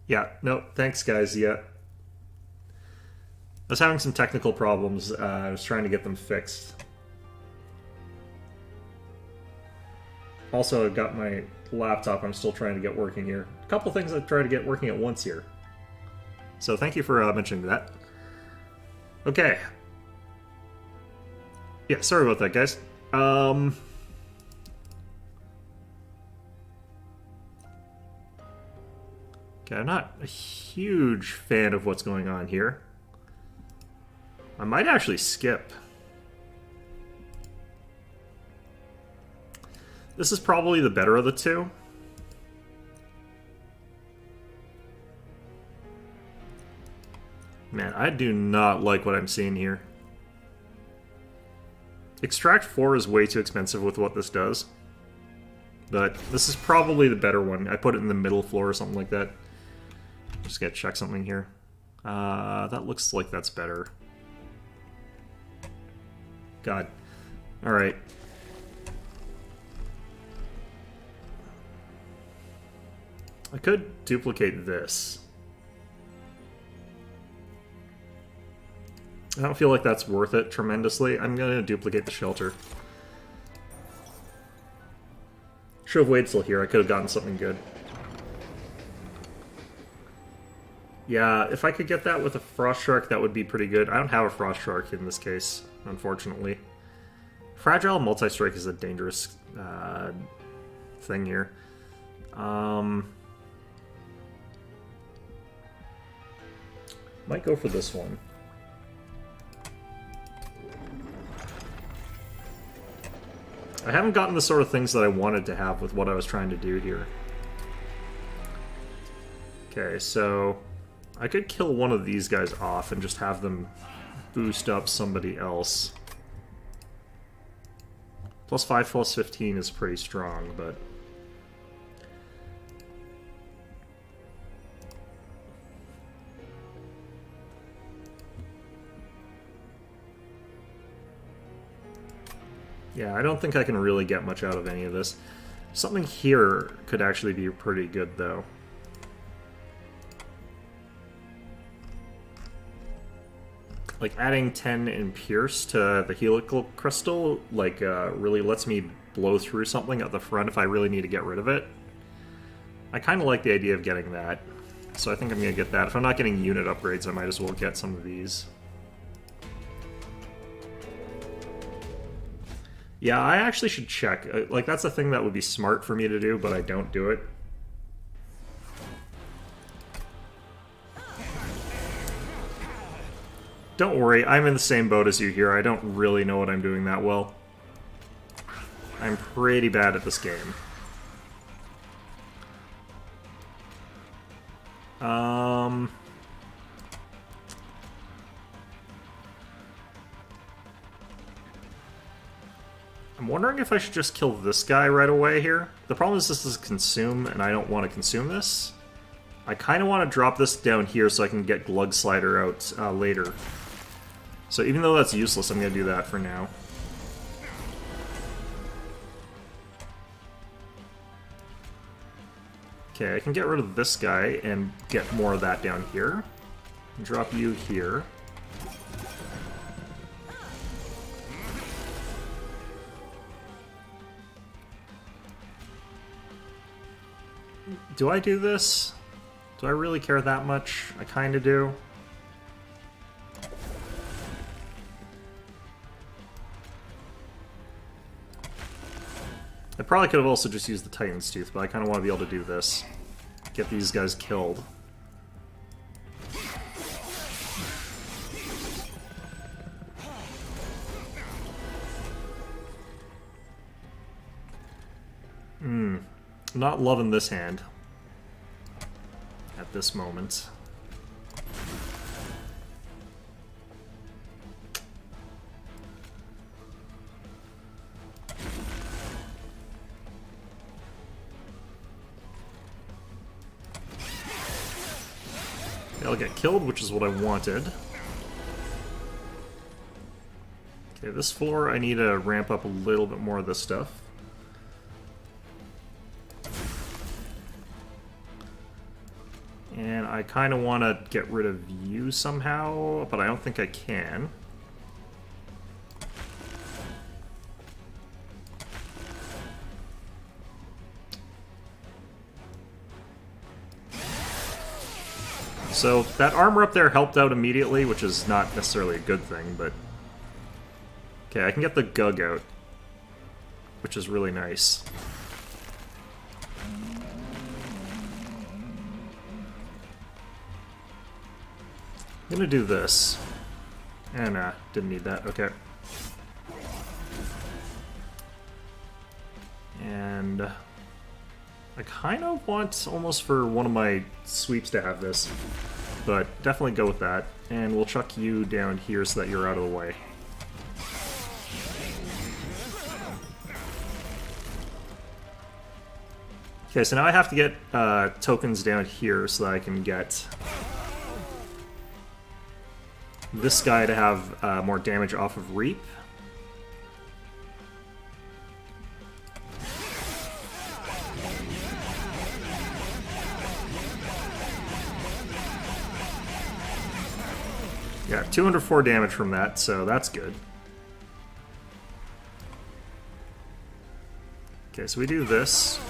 Yeah, no, thanks, guys. Yeah, I was having some technical problems. I was trying to get them fixed. Also, I've got my laptop I'm still trying to get working here. A couple things I try to get working at once here. So thank you for mentioning that. Okay. Yeah, sorry about that, guys. Okay, I'm not a huge fan of what's going on here. I might actually skip. This is probably the better of the two. Man, I do not like what I'm seeing here. Extract 4 is way too expensive with what this does. But this is probably the better one. I put it in the middle floor or something like that. Just gotta check something here. That looks like that's better. God. Alright. I could duplicate this. I don't feel like that's worth it tremendously. I'm gonna duplicate the shelter. Should have waited till here. I could have gotten something good. Yeah, if I could get that with a Frost Shark, that would be pretty good. I don't have a Frost Shark in this case, unfortunately. Fragile Multi-Strike is a dangerous thing here. Might go for this one. I haven't gotten the sort of things that I wanted to have with what I was trying to do here. Okay, so I could kill one of these guys off and just have them boost up somebody else. +5, +15 is pretty strong, but... yeah, I don't think I can really get much out of any of this. Something here could actually be pretty good, though. Like, adding 10 in Pierce to the Helical Crystal, like, really lets me blow through something at the front if I really need to get rid of it. I kind of like the idea of getting that, so I think I'm going to get that. If I'm not getting unit upgrades, I might as well get some of these. Yeah, I actually should check. Like, that's a thing that would be smart for me to do, but I don't do it. Don't worry, I'm in the same boat as you here. I don't really know what I'm doing that well. I'm pretty bad at this game. I'm wondering if I should just kill this guy right away here. The problem is this is consume, and I don't want to consume this. I kind of want to drop this down here so I can get Glug Slider out later. So even though that's useless, I'm going to do that for now. Okay, I can get rid of this guy and get more of that down here. Drop you here. Do I do this? Do I really care that much? I kind of do. I probably could have also just used the Titan's Tooth, but I kind of want to be able to do this. Get these guys killed. Not loving this hand at this moment. I'll get killed, which is what I wanted. Okay, this floor I need to ramp up a little bit more of this stuff. And I kind of want to get rid of you somehow, but I don't think I can. So that armor up there helped out immediately, which is not necessarily a good thing, but... okay, I can get the Gug out, which is really nice. I'm gonna do this. And didn't need that, okay. And I kind of want almost for one of my sweeps to have this, but definitely go with that. And we'll chuck you down here so that you're out of the way. Okay, so now I have to get tokens down here so that I can get this guy to have more damage off of Reap. Yeah, 204 damage from that, so that's good. Okay, so we do this,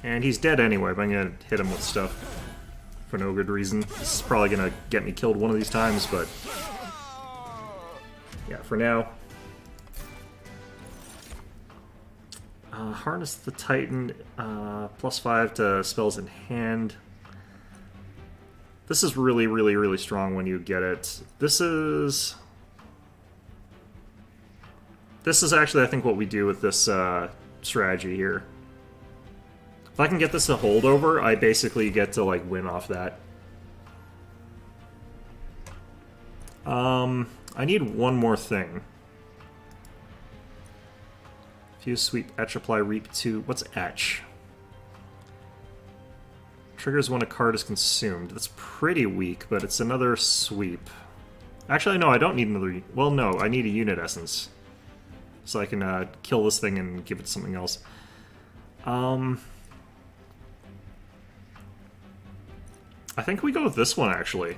and he's dead anyway, but I'm gonna hit him with stuff for no good reason. This is probably gonna get me killed one of these times, but yeah, for now. Harness the Titan, +5 to spells in hand. This is really, really, really strong when you get it. This is actually, I think, what we do with this strategy here. If I can get this to holdover, I basically get to, like, win off that. I need one more thing. Fuse, Sweep, Etch, Apply, Reap 2. What's Etch? Triggers when a card is consumed. That's pretty weak, but it's another sweep. Actually, no, I don't need another... Well, no, I need a unit essence. So I can kill this thing and give it to something else. I think we go with this one, actually.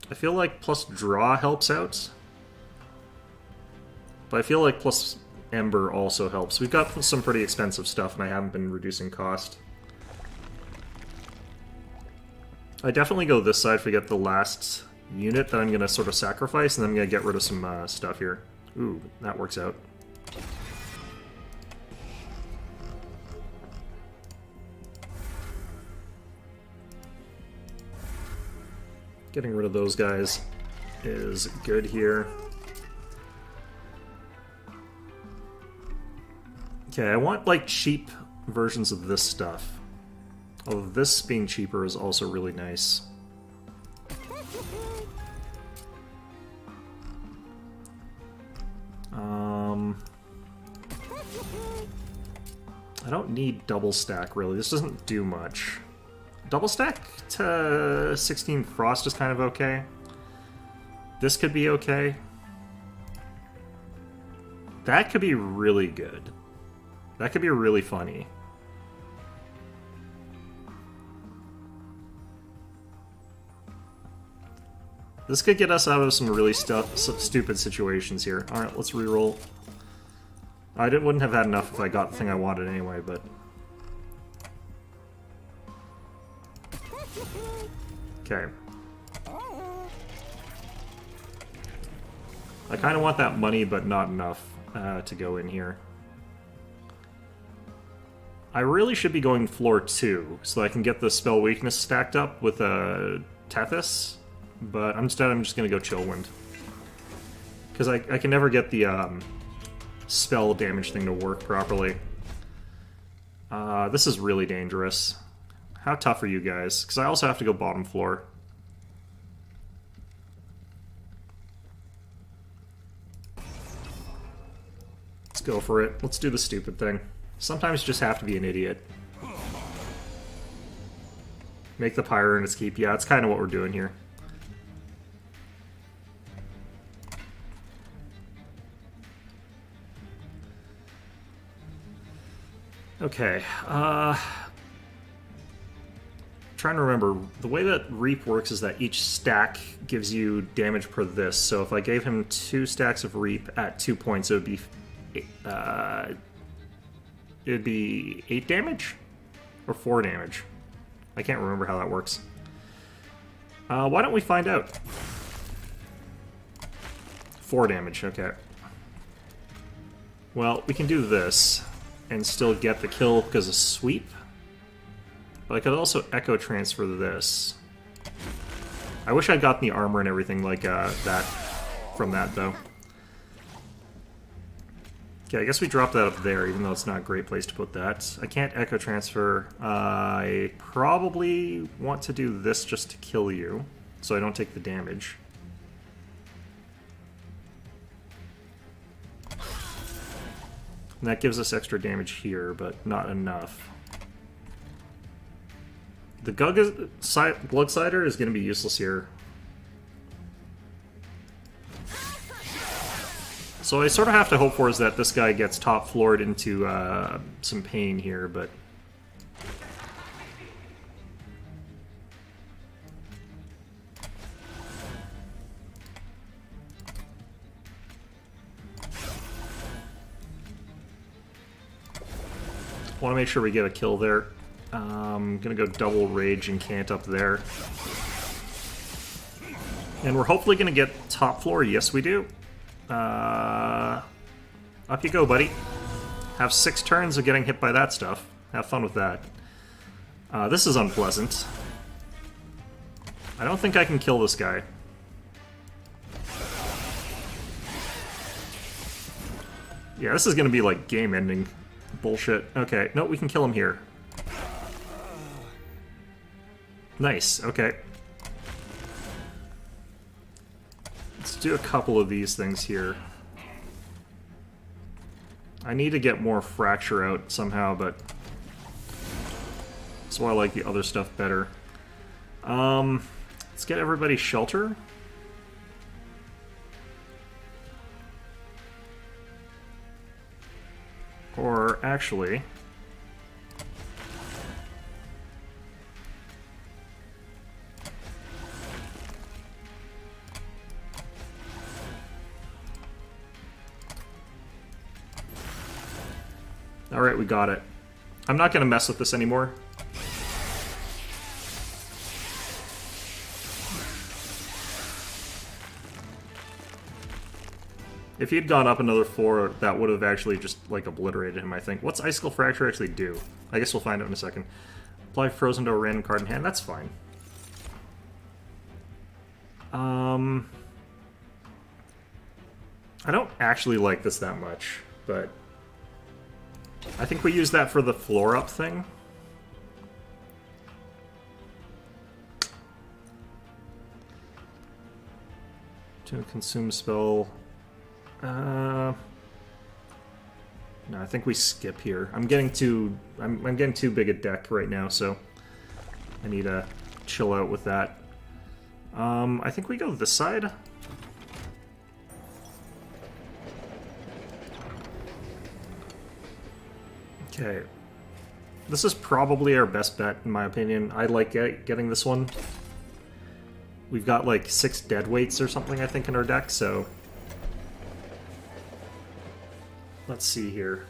I feel like plus draw helps out. But I feel like plus Ember also helps. We've got some pretty expensive stuff, and I haven't been reducing cost. I definitely go this side if we get the last unit that I'm going to sort of sacrifice, and then I'm going to get rid of some stuff here. Ooh, that works out. Getting rid of those guys is good here. Okay, I want, like, cheap versions of this stuff. Although this being cheaper is also really nice. I don't need double stack, really. This doesn't do much. Double stack to 16 Frost is kind of okay. This could be okay. That could be really good. That could be really funny. This could get us out of some really stupid situations here. Alright, let's reroll. I wouldn't have had enough if I got the thing I wanted anyway, but... Okay. I kind of want that money, but not enough to go in here. I really should be going floor 2, so that I can get the spell weakness stacked up with Tethys, but instead I'm just going to go Chillwind. Because I can never get the spell damage thing to work properly. This is really dangerous. How tough are you guys? Because I also have to go bottom floor. Let's go for it. Let's do the stupid thing. Sometimes you just have to be an idiot. Make the Pyre and its keep. Yeah, it's kind of what we're doing here. Okay. Trying to remember. The way that Reap works is that each stack gives you damage per this. So if I gave him 2 stacks of Reap at 2 points, it would be... it'd be 8 damage? Or 4 damage? I can't remember how that works. Why don't we find out? 4 damage, okay. Well, we can do this and still get the kill because of sweep. But I could also echo transfer this. I wish I'd gotten the armor and everything like that from that, though. Okay, I guess we drop that up there, even though it's not a great place to put that. I can't echo transfer. I probably want to do this just to kill you, so I don't take the damage. And that gives us extra damage here, but not enough. The Glug Cider is going to be useless here. So I sort of have to hope for is that this guy gets top floored into some pain here, but... want to make sure we get a kill there. I'm gonna go double rage and cant up there. And we're hopefully gonna get top floor. Yes, we do. Up you go, buddy. Have 6 turns of getting hit by that stuff. Have fun with that. This is unpleasant. I don't think I can kill this guy. Yeah, this is gonna be like game-ending bullshit. Okay, no, we can kill him here. Nice, okay. Let's do a couple of these things here. I need to get more fracture out somehow, but that's why I like the other stuff better. Let's get everybody shelter. Or actually... Alright, we got it. I'm not going to mess with this anymore. If he'd gone up another 4, that would have actually just, like, obliterated him, I think. What's Icicle Fracture actually do? I guess we'll find out in a second. Apply Frozen to a random card in hand. That's fine. I don't actually like this that much, but... I think we use that for the floor up thing. To consume spell. No, I think we skip here. I'm getting too big a deck right now, so I need to chill out with that. I think we go this side. Okay. This is probably our best bet, in my opinion. I like getting this one. We've got like 6 dead weights or something, I think, in our deck, so... Let's see here.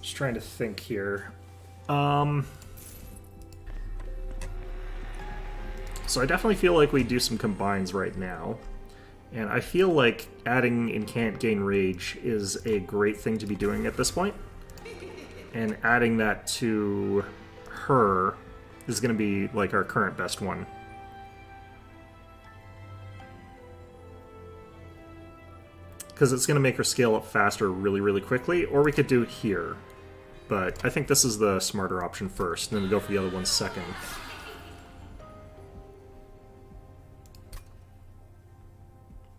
Just trying to think here. So I definitely feel like we do some combines right now. And I feel like adding Incant Gain Rage is a great thing to be doing at this point. And adding that to her is going to be like our current best one. Because it's going to make her scale up faster really, really quickly. Or we could do here. But I think this is the smarter option first, and then we go for the other one second.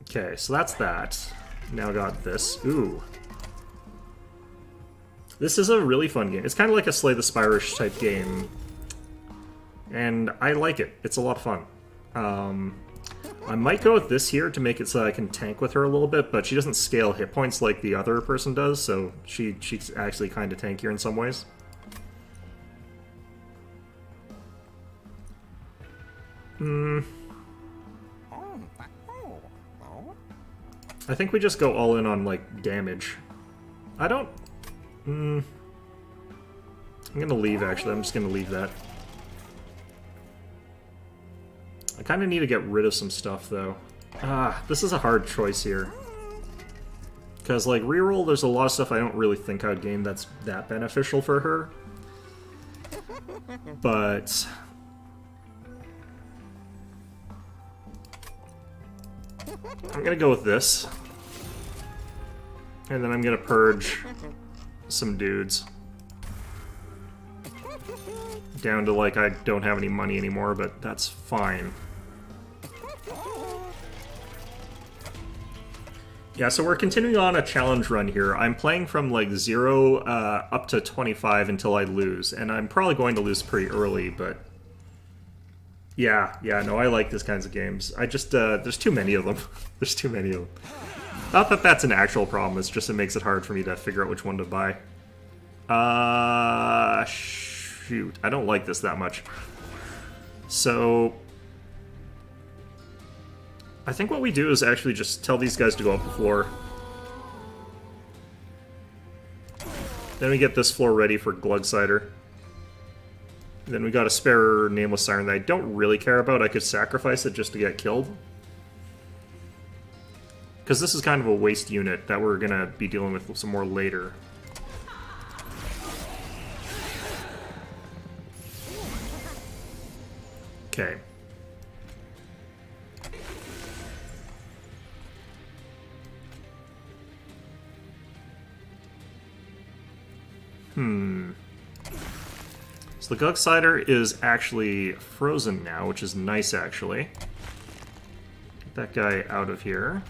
Okay, so that's that. Now I got this. Ooh. This is a really fun game. It's kind of like a Slay the Spirish type game. And I like it. It's a lot of fun. I might go with this here to make it so I can tank with her a little bit, but she doesn't scale hit points like the other person does, so she's actually kind of tankier in some ways. I think we just go all in on, like, damage. I don't... I'm gonna leave, actually. I'm just gonna leave that. I kind of need to get rid of some stuff, though. This is a hard choice here. Because, like, reroll, there's a lot of stuff I don't really think I'd gain that's that beneficial for her. But... I'm gonna go with this. And then I'm gonna purge some dudes. Down to, like, I don't have any money anymore, but that's fine. Yeah, so we're continuing on a challenge run here. I'm playing from like 0 up to 25 until I lose, and I'm probably going to lose pretty early, but... Yeah, no, I like these kinds of games. I just, there's too many of them. There's too many of them. Not that that's an actual problem, it's just it makes it hard for me to figure out which one to buy. Shoot. I don't like this that much. So... I think what we do is actually just tell these guys to go up the floor. Then we get this floor ready for Glugsider. Then we got a spare Nameless Siren that I don't really care about. I could sacrifice it just to get killed. Because this is kind of a waste unit that we're going to be dealing with some more later. Okay. So the Glugsider is actually frozen now, which is nice, actually. Get that guy out of here.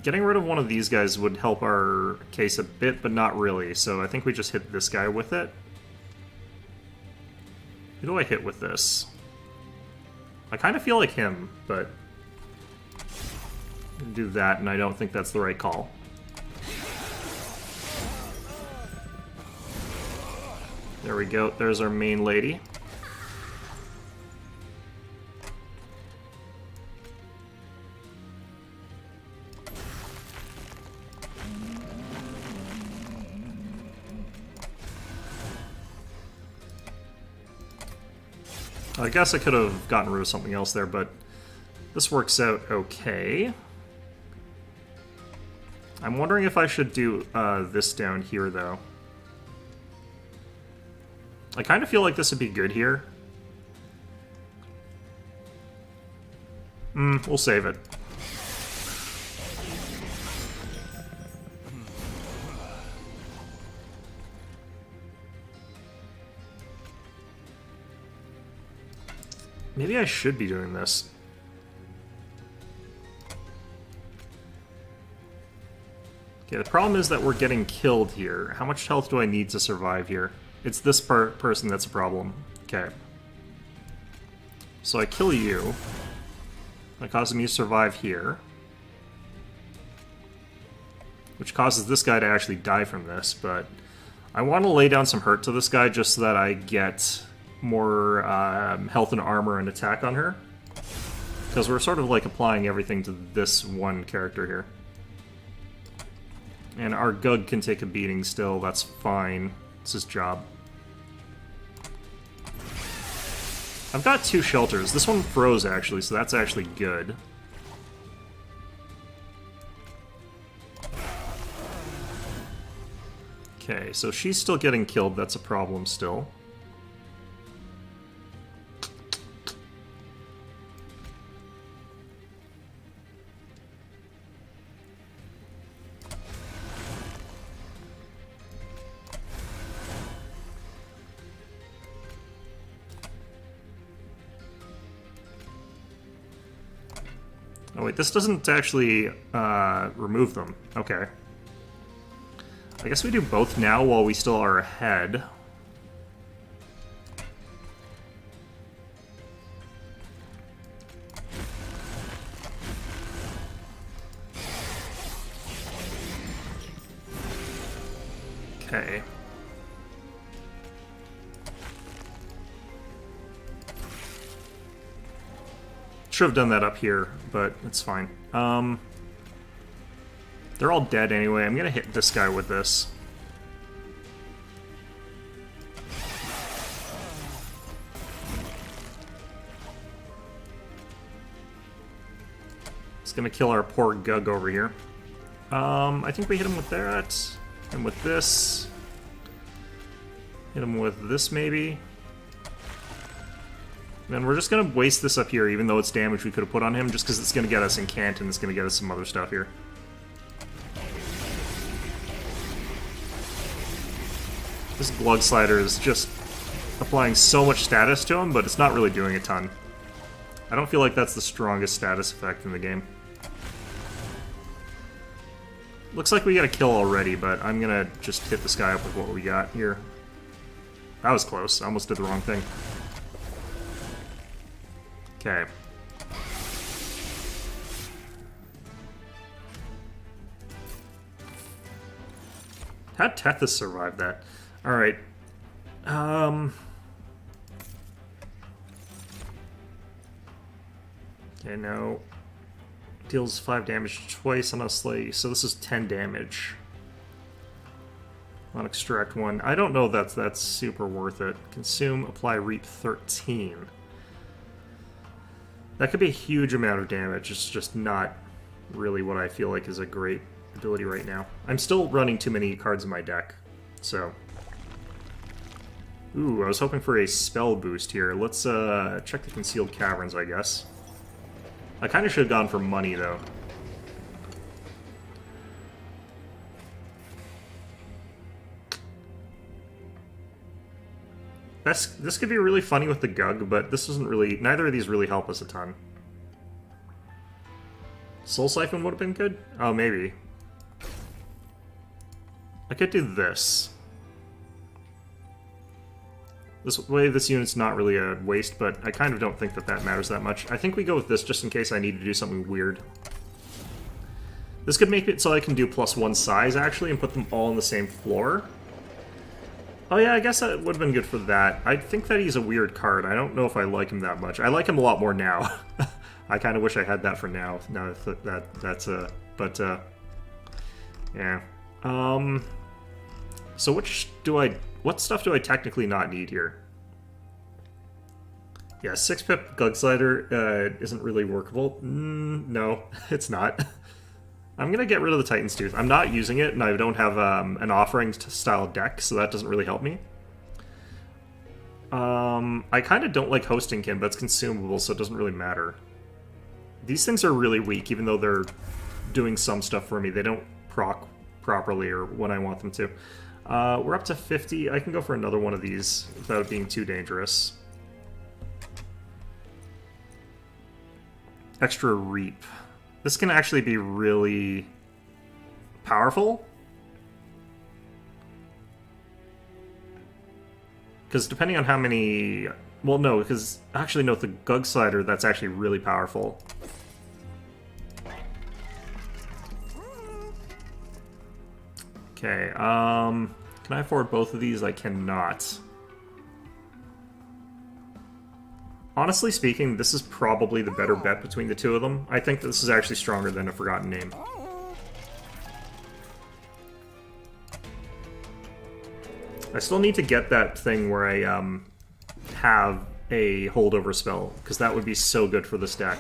Getting rid of one of these guys would help our case a bit, but not really, so I think we just hit this guy with it. Who do I hit with this? I kind of feel like him, but... do that, and I don't think that's the right call. There we go, there's our main lady. I guess I could have gotten rid of something else there, but this works out okay. I'm wondering if I should do this down here, though. I kind of feel like this would be good here. We'll save it. Maybe I should be doing this. Okay, the problem is that we're getting killed here. How much health do I need to survive here? It's this person that's a problem. Okay. So I kill you. That causes me to survive here. Which causes this guy to actually die from this, but... I want to lay down some hurt to this guy just so that I get more health and armor and attack on her. Because we're sort of like applying everything to this one character here. And our Gug can take a beating still, that's fine. It's his job. I've got 2 shelters. This one froze, actually, so that's actually good. Okay, so she's still getting killed. That's a problem still. Oh wait, this doesn't actually remove them. Okay. I guess we do both now while we still are ahead. Okay. Should have done that up here, but it's fine. They're all dead anyway. I'm gonna hit this guy with this. It's gonna kill our poor Gug over here. I think we hit him with that, and with this. Hit him with this, maybe. And we're just gonna waste this up here, even though it's damage we could have put on him, just because it's gonna get us Incant and it's gonna get us some other stuff here. This Glugsider is just applying so much status to him, but it's not really doing a ton. I don't feel like that's the strongest status effect in the game. Looks like we got a kill already, but I'm gonna just hit this guy up with what we got here. That was close. I almost did the wrong thing. Okay. How'd Tethys survive that? Alright. Okay, no. Deals 5 damage twice on a slay, so this is 10 damage. On extract 1. I don't know that that's super worth it. Consume, apply, reap 13. That could be a huge amount of damage. It's just not really what I feel like is a great ability right now. I'm still running too many cards in my deck, so... Ooh, I was hoping for a spell boost here. Let's check the Concealed Caverns, I guess. I kind of should have gone for money, though. This could be really funny with the Gug, but this doesn't really... Neither of these really help us a ton. Soul Siphon would have been good? Oh, maybe. I could do this. This way, this unit's not really a waste, but I kind of don't think that that matters that much. I think we go with this just in case I need to do something weird. This could make it so I can do +1 size, actually, and put them all on the same floor. Oh yeah, I guess that would have been good for that. I think that he's a weird card. I don't know if I like him that much. I like him a lot more now. I kind of wish I had that for now. Now that's yeah. So what stuff do I technically not need here? Yeah, 6-pip Gugslider isn't really workable. No, it's not. I'm going to get rid of the Titan's Tooth. I'm not using it, and I don't have an offering-style deck, so that doesn't really help me. I kind of don't like Hosting Kin, but it's consumable, so it doesn't really matter. These things are really weak, even though they're doing some stuff for me. They don't proc properly or when I want them to. We're up to 50. I can go for another one of these without it being too dangerous. Extra Reap. This can actually be really powerful. Because depending on how many... Well, no, because... Actually, no, the Gug Slider, that's actually really powerful. Okay, can I afford both of these? I cannot. Honestly speaking, this is probably the better bet between the two of them. I think this is actually stronger than a Forgotten Name. I still need to get that thing where I have a holdover spell, because that would be so good for this deck.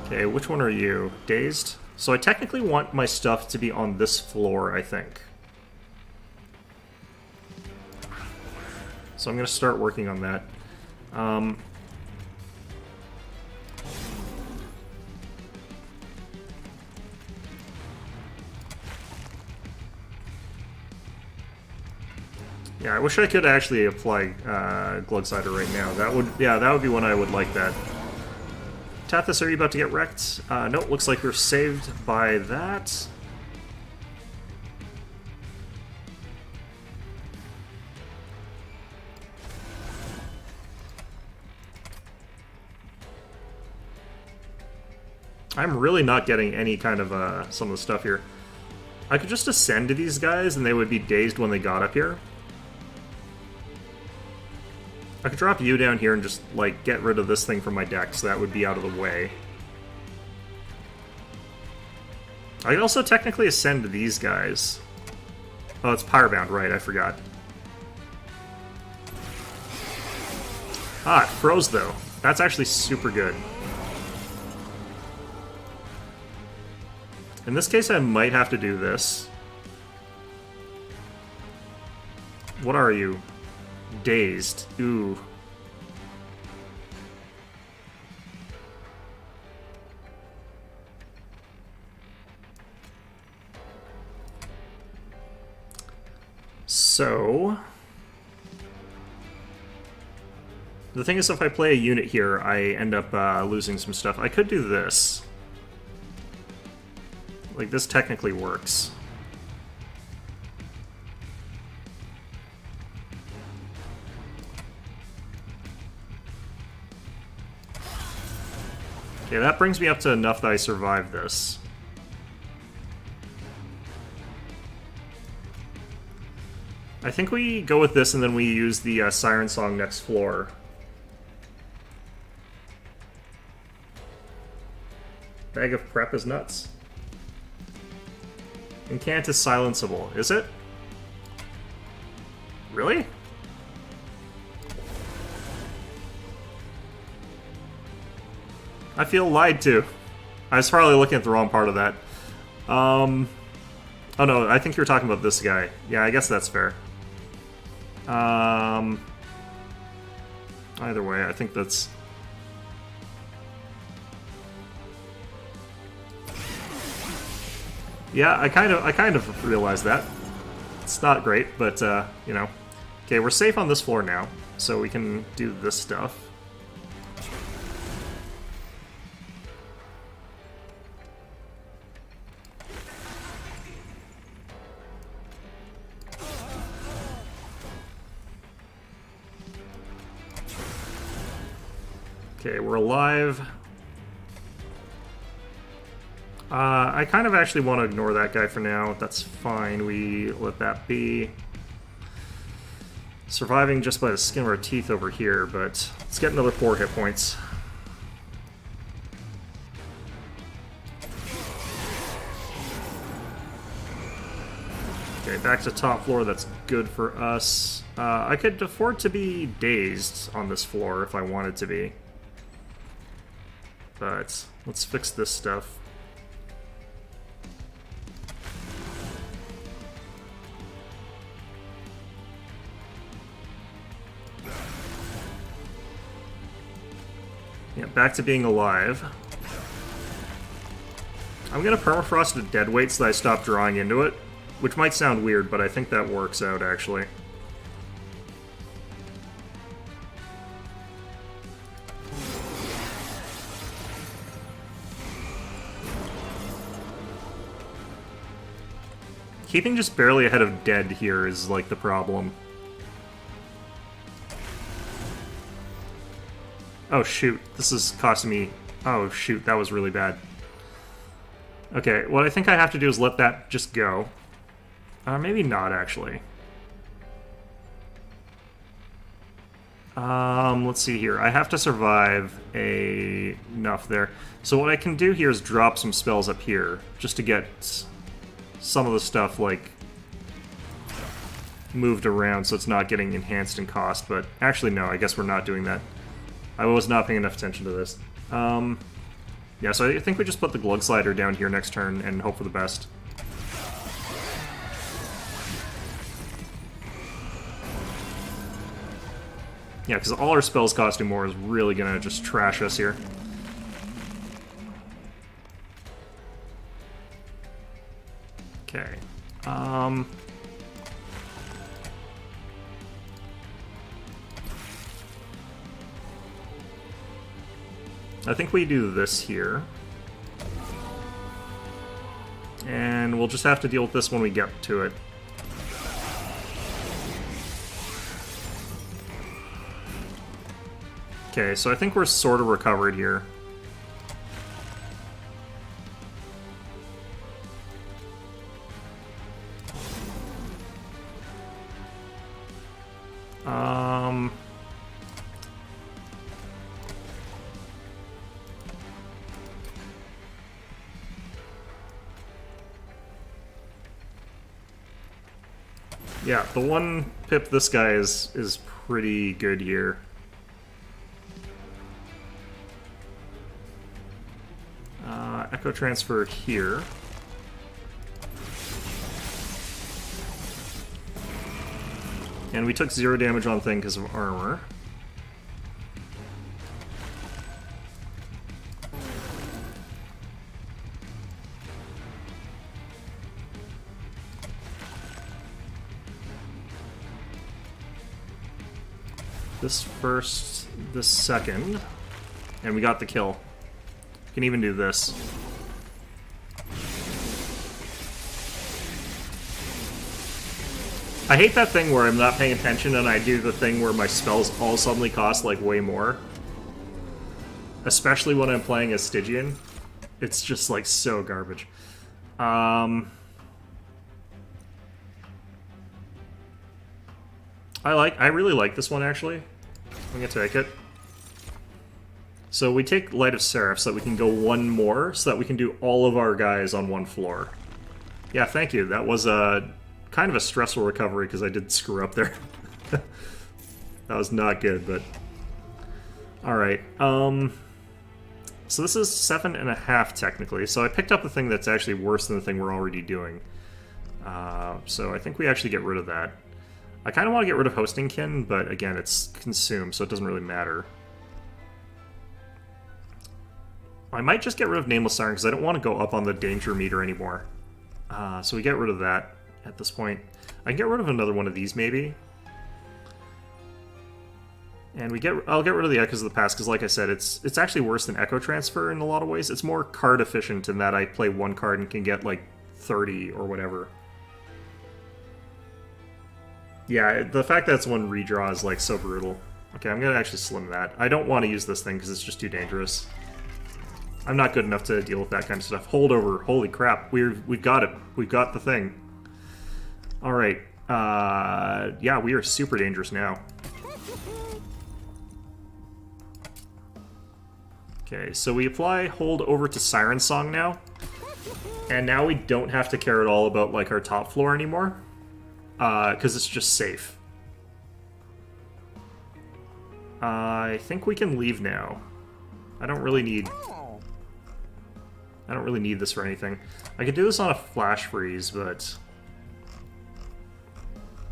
Okay, which one are you? Dazed? So I technically want my stuff to be on this floor, I think. So I'm going to start working on that. Yeah, I wish I could actually apply Glugsider right now. That would be when I would like that. Tethys, are you about to get wrecked? No, looks like we're saved by that. I'm really not getting any kind of some of the stuff here. I could just ascend to these guys and they would be dazed when they got up here. I could drop you down here and just, like, get rid of this thing from my deck, so that would be out of the way. I could also technically ascend to these guys. Oh, it's Pyrebound, right, I forgot. Ah, it froze, though. That's actually super good. In this case, I might have to do this. What are you? Dazed. Ooh. So... The thing is, if I play a unit here, I end up losing some stuff. I could do this. Like, this technically works. Okay, that brings me up to enough that I survive this. I think we go with this and then we use the Siren Song next floor. Bag of prep is nuts. Incant is silenceable, is it? Really? I feel lied to. I was probably looking at the wrong part of that. Oh no, I think you're talking about this guy. Yeah, I guess that's fair. Either way, I think that's... Yeah, I kind of realized that. It's not great, but, you know. Okay, we're safe on this floor now, so we can do this stuff. Okay, we're alive. I kind of actually want to ignore that guy for now. That's fine. We let that be. Surviving just by the skin of our teeth over here, but let's get another 4 hit points. Okay, back to top floor. That's good for us. I could afford to be dazed on this floor if I wanted to be. But let's fix this stuff. Yeah, back to being alive. I'm gonna permafrost a dead weight so that I stop drawing into it, which might sound weird, but I think that works out actually. Keeping just barely ahead of dead here is like the problem. Oh shoot, this is costing me... Oh shoot, that was really bad. Okay, what I think I have to do is let that just go. Maybe not, actually. Let's see here. I have to survive enough there. So what I can do here is drop some spells up here, just to get some of the stuff, like, moved around so it's not getting enhanced in cost, but actually no, I guess we're not doing that. I was not paying enough attention to this. Yeah, so I think we just put the Glug Slider down here next turn and hope for the best. Yeah, because all our spells costing more is really gonna just trash us here. Okay. I think we do this here. And we'll just have to deal with this when we get to it. Okay, so I think we're sort of recovered here. Yeah, the one pip this guy is pretty good here. Echo transfer here. And we took 0 damage on thing because of armor. This first the second. And we got the kill. We can even do this. I hate that thing where I'm not paying attention and I do the thing where my spells all suddenly cost, like, way more. Especially when I'm playing as Stygian. It's just, like, so garbage. I really like this one, actually. I'm gonna take it. So we take Light of Seraph so that we can go one more, so that we can do all of our guys on one floor. Yeah, thank you. That was kind of a stressful recovery because I did screw up there. That was not good, but... Alright, so this is 7.5 technically, so I picked up the thing that's actually worse than the thing we're already doing. So I think we actually get rid of that. I kind of want to get rid of Hosting Kin, but again, it's consumed, so it doesn't really matter. I might just get rid of Nameless Siren, because I don't want to go up on the danger meter anymore. So we get rid of that at this point. I can get rid of another one of these, maybe. And I'll get rid of the Echoes of the Past, because like I said, it's actually worse than Echo Transfer in a lot of ways. It's more card efficient in that I play one card and can get, like, 30 or whatever. Yeah, the fact that it's one redraw is, like, so brutal. Okay, I'm gonna actually slim that. I don't want to use this thing because it's just too dangerous. I'm not good enough to deal with that kind of stuff. Holdover, holy crap, we've got it. We've got the thing. Alright, yeah, we are super dangerous now. Okay, so we apply hold over to Siren Song now. And now we don't have to care at all about, like, our top floor anymore. Because it's just safe. I think we can leave now. I don't really need this for anything. I could do this on a flash freeze, but...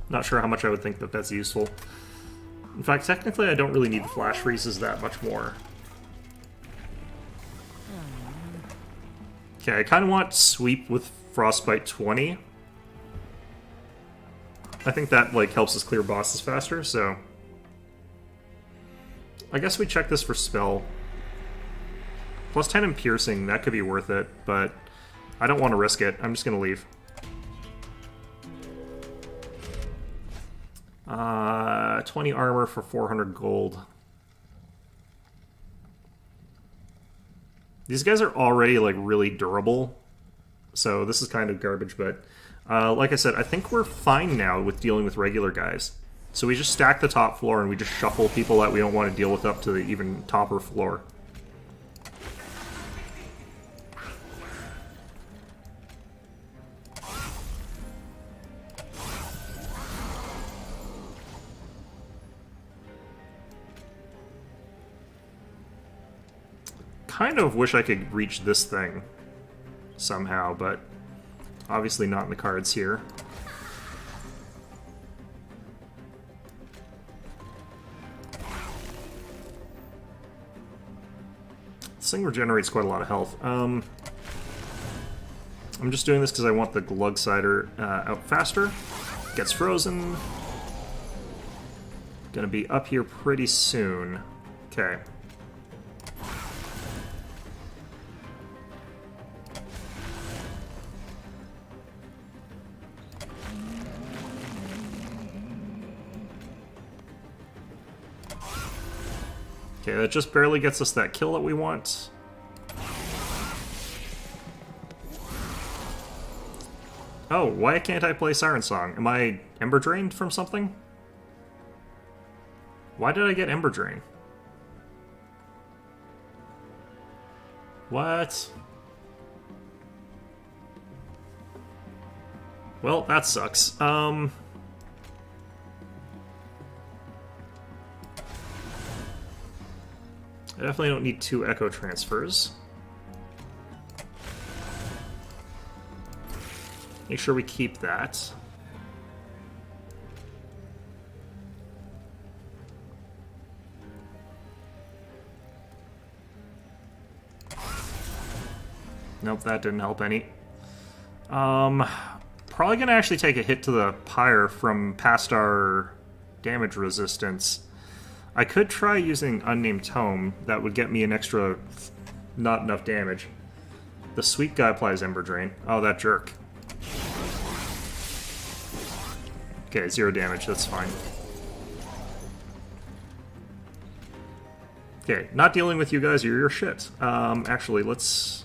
not sure how much I would think that that's useful. In fact, technically I don't really need the flash freezes that much more. Okay, I kind of want Sweep with Frostbite 20. I think that, like, helps us clear bosses faster, so... I guess we check this for Spell. Plus 10 in Piercing, that could be worth it, but I don't want to risk it. I'm just going to leave. 20 armor for 400 gold. These guys are already, like, really durable, so this is kind of garbage, but like I said, I think we're fine now with dealing with regular guys. So we just stack the top floor and we just shuffle people that we don't want to deal with up to the even topper floor. Kind of wish I could reach this thing somehow, but obviously not in the cards here. This thing regenerates quite a lot of health. I'm just doing this because I want the Glugsider out faster. Gets frozen. Gonna be up here pretty soon. Okay. Okay, that just barely gets us that kill that we want. Oh, why can't I play Siren Song? Am I Ember Drained from something? Why did I get Ember Drain? What? Well, that sucks. I definitely don't need 2 Echo Transfers. Make sure we keep that. Nope, that didn't help any. Probably gonna actually take a hit to the Pyre from past our damage resistance. I could try using Unnamed Tome. That would get me an extra... not enough damage. The sweet guy applies Ember Drain. Oh, that jerk. Okay, 0 damage. That's fine. Okay, not dealing with you guys. You're your shit. Actually, let's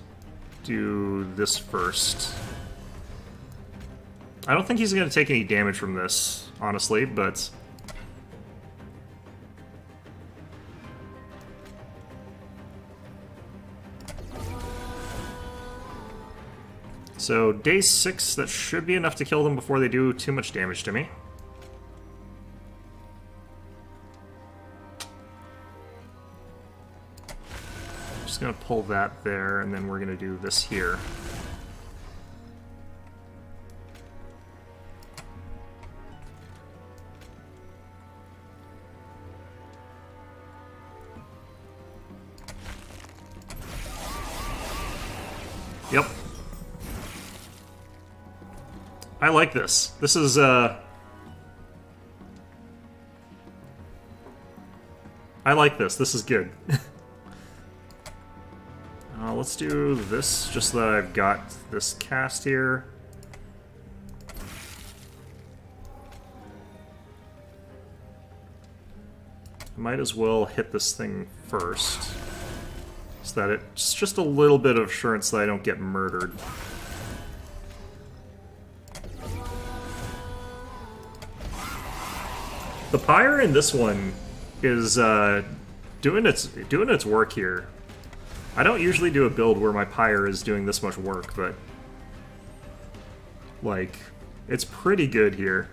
do this first. I don't think he's going to take any damage from this, honestly, but... So, day 6, that should be enough to kill them before they do too much damage to me. Just gonna pull that there, and then we're gonna do this here. Yep. I like this. This is, I like this. This is good. Let's do this, just so that I've got this cast here. I might as well hit this thing first, so that it's just a little bit of assurance that I don't get murdered. The pyre in this one is doing its work here. I don't usually do a build where my pyre is doing this much work, but like, it's pretty good here.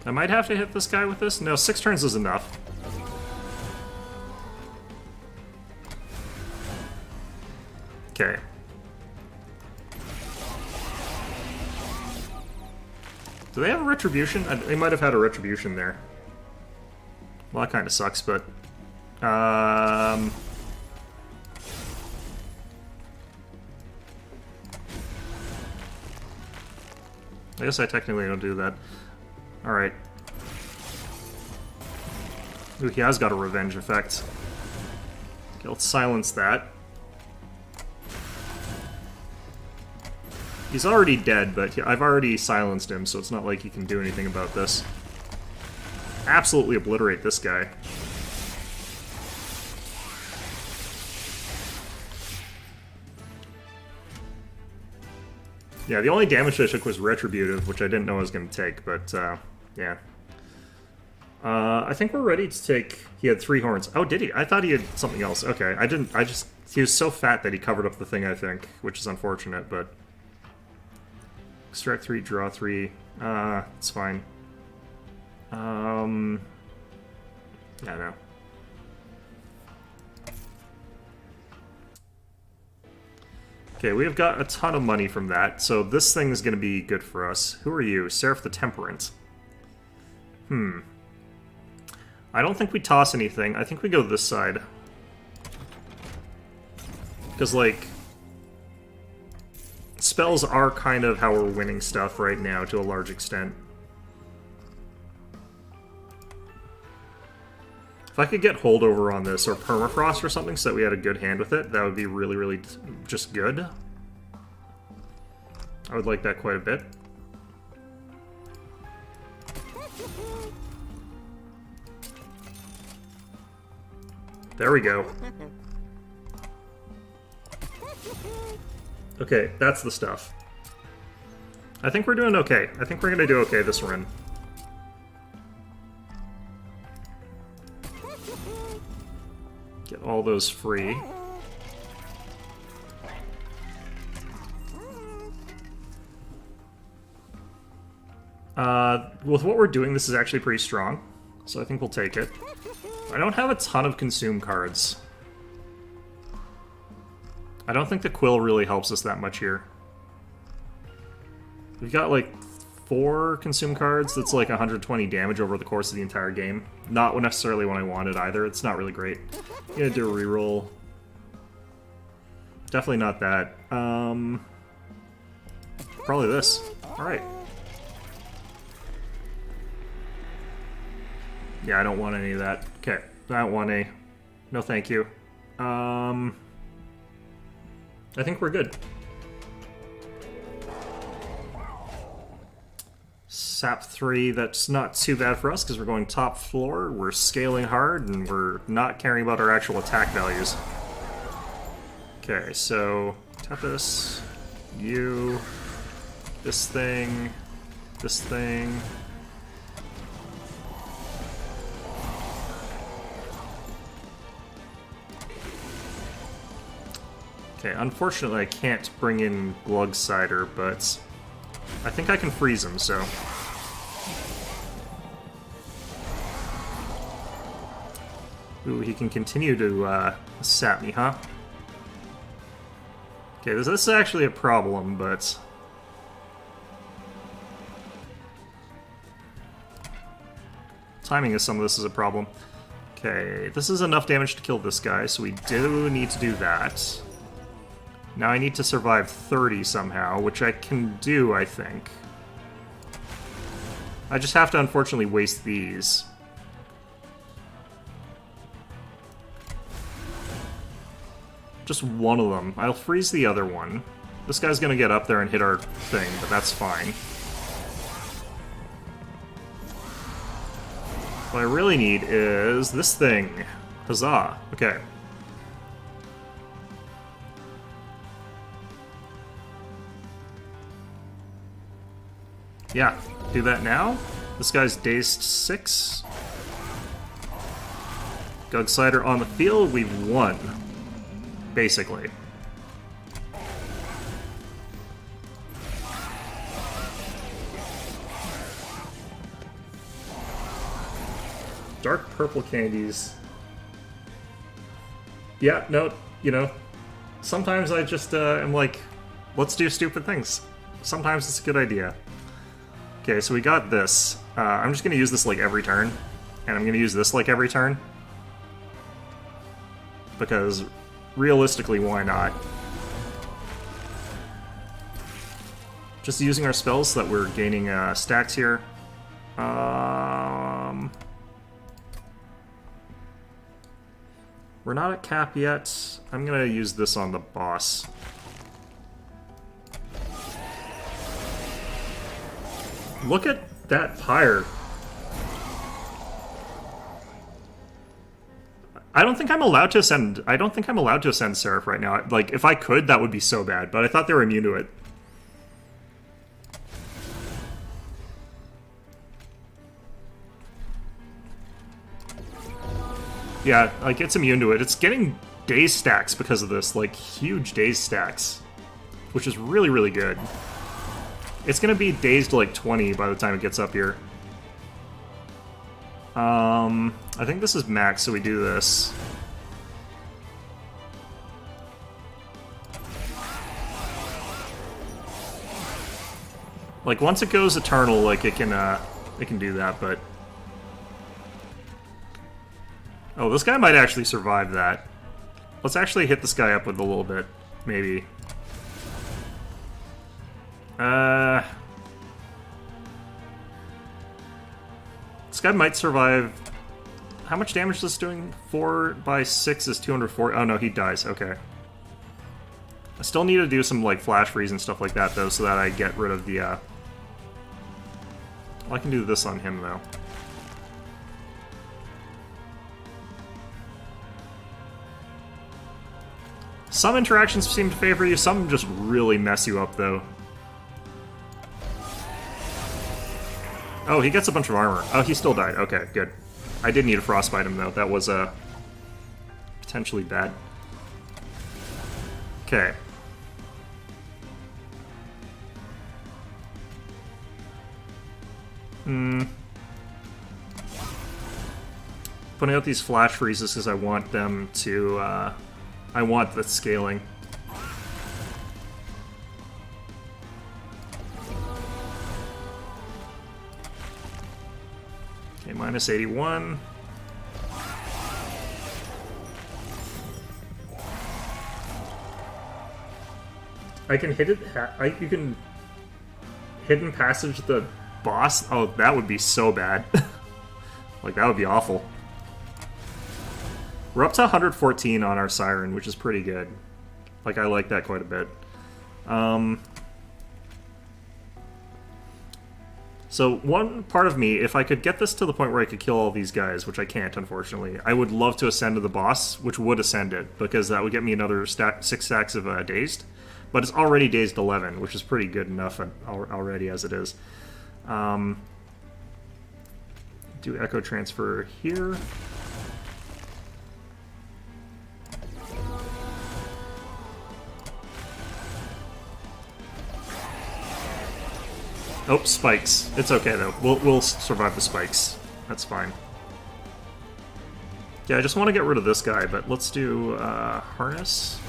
I might have to hit this guy with this. No, 6 turns is enough. Okay. Do they have a retribution? They might have had a retribution there. Well, that kind of sucks, but... I guess I technically don't do that. Alright. Ooh, he has got a revenge effect. Okay, let's silence that. He's already dead, but I've already silenced him, so it's not like he can do anything about this. Absolutely obliterate this guy. Yeah, the only damage I took was Retributive, which I didn't know I was going to take, but, yeah. I think we're ready to take... He had 3 horns. Oh, did he? I thought he had something else. Okay, I didn't... I just... He was so fat that he covered up the thing, I think, which is unfortunate, but... Extract 3, draw 3. It's fine. Yeah, no. Okay, we have got a ton of money from that, so this thing is going to be good for us. Who are you? Seraph the Temperate. I don't think we toss anything. I think we go this side. Because, like... Spells are kind of how we're winning stuff right now, to a large extent. If I could get holdover on this, or permafrost or something, so that we had a good hand with it, that would be really, really just good. I would like that quite a bit. There we go. Okay, that's the stuff. I think we're doing okay. I think we're gonna do okay this run. Get all those free. With what we're doing, this is actually pretty strong, so I think we'll take it. I don't have a ton of consume cards. I don't think the Quill really helps us that much here. We've got, like, 4 consume cards, that's like 120 damage over the course of the entire game. Not necessarily what I wanted either. It's not really great. I'm gonna do a reroll. Definitely not that. Probably this. Alright. Yeah, I don't want any of that. Okay, I don't want any. No thank you. I think we're good. Sap 3, that's not too bad for us because we're going top floor, we're scaling hard, and we're not caring about our actual attack values. Okay, so tap this, you, this thing, this thing. Okay, unfortunately I can't bring in Glug Cider, but I think I can freeze him, so... Ooh, he can continue to sap me, huh? Okay, this is actually a problem, but... Timing of some of this is a problem. Okay, this is enough damage to kill this guy, so we do need to do that. Now I need to survive 30 somehow, which I can do, I think. I just have to unfortunately waste these. Just one of them. I'll freeze the other one. This guy's gonna get up there and hit our thing, but that's fine. What I really need is this thing. Huzzah. Okay. Yeah, do that now. This guy's dazed 6. Glug Cider on the field, we've won. Basically. Dark purple candies. Yeah, no, you know, sometimes I just am like, let's do stupid things. Sometimes it's a good idea. Okay, so we got this. I'm just gonna use this like every turn, and I'm gonna use this like every turn. Because realistically, why not? Just using our spells so that we're gaining stacks here. We're not at cap yet. I'm gonna use this on the boss. Look at that pyre. I don't think I'm allowed to ascend. I don't think I'm allowed to ascend Seraph right now. Like, if I could, that would be so bad. But I thought they were immune to it. Yeah, like, it's immune to it. It's getting daze stacks because of this. Like, huge daze stacks. Which is really, really good. It's gonna be dazed to like 20 by the time it gets up here. I think this is max, so we do this. Like, once it goes eternal, like, it can do that, but... Oh, this guy might actually survive that. Let's actually hit this guy up with a little bit, maybe. This guy might survive. How much damage is this doing? 4 by 6 is 240. Oh no, he dies. Okay. I still need to do some like flash freeze and stuff like that though, so that I get rid of the. Well, I can do this on him though. Some interactions seem to favor you. Some just really mess you up though. Oh, he gets a bunch of armor. Oh, he still died. Okay, good. I did need to frostbite him, though. That was, potentially bad. Okay. Putting out these flash freezes because I want them to, I want the scaling. Okay, minus 81. I can hit it. You can hidden passage the boss. Oh, that would be so bad. Like, that would be awful. We're up to 114 on our Siren, which is pretty good. Like, I like that quite a bit. So one part of me, if I could get this to the point where I could kill all these guys, which I can't, unfortunately, I would love to ascend to the boss, which would ascend it, because that would get me another 6 stacks of Dazed. But it's already Dazed 11, which is pretty good enough already as it is. Do Echo Transfer here. Oh, spikes. It's okay, though. We'll survive the spikes. That's fine. Yeah, I just want to get rid of this guy, but let's do Harness.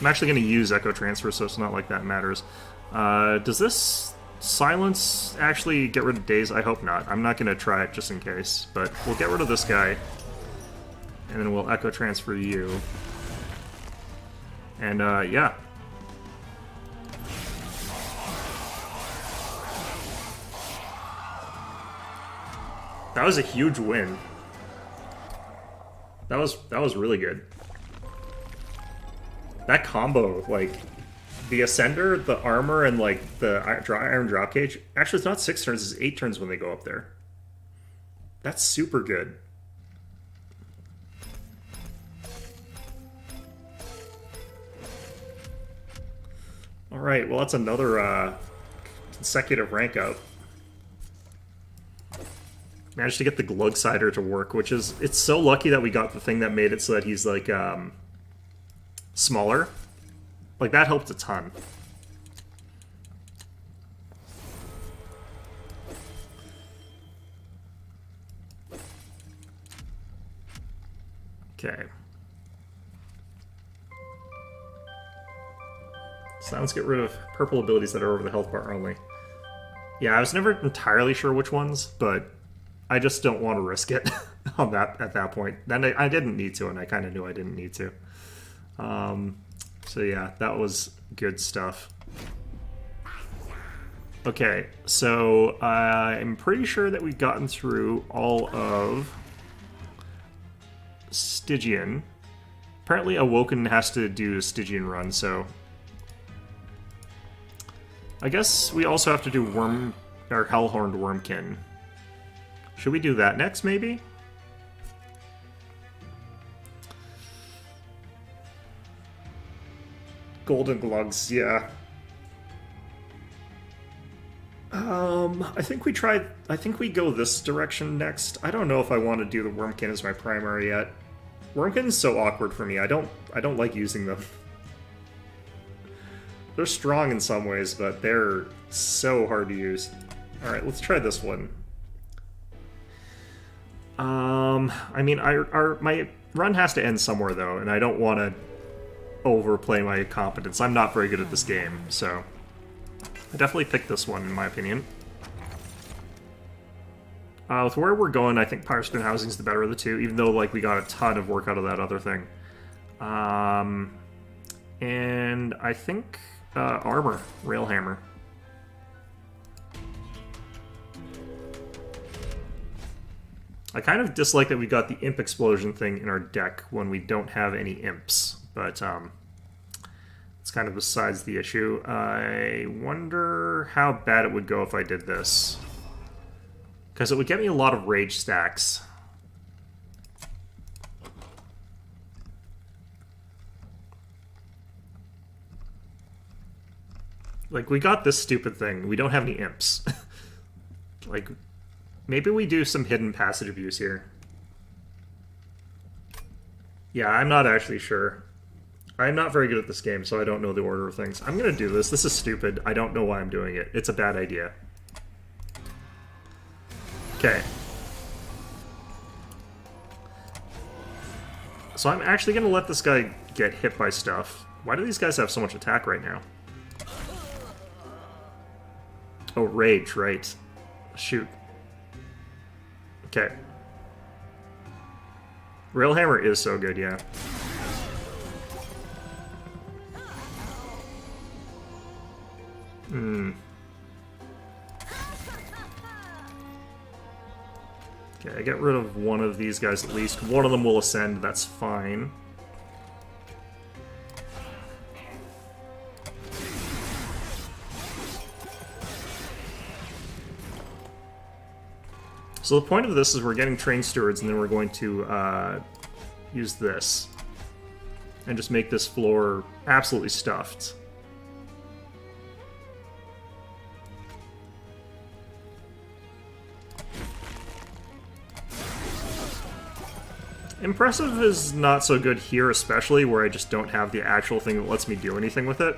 I'm actually going to use Echo Transfer, so it's not like that matters. Does this Silence actually get rid of Daze? I hope not. I'm not going to try it just in case, but we'll get rid of this guy. And then we'll Echo Transfer you. And, yeah. That was a huge win. That was really good. That combo, like, the Ascender, the armor, and, like, the Iron Drop Cage... Actually, it's not 6 turns, it's 8 turns when they go up there. That's super good. Alright, well that's another consecutive rank up. Managed to get the Glugsider to work, which is... It's so lucky that we got the thing that made it so that he's, like, smaller. Like, that helped a ton. Okay. So let's get rid of purple abilities that are over the health bar only. Yeah, I was never entirely sure which ones, but I just don't want to risk it on that at that point. Then I didn't need to, and I kind of knew I didn't need to. So yeah, that was good stuff. Okay, so I'm pretty sure that we've gotten through all of Stygian. Apparently Awoken has to do a Stygian run, so... I guess we also have to do Hellhorned Wormkin. Should we do that next, maybe? Golden Glugs, yeah. I think we go this direction next. I don't know if I want to do the Wormkin as my primary yet. Wormkin's so awkward for me. I don't like using them. They're strong in some ways, but they're so hard to use. Alright, let's try this one. I mean, my run has to end somewhere, though, and I don't want to overplay my competence. I'm not very good at this game, so... I definitely picked this one, in my opinion. With where we're going, I think Pyre Spin Housing is the better of the two, even though, like, we got a ton of work out of that other thing. And I think... Armor. Railhammer. I kind of dislike that we got the Imp Explosion thing in our deck when we don't have any Imps, but it's kind of besides the issue. I wonder how bad it would go if I did this. Because it would get me a lot of Rage stacks. Like, we got this stupid thing. We don't have any imps. Like, maybe we do some hidden passage abuse here. Yeah, I'm not actually sure. I'm not very good at this game, so I don't know the order of things. I'm gonna do this. This is stupid. I don't know why I'm doing it. It's a bad idea. Okay. So I'm actually gonna let this guy get hit by stuff Why do these guys have so much attack right now? Oh, rage, right. Shoot. Okay. Railhammer is so good, yeah. Okay, I get rid of one of these guys at least. One of them will ascend, that's fine. So the point of this is we're getting train stewards, and then we're going to use this. And just make this floor absolutely stuffed. Impressive is not so good here, especially where I just don't have the actual thing that lets me do anything with it.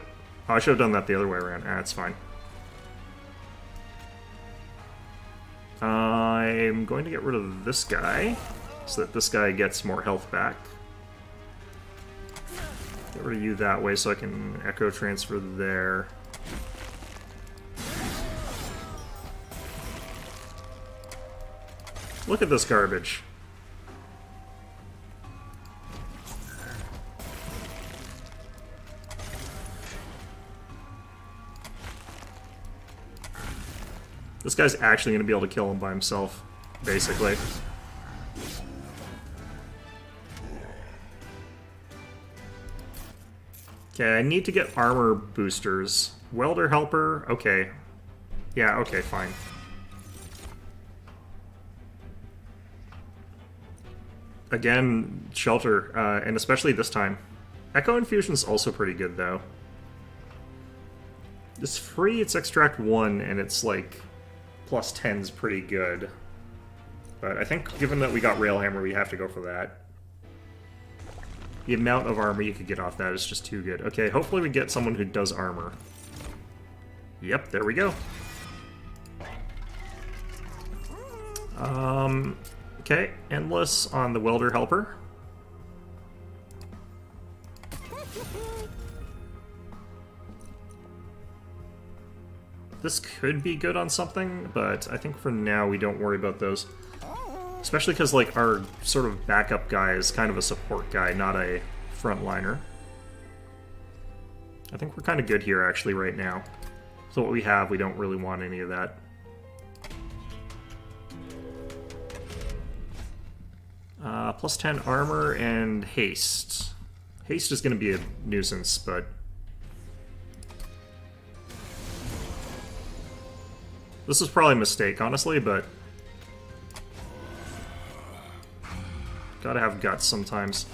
Oh, I should have done that the other way around. Ah, it's fine. I'm going to get rid of this guy, so that this guy gets more health back. Get rid of you that way so I can echo transfer there. Look at this garbage. This guy's actually going to be able to kill him by himself, basically. Okay, I need to get armor boosters. Welder helper, okay. Yeah, okay, fine. Again, shelter, and especially this time. Echo Infusion's also pretty good, though. It's free, it's extract 1, and it's like... plus 10's pretty good. But I think given that we got Railhammer, we have to go for that. The amount of armor you could get off that is just too good. Okay, hopefully we get someone who does armor. Yep, there we go. Okay, Endless on the Welder Helper. This could be good on something, but I think for now we don't worry about those. Especially because, like, our sort of backup guy is kind of a support guy, not a frontliner. I think we're kind of good here, actually, right now. So what we have, we don't really want any of that. Plus 10 armor and haste. Haste is going to be a nuisance, but... this is probably a mistake, honestly, but... gotta have guts sometimes.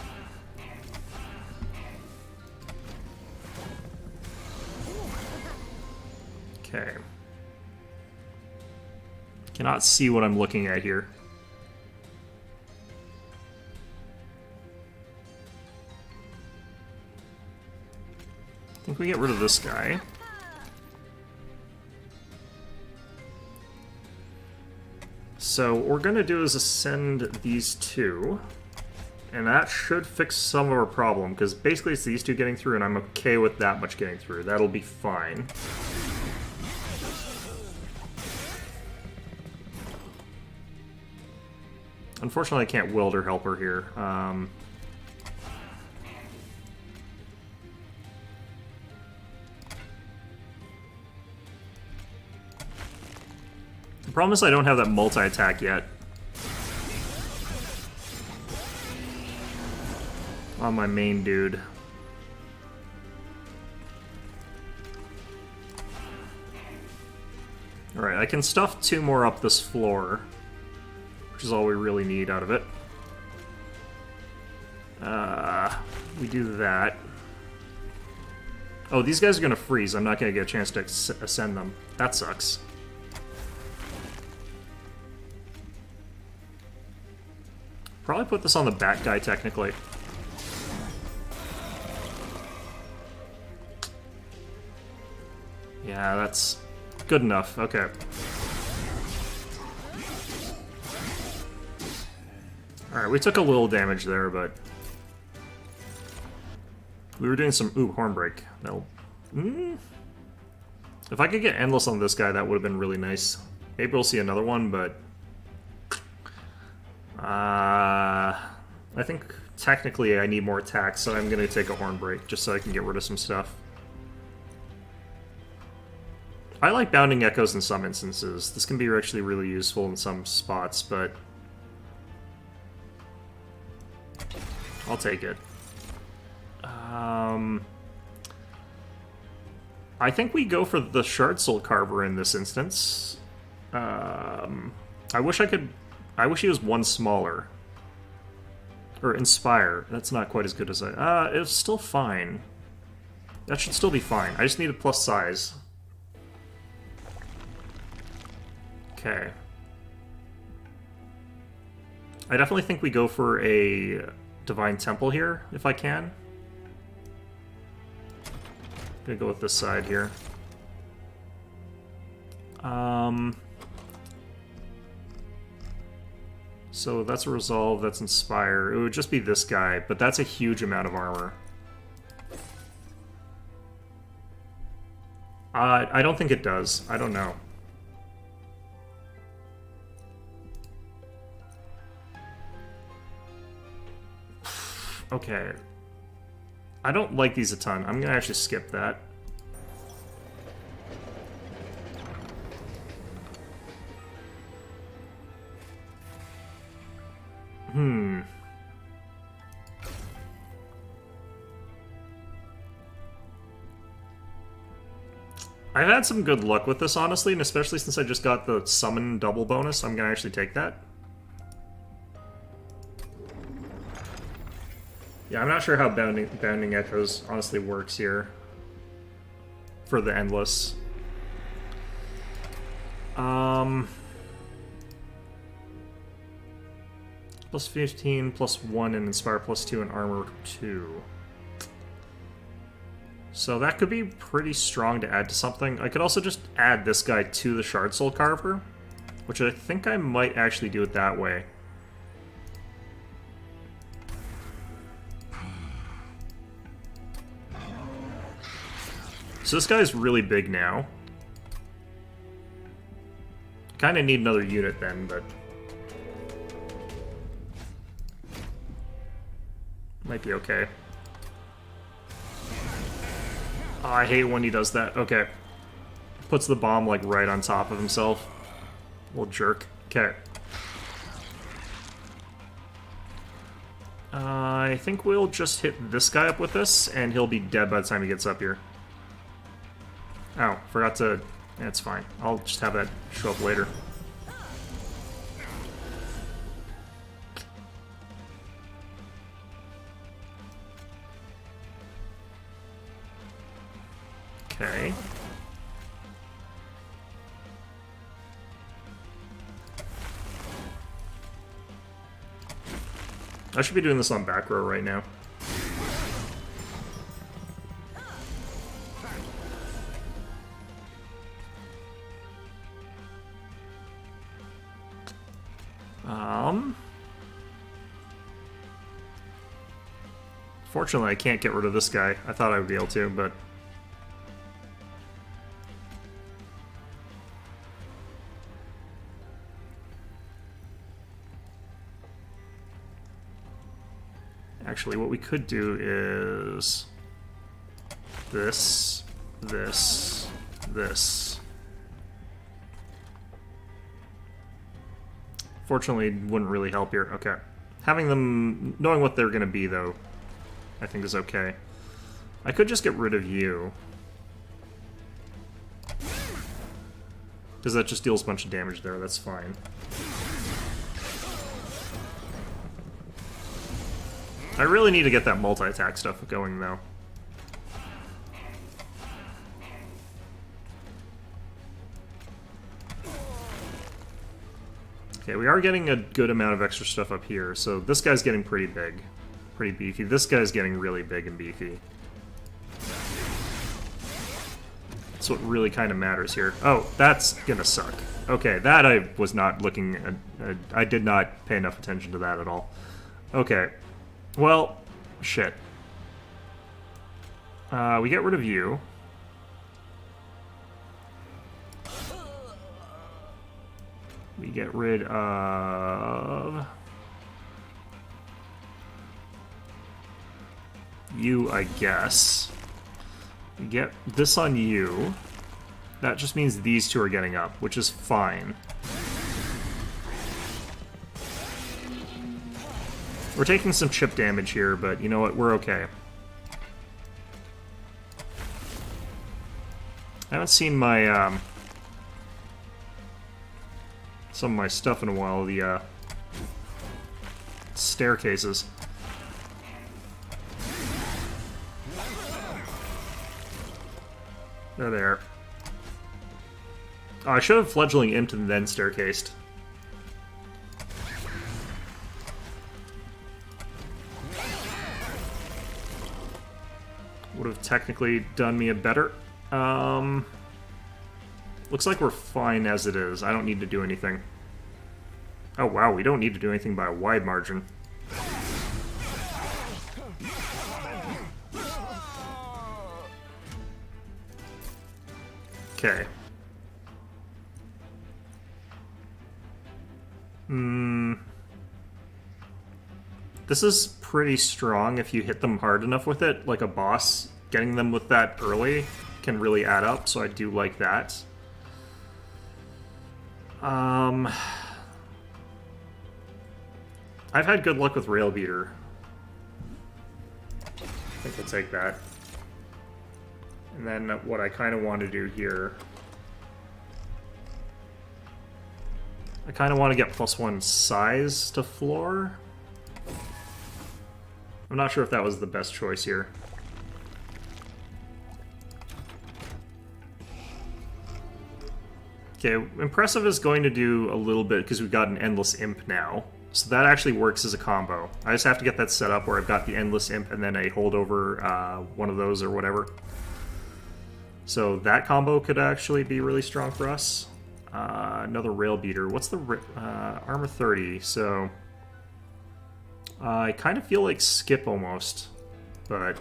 Okay. Cannot see what I'm looking at here. I think we get rid of this guy. So what we're going to do is ascend these two, and that should fix some of our problem, because basically it's these two getting through, and I'm okay with that much getting through. That'll be fine. Unfortunately, I can't welder helper here. The problem is I don't have that multi-attack yet. On my main dude. Alright, I can stuff 2 more up this floor, which is all we really need out of it. We do that. Oh, these guys are going to freeze. I'm not going to get a chance to ascend them. That sucks. Probably put this on the back guy, technically. Yeah, that's good enough. Okay. Alright, we took a little damage there, but... We were doing some... Ooh, Hornbreak. That'll... If I could get Endless on this guy, that would have been really nice. Maybe we'll see another one, but... I think technically I need more attacks, so I'm going to take a Hornbreak, just so I can get rid of some stuff. I like Bounding Echoes in some instances. This can be actually really useful in some spots, but... I'll take it. I think we go for the Shard Soul Carver in this instance. I wish he was one smaller. Or Inspire. That's not quite as good as it's still fine. That should still be fine. I just need a plus size. Okay. I definitely think we go for a Divine Temple here, if I can. Gonna go with this side here. So that's a Resolve, that's Inspire. It would just be this guy, but that's a huge amount of armor. I don't think it does. I don't know. Okay. I don't like these a ton. I'm gonna actually skip that. I've had some good luck with this, honestly, and especially since I just got the summon double bonus, I'm gonna actually take that. Yeah, I'm not sure how Bounding Echoes honestly works here for the Endless. Plus 15, plus 1 in Inspire, plus 2 in Armor 2. So that could be pretty strong to add to something. I could also just add this guy to the Shard Soul Carver, which I think I might actually do it that way. So this guy's really big now. Kind of need another unit then, but... might be okay. Oh, I hate when he does that. Okay. Puts the bomb, like, right on top of himself. Little jerk. Okay. I think we'll just hit this guy up with this, and he'll be dead by the time he gets up here. Oh, forgot to... That's fine. I'll just have that show up later. Okay. I should be doing this on back row right now. Fortunately, I can't get rid of this guy. I thought I would be able to, but... Actually, what we could do is... this, this, this. Fortunately, wouldn't really help here. Okay. Having them... knowing what they're gonna be, though, I think is okay. I could just get rid of you. Because that just deals a bunch of damage there, that's fine. I really need to get that multi-attack stuff going, though. Okay, we are getting a good amount of extra stuff up here, so this guy's getting pretty big. Pretty beefy. This guy's getting really big and beefy. That's what really kind of matters here. Oh, that's gonna suck. Okay, that I was not looking at. I did not pay enough attention to that at all. Okay. Well, shit. We get rid of you. We get rid of you, I guess. We get this on you. That just means these two are getting up, which is fine. We're taking some chip damage here, but you know what? We're okay. I haven't seen my, some of my stuff in a while, the, staircases. They're there. Oh, I should have fledgling imp and then staircased. Would have technically done me a better. Looks like we're fine as it is. I don't need to do anything. Oh wow, we don't need to do anything by a wide margin. Okay. This is pretty strong if you hit them hard enough with it, like a boss. Getting them with that early can really add up, so I do like that. I've had good luck with Rail Beater. I think we'll take that. And then what I kind of want to do here... I kind of want to get +1 size to floor. I'm not sure if that was the best choice here. Okay, Impressive is going to do a little bit because we've got an Endless Imp now. So that actually works as a combo. I just have to get that set up where I've got the Endless Imp and then a holdover, one of those or whatever. So that combo could actually be really strong for us. Another Rail Beater. What's the armor 30? So I kind of feel like skip almost, but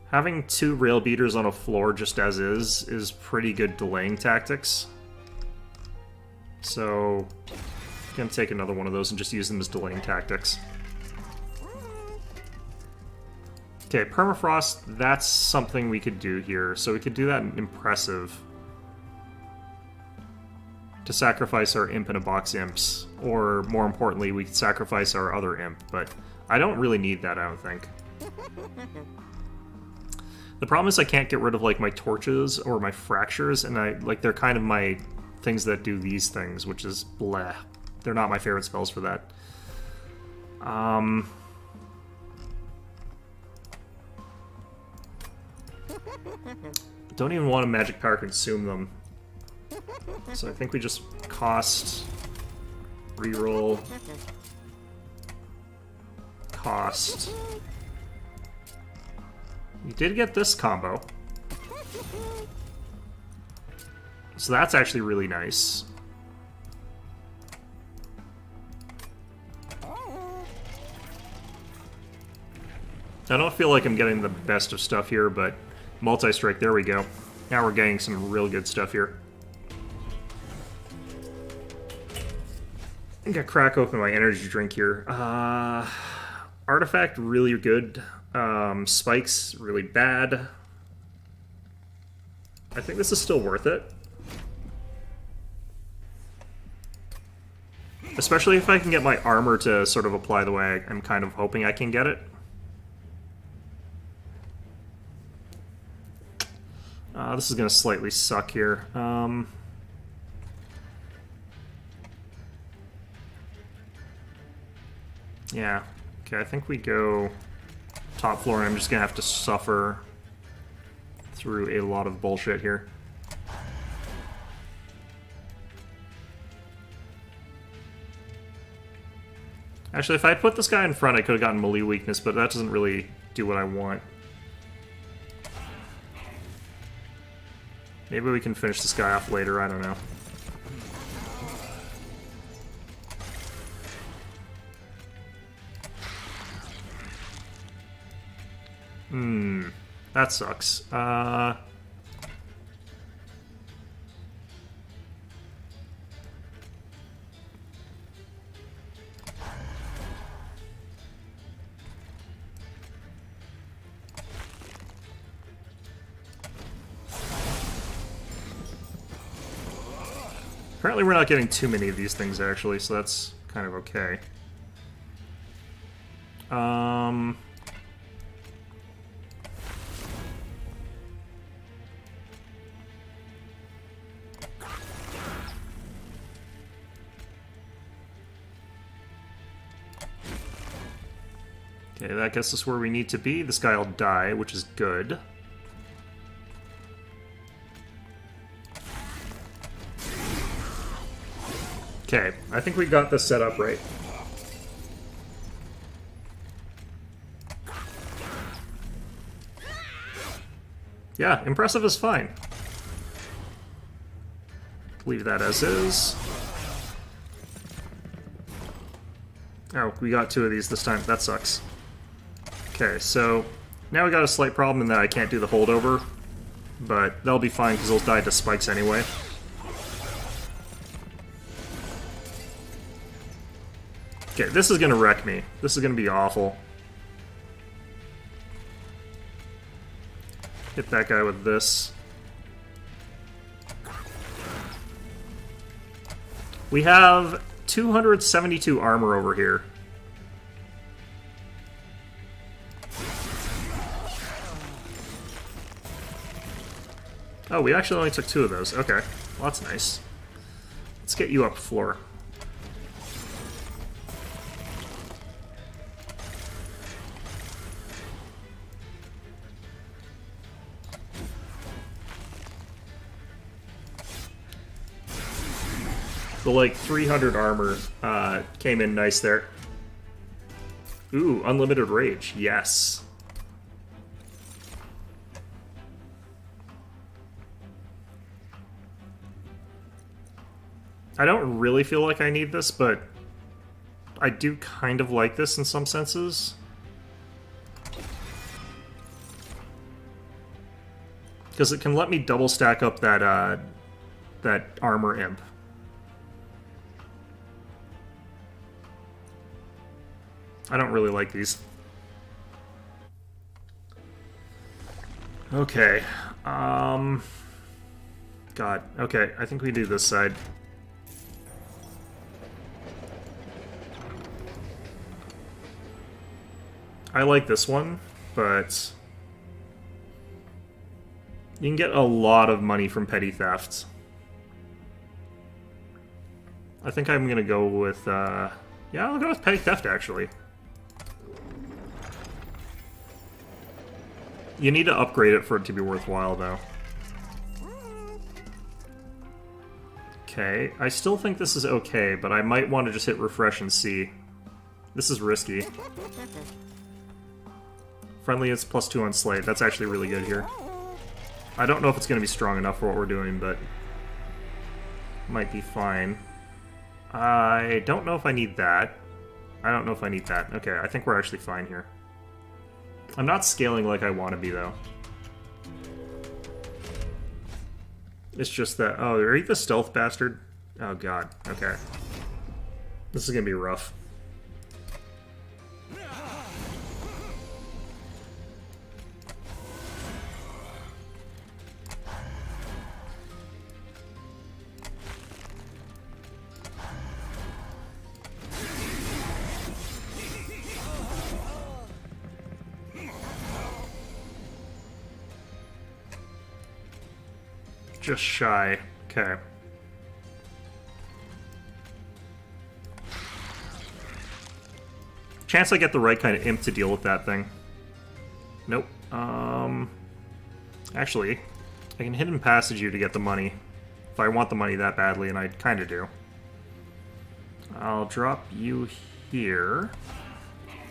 having 2 Rail Beaters on a floor just as is pretty good delaying tactics. So I'm gonna take another one of those and just use them as delaying tactics. Okay, Permafrost, that's something we could do here. So we could do that in Impressive. To sacrifice our Imp in a Box Imps. Or, more importantly, we could sacrifice our other Imp, but I don't really need that, I don't think. The problem is I can't get rid of, like, my torches or my fractures, and they're kind of my things that do these things, which is bleh. They're not my favorite spells for that. Don't even want a Magic Power Consume them. So I think we just cost, reroll, cost. We did get this combo. So that's actually really nice. I don't feel like I'm getting the best of stuff here, but multi-strike, there we go. Now we're getting some real good stuff here. I think I crack open my energy drink here. Artifact, really good. Spikes, really bad. I think this is still worth it. Especially if I can get my armor to sort of apply the way I'm kind of hoping I can get it. This is going to slightly suck here. Yeah. Okay, I think we go top floor, and I'm just going to have to suffer through a lot of bullshit here. Actually, if I put this guy in front, I could have gotten melee weakness, but that doesn't really do what I want. Maybe we can finish this guy off later, I don't know. That sucks. Apparently we're not getting too many of these things, actually, so that's kind of okay. Okay, that gets us where we need to be. This guy will die, which is good. Okay, I think we got this set up right. Yeah, impressive is fine. Leave that as is. Oh, we got 2 of these this time. That sucks. Okay, so now we got a slight problem in that I can't do the holdover, but that'll be fine because they'll die to spikes anyway. Okay, this is gonna wreck me. This is gonna be awful. Hit that guy with this. We have 272 armor over here. Oh, we actually only took 2 of those. Okay, well, that's nice. Let's get you up floor. The, like, 300 armor came in nice there. Ooh, unlimited rage. Yes. I don't really feel like I need this, but I do kind of like this in some senses. Because it can let me double stack up that, that armor imp. I don't really like these. Okay. God. Okay, I think we do this side. I like this one, but you can get a lot of money from petty theft. I think I'm gonna go with, yeah, I'll go with petty theft, actually. You need to upgrade it for it to be worthwhile, though. Okay, I still think this is okay, but I might want to just hit refresh and see. This is risky. Friendly is +2 on Slade. That's actually really good here. I don't know if it's going to be strong enough for what we're doing, but might be fine. I don't know if I need that. I don't know if I need that. Okay, I think we're actually fine here. I'm not scaling like I want to be, though. It's just that... Oh, are you the stealth bastard? Oh, God. Okay. This is going to be rough. Just shy. Okay. Chance I get the right kind of imp to deal with that thing. Nope. Actually, I can hidden passage you to get the money. If I want the money that badly, and I kind of do. I'll drop you here.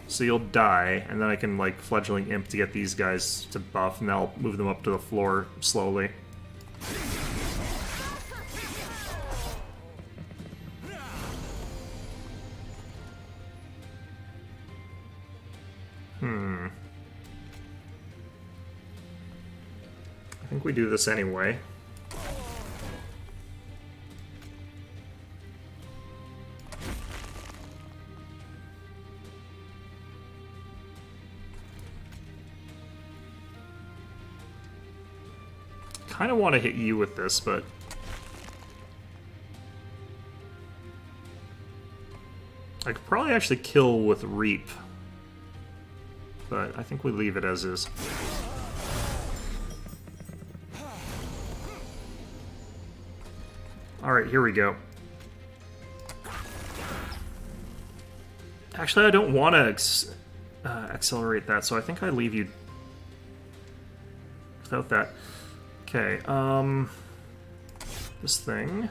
So you'll die, and then I can, like, fledgling imp to get these guys to buff, and I'll move them up to the floor slowly. think we do this anyway. Kind of want to hit you with this, but I could probably actually kill with Reap, but I think we leave it as is. Alright, here we go. Actually, I don't want to accelerate that, so I think I leave you without that. Okay, this thing.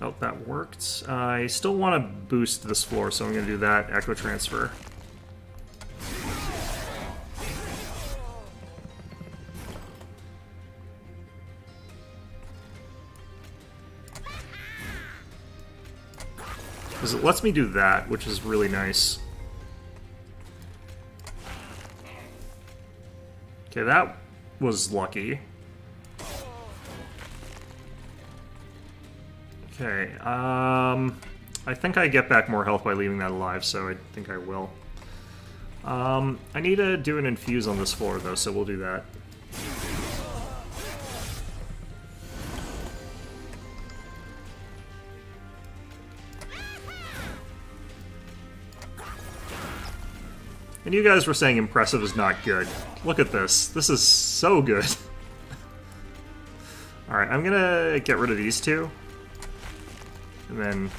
Oh, that worked. I still want to boost this floor, so I'm going to do that. Echo transfer. Because it lets me do that, which is really nice. Okay, that was lucky. Okay, I think I get back more health by leaving that alive, so I think I will. I need to do an infuse on this floor, though, so we'll do that. And you guys were saying impressive is not good. Look at this. This is so good. Alright, I'm gonna get rid of these two. And then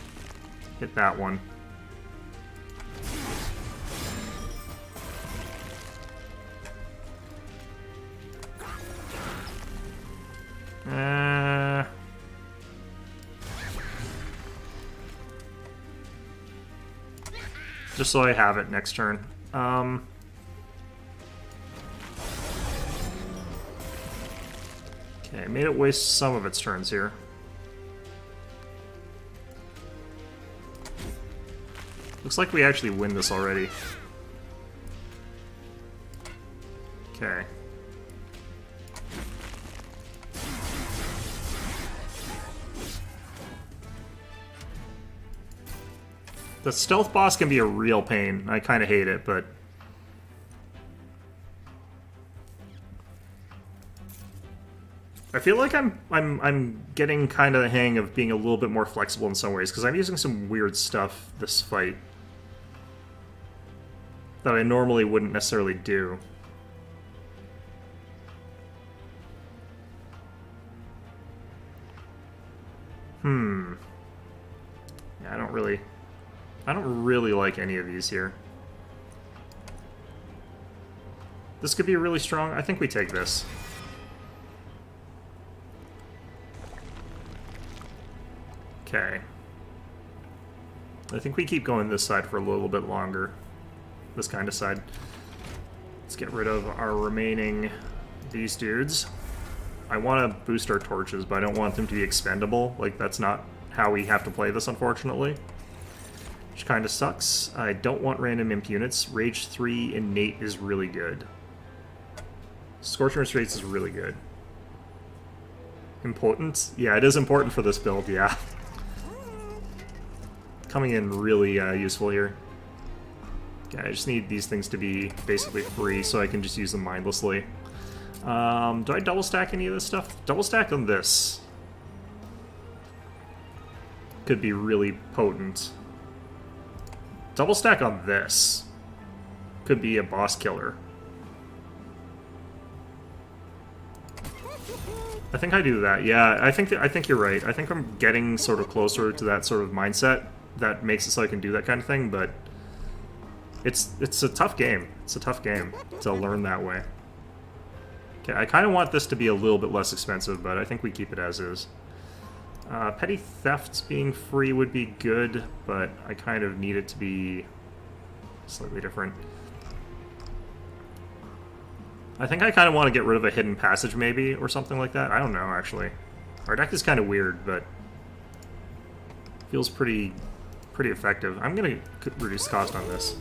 hit that one. Just so I have it next turn. Okay, made it waste some of its turns here. Looks like we actually win this already. Okay. The stealth boss can be a real pain. I kind of hate it, but I feel like I'm getting kind of the hang of being a little bit more flexible in some ways, because I'm using some weird stuff this fight that I normally wouldn't necessarily do. Yeah, I don't really like any of these here. This could be really strong. I think we take this. Okay. I think we keep going this side for a little bit longer. This kind of side. Let's get rid of our remaining these dudes. I want to boost our torches, but I don't want them to be expendable. Like, that's not how we have to play this, unfortunately. Which kind of sucks. I don't want random imp units. Rage 3 innate is really good. Scorching Restraints is really good. Important? Yeah, it is important for this build, yeah. Coming in really useful here. Okay, I just need these things to be basically free so I can just use them mindlessly. Do I double stack any of this stuff? Double stack on this. Could be really potent. Double stack on this. Could be a boss killer. I think I do that. Yeah, I think you're right. I think I'm getting sort of closer to that sort of mindset that makes it so I can do that kind of thing, but it's a tough game. It's a tough game to learn that way. Okay, I kind of want this to be a little bit less expensive, but I think we keep it as is. Petty thefts being free would be good, but I kind of need it to be slightly different. I think I kind of want to get rid of a hidden passage, maybe, or something like that. I don't know, actually. Our deck is kind of weird, but feels pretty effective. I'm going to reduce cost on this.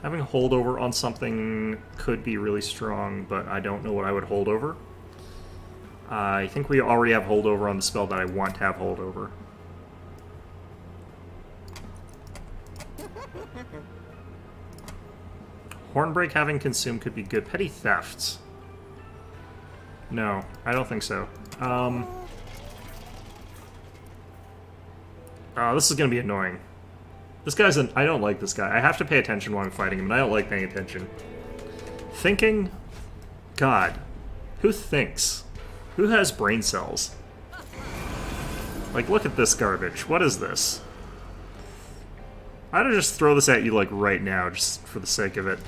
Having a holdover on something could be really strong, but I don't know what I would hold over. I think we already have holdover on the spell that I want to have holdover. Hornbreak having consumed could be good. Petty thefts. No, I don't think so. This is going to be annoying. This guy's I don't like this guy. I have to pay attention while I'm fighting him, and I don't like paying attention. Thinking? God. Who thinks? Who has brain cells? Like, look at this garbage. What is this? I'd just throw this at you, like, right now, just for the sake of it.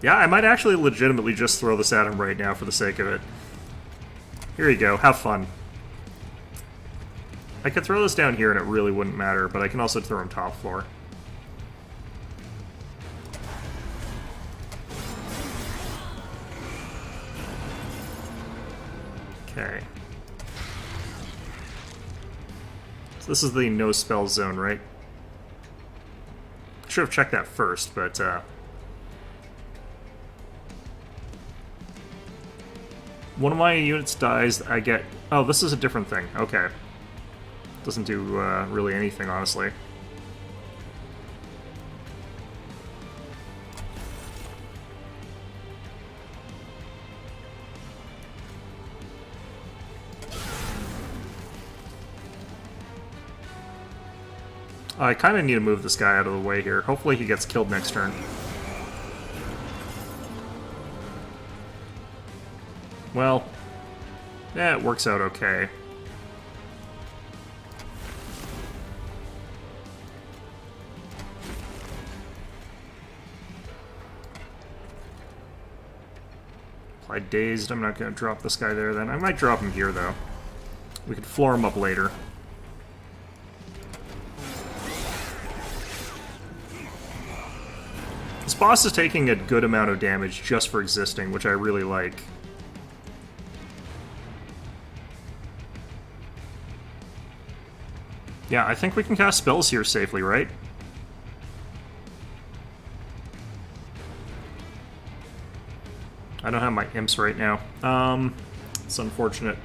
Yeah, I might actually legitimately just throw this at him right now for the sake of it. Here you go, have fun. I could throw this down here and it really wouldn't matter, but I can also throw him top floor. Okay. So this is the no spell zone, right? Should have checked that first, but one of my units dies, I get... Oh, this is a different thing. Okay. Doesn't do really anything, honestly. I kind of need to move this guy out of the way here. Hopefully he gets killed next turn. Well, yeah, it works out okay. Apply Dazed. I'm not going to drop this guy there then. I might drop him here, though. We could floor him up later. This boss is taking a good amount of damage just for existing, which I really like. Yeah, I think we can cast spells here safely, right? I don't have my imps right now. It's unfortunate.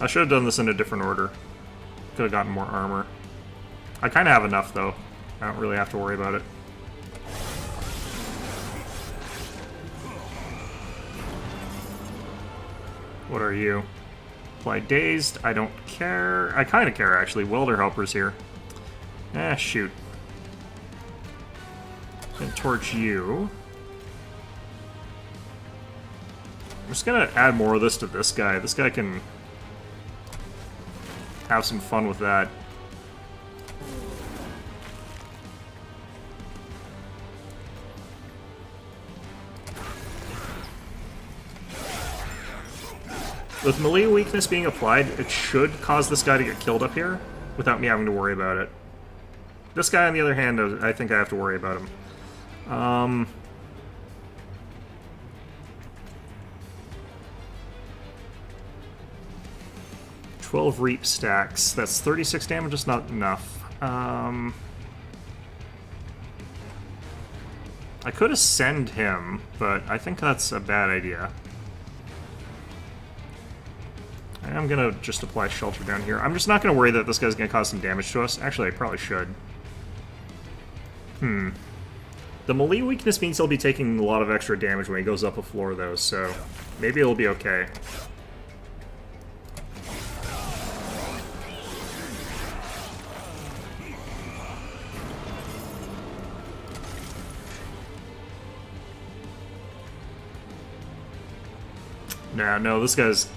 I should have done this in a different order. Could have gotten more armor. I kind of have enough, though. I don't really have to worry about it. What are you? Apply Dazed. I don't care. I kind of care, actually. Welder Helper's here. Ah, shoot. And torch you. I'm just gonna add more of this to this guy. This guy can have some fun with that. With melee weakness being applied, it should cause this guy to get killed up here without me having to worry about it. This guy, on the other hand, I think I have to worry about him. 12 Reap stacks. That's 36 damage, just not enough. I could ascend him, but I think that's a bad idea. I'm gonna just apply Shelter down here. I'm just not gonna worry that this guy's gonna cause some damage to us. Actually, I probably should. The melee weakness means he'll be taking a lot of extra damage when he goes up a floor, though, so maybe it'll be okay. Nah, no, this guy's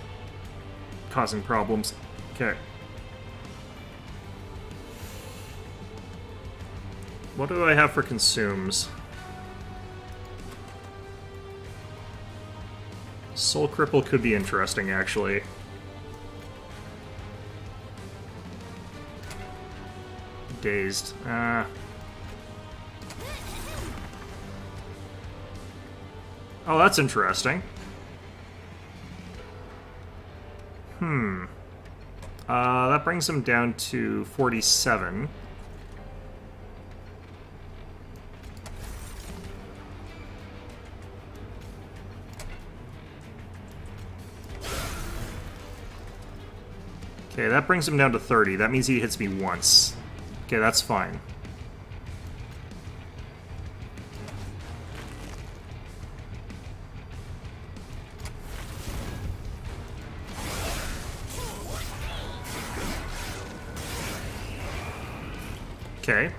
causing problems. Okay. What do I have for consumes? Soul Cripple could be interesting, actually. dazed. Oh, that's interesting. That brings him down to 47. Okay, that brings him down to 30. That means he hits me once. Okay, that's fine. Okay.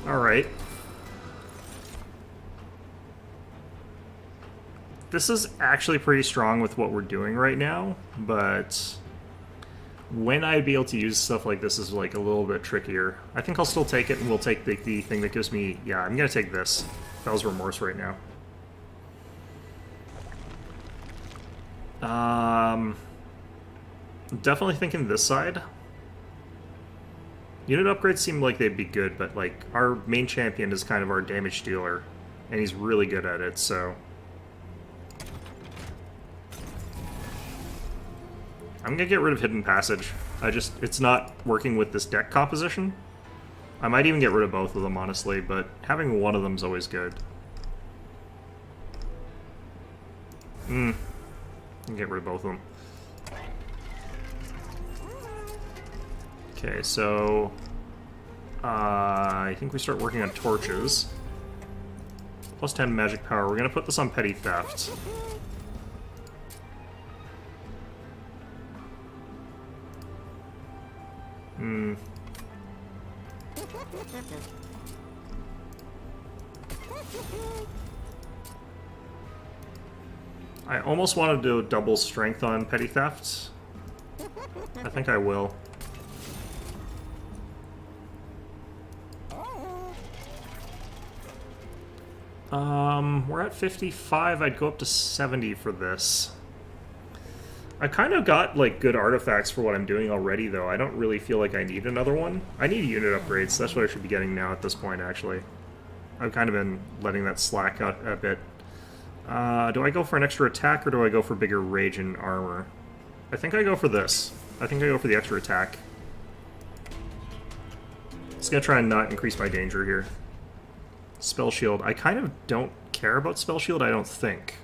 Alright. This is actually pretty strong with what we're doing right now, but when I'd be able to use stuff like this is like a little bit trickier. I think I'll still take it, and we'll take the thing that gives me... Yeah, I'm gonna take this. Fell's Remorse right now. Definitely thinking this side. Unit upgrades seem like they'd be good, but like our main champion is kind of our damage dealer, and he's really good at it, so... I'm gonna get rid of Hidden Passage. It's not working with this deck composition. I might even get rid of both of them, honestly, but having one of them is always good. I'll get rid of both of them. Okay, so... I think we start working on torches. Plus 10 magic power. We're gonna put this on Petty Theft. I almost wanted to do double strength on Petty Theft. I think I will. We're at 55. I'd go up to 70 for this. I kind of got, like, good artifacts for what I'm doing already, though. I don't really feel like I need another one. I need unit upgrades. That's what I should be getting now at this point, actually. I've kind of been letting that slack out a bit. Do I go for an extra attack, or do I go for bigger rage and armor? I think I go for this. I think I go for the extra attack. Just gonna try and not increase my danger here. Spell Shield. I kind of don't care about Spell Shield, I don't think.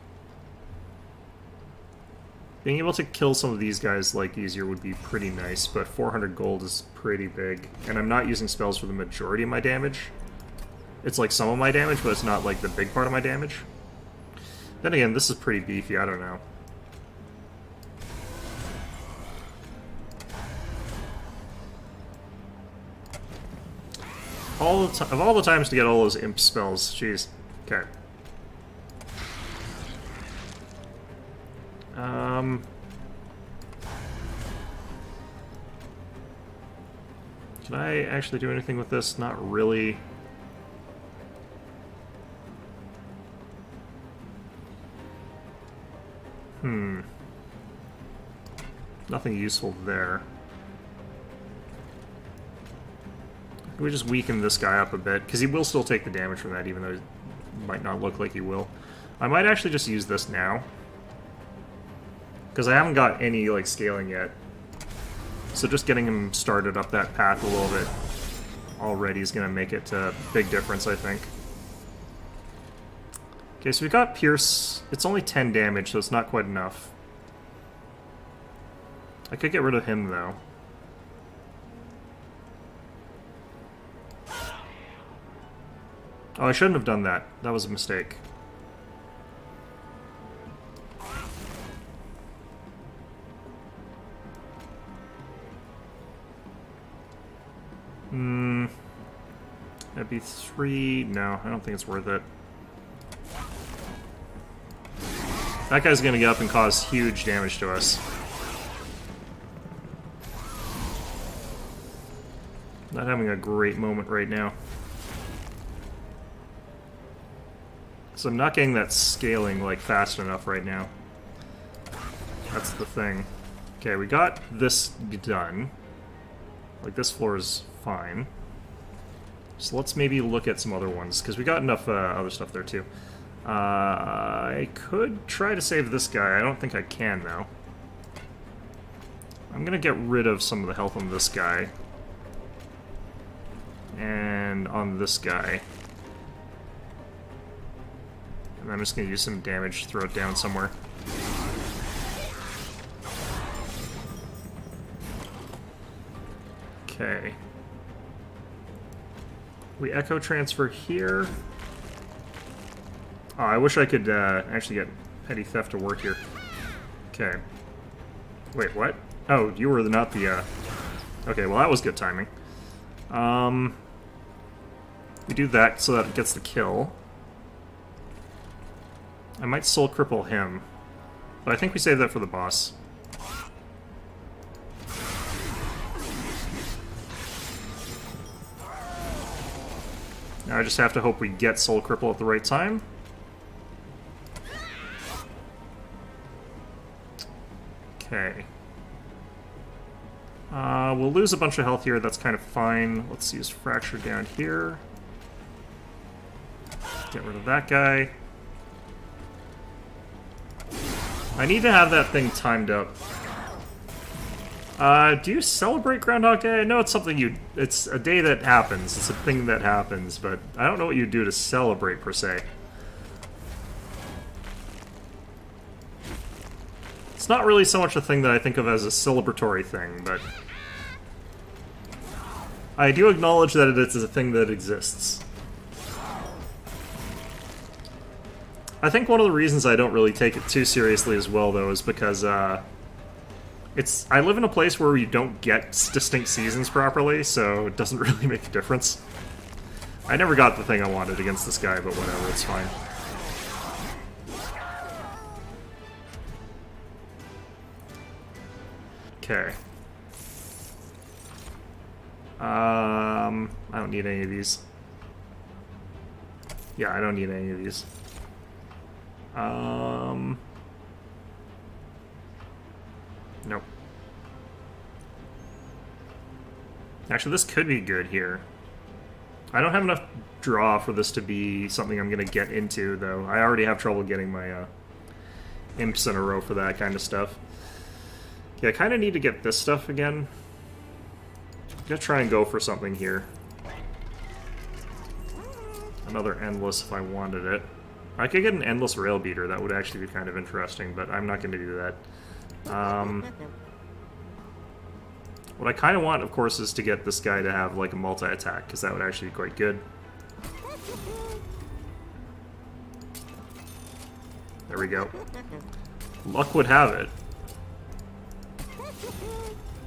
Being able to kill some of these guys, like, easier would be pretty nice, but 400 gold is pretty big. And I'm not using spells for the majority of my damage. It's like some of my damage, but it's not like the big part of my damage. Then again, this is pretty beefy, I don't know. Of all the times to get all those imp spells, jeez. Okay. Can I actually do anything with this? Not really. Nothing useful there. Can we just weaken this guy up a bit? Because he will still take the damage from that, even though it might not look like he will. I might actually just use this now. Because I haven't got any, like, scaling yet. So just getting him started up that path a little bit already is going to make it a big difference, I think. Okay, so we got Pierce. It's only 10 damage, so it's not quite enough. I could get rid of him, though. Oh, I shouldn't have done that. That was a mistake. That'd be 3... No, I don't think it's worth it. That guy's gonna get up and cause huge damage to us. Not having a great moment right now. So I'm not getting that scaling, like, fast enough right now. That's the thing. Okay, we got this done. Like, this floor is fine. So let's maybe look at some other ones, because we got enough other stuff there, too. I could try to save this guy. I don't think I can, though. I'm gonna get rid of some of the health on this guy. And on this guy. And I'm just gonna use some damage, throw it down somewhere. Okay. We echo transfer here. Oh, I wish I could actually get petty theft to work here. Okay. Wait, what? Oh, you were not the, Okay, well that was good timing. We do that so that it gets the kill. I might soul cripple him. But I think we save that for the boss. Now I just have to hope we get soul cripple at the right time. Okay. We'll lose a bunch of health here, that's kind of fine. Let's use Fracture down here. Get rid of that guy. I need to have that thing timed up. Do you celebrate Groundhog Day? I know it's something it's a day that happens, it's a thing that happens, but I don't know what you do to celebrate, per se. It's not really so much a thing that I think of as a celebratory thing, but I do acknowledge that it is a thing that exists. I think one of the reasons I don't really take it too seriously as well, though, is because, I live in a place where you don't get distinct seasons properly, so it doesn't really make a difference. I never got the thing I wanted against this guy, but whatever, it's fine. Okay. I don't need any of these. Yeah, I don't need any of these. Nope. Actually, this could be good here. I don't have enough draw for this to be something I'm gonna get into, though. I already have trouble getting my, imps in a row for that kind of stuff. Yeah, I kind of need to get this stuff again. I'm gonna try and go for something here. Another endless if I wanted it. I could get an endless rail beater, that would actually be kind of interesting, but I'm not going to do that. What I kind of want, of course, is to get this guy to have, like, a multi-attack, because that would actually be quite good. There we go. Luck would have it.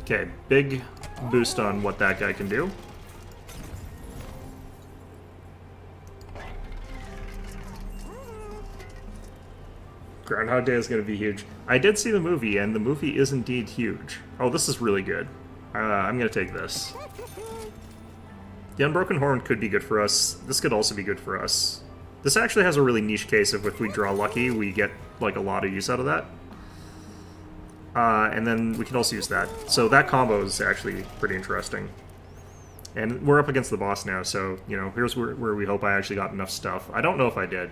Okay, big boost on what that guy can do. Groundhog Day is going to be huge. I did see the movie, and the movie is indeed huge. Oh, this is really good. I'm going to take this. The Unbroken Horn could be good for us. This could also be good for us. This actually has a really niche case of if we draw lucky, we get like a lot of use out of that. And then we can also use that. So that combo is actually pretty interesting. And we're up against the boss now, so, you know, here's where we hope I actually got enough stuff. I don't know if I did.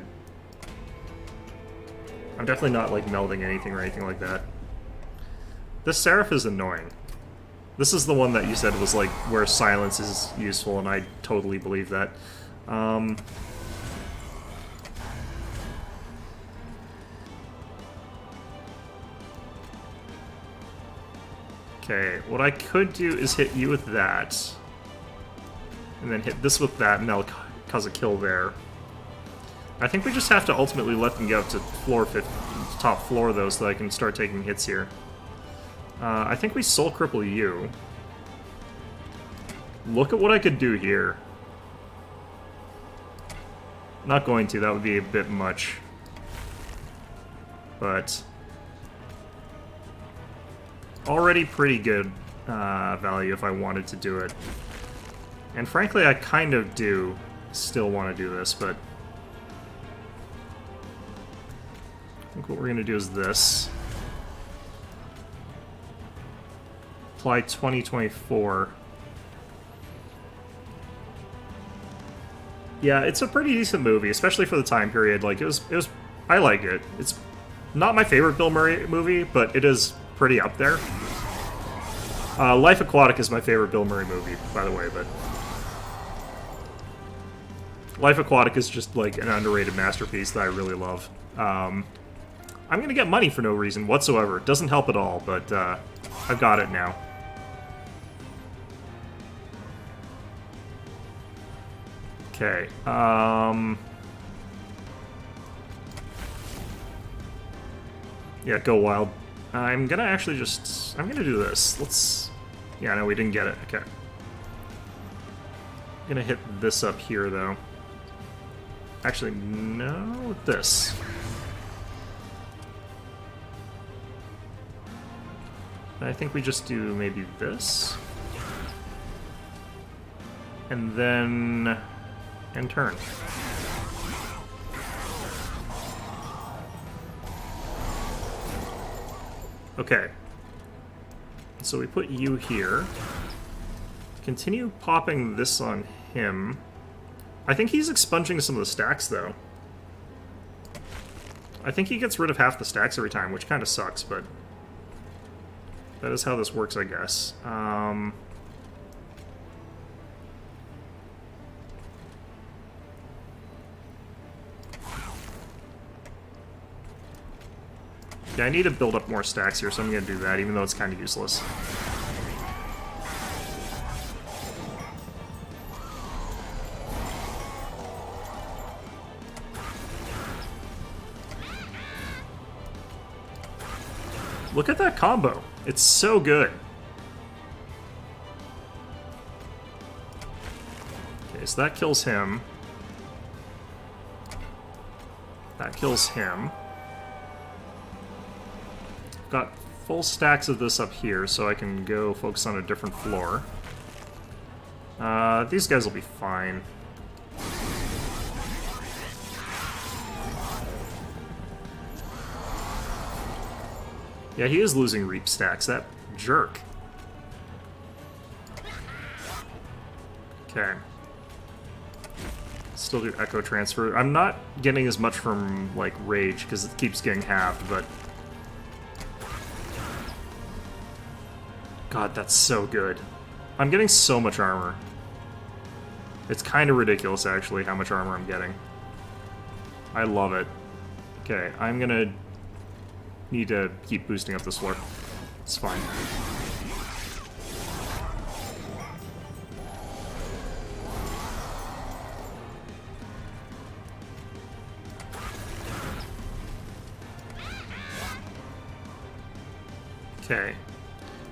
I'm definitely not, like, melding anything or anything like that. This Seraph is annoying. This is the one that you said was, like, where silence is useful, and I totally believe that. Okay, what I could do is hit you with that. And then hit this with that, and that'll cause a kill there. I think we just have to ultimately let them get up to floor 50, top floor, though, so that I can start taking hits here. I think we soul cripple you. Look at what I could do here. Not going to, that would be a bit much. but already pretty good value if I wanted to do it. And frankly, I kind of do still want to do this, but I think what we're going to do is this. Apply 2024. Yeah, it's a pretty decent movie, especially for the time period. Like, it was I like it. It's not my favorite Bill Murray movie, but it is pretty up there. Life Aquatic is my favorite Bill Murray movie, by the way, but Life Aquatic is just like an underrated masterpiece that I really love. I'm gonna get money for no reason whatsoever. It doesn't help at all, but I've got it now. Okay, yeah, go wild. I'm gonna actually just... I'm gonna do this. Let's... Yeah, no, we didn't get it. Okay. I'm gonna hit this up here, though. Actually, no, this. I think we just do maybe this. And then... and turn. Okay. So we put you here. Continue popping this on him. I think he's expunging some of the stacks, though. I think he gets rid of half the stacks every time, which kind of sucks, but that is how this works, I guess. Yeah, I need to build up more stacks here, so I'm going to do that, even though it's kind of useless. Look at that combo. It's so good. Okay, so that kills him. That kills him. Got full stacks of this up here, so I can go focus on a different floor. These guys will be fine. Yeah, he is losing reap stacks, that jerk. Okay. Still do echo transfer. I'm not getting as much from, like, rage, because it keeps getting halved, but... God, that's so good. I'm getting so much armor. It's kind of ridiculous, actually, how much armor I'm getting. I love it. Okay, I'm gonna need to keep boosting up this floor. It's fine. Okay.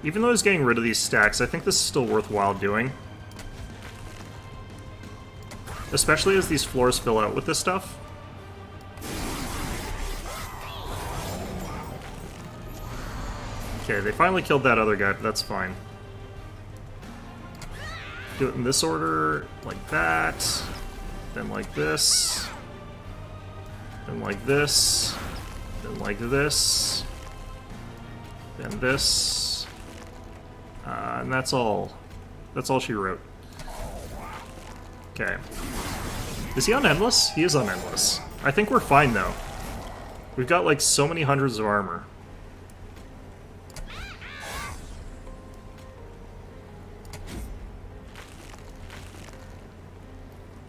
Even though he's getting rid of these stacks, I think this is still worthwhile doing. Especially as these floors fill out with this stuff. Okay, they finally killed that other guy, but that's fine. Do it in this order, like that, then like this, then like this, then like this, then this. And that's all. That's all she wrote. Okay. Is he on Endless? He is on Endless. I think we're fine, though. We've got, like, so many hundreds of armor.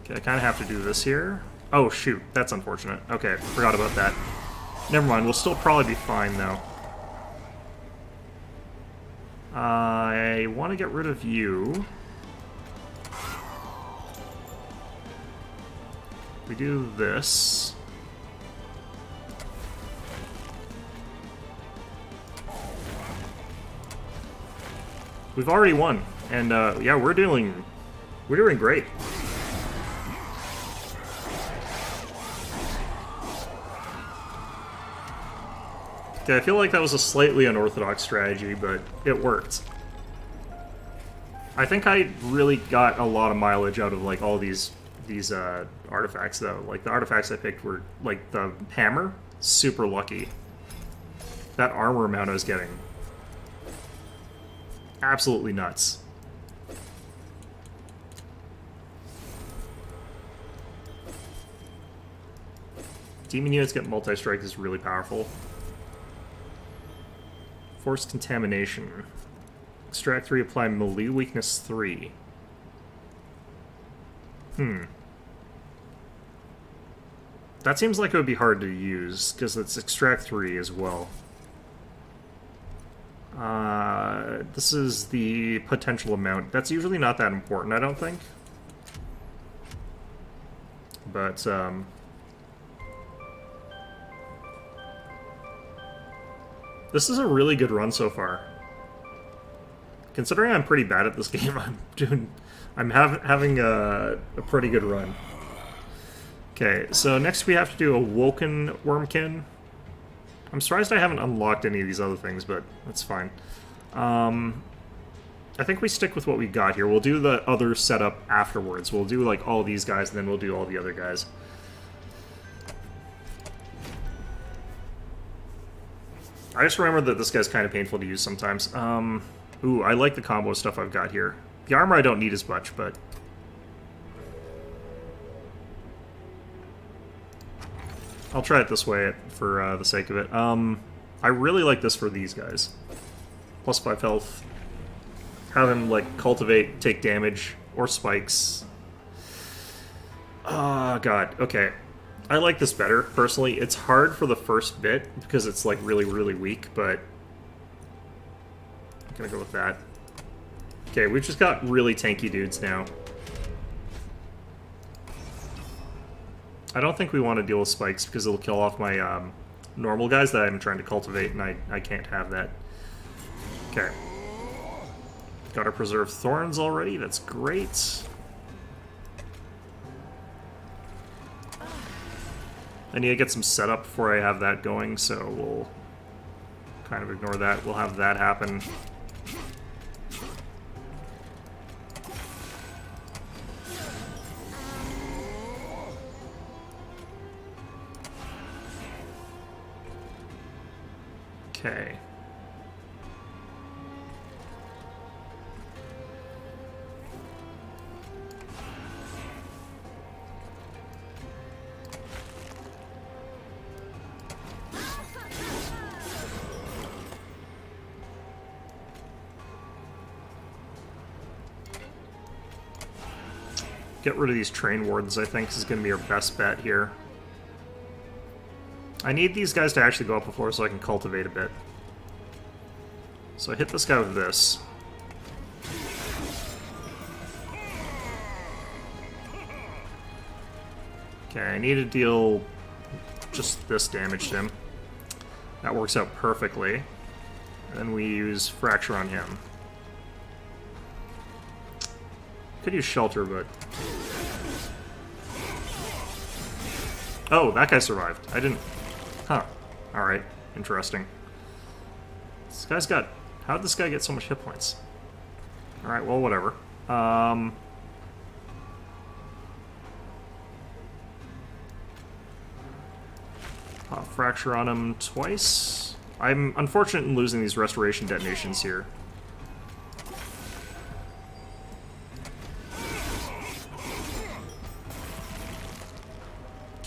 Okay, I kind of have to do this here. Oh, shoot. That's unfortunate. Okay, forgot about that. Never mind. We'll still probably be fine, though. I want to get rid of you. We do this. We've already won, and yeah, we're doing great. Okay, I feel like that was a slightly unorthodox strategy, but it worked. I think I really got a lot of mileage out of like all these artifacts though. Like the artifacts I picked were like the hammer, super lucky. That armor amount I was getting, absolutely nuts. Demon units get multi-strike is really powerful. Forced contamination. Extract 3, apply melee weakness 3. That seems like it would be hard to use, because it's extract 3 as well. This is the potential amount. That's usually not that important, I don't think. But, this is a really good run so far. Considering I'm pretty bad at this game, I'm having a pretty good run. Okay, so next we have to do a Woken Wormkin. I'm surprised I haven't unlocked any of these other things, but that's fine. I think we stick with what we got here. We'll do the other setup afterwards. We'll do like all these guys, and then we'll do all the other guys. I just remember that this guy's kind of painful to use sometimes. Ooh, I like the combo stuff I've got here. The armor I don't need as much, but... I'll try it this way for the sake of it. I really like this for these guys. Plus 5 health. Have him, like, cultivate, take damage, or spikes. Oh, God. Okay. I like this better, personally. It's hard for the first bit, because it's, like, really, really weak, but... I'm gonna go with that. Okay, we've just got really tanky dudes now. I don't think we want to deal with spikes, because it'll kill off my normal guys that I'm trying to cultivate, and I can't have that. Okay. Got our Preserve Thorns already, that's great. I need to get some setup before I have that going, so we'll kind of ignore that. We'll have that happen. Okay. Get rid of these Train Wardens, I think, is going to be our best bet here. I need these guys to actually go up a floor so I can cultivate a bit. So I hit this guy with this. Okay, I need to deal just this damage to him. That works out perfectly. And then we use Fracture on him. Could use Shelter, but... Oh, that guy survived. I didn't... Huh. Alright. Interesting. This guy's got... How'd this guy get so much hit points? Alright, well, whatever. Pop Fracture on him twice. I'm unfortunate in losing these Restoration detonations here.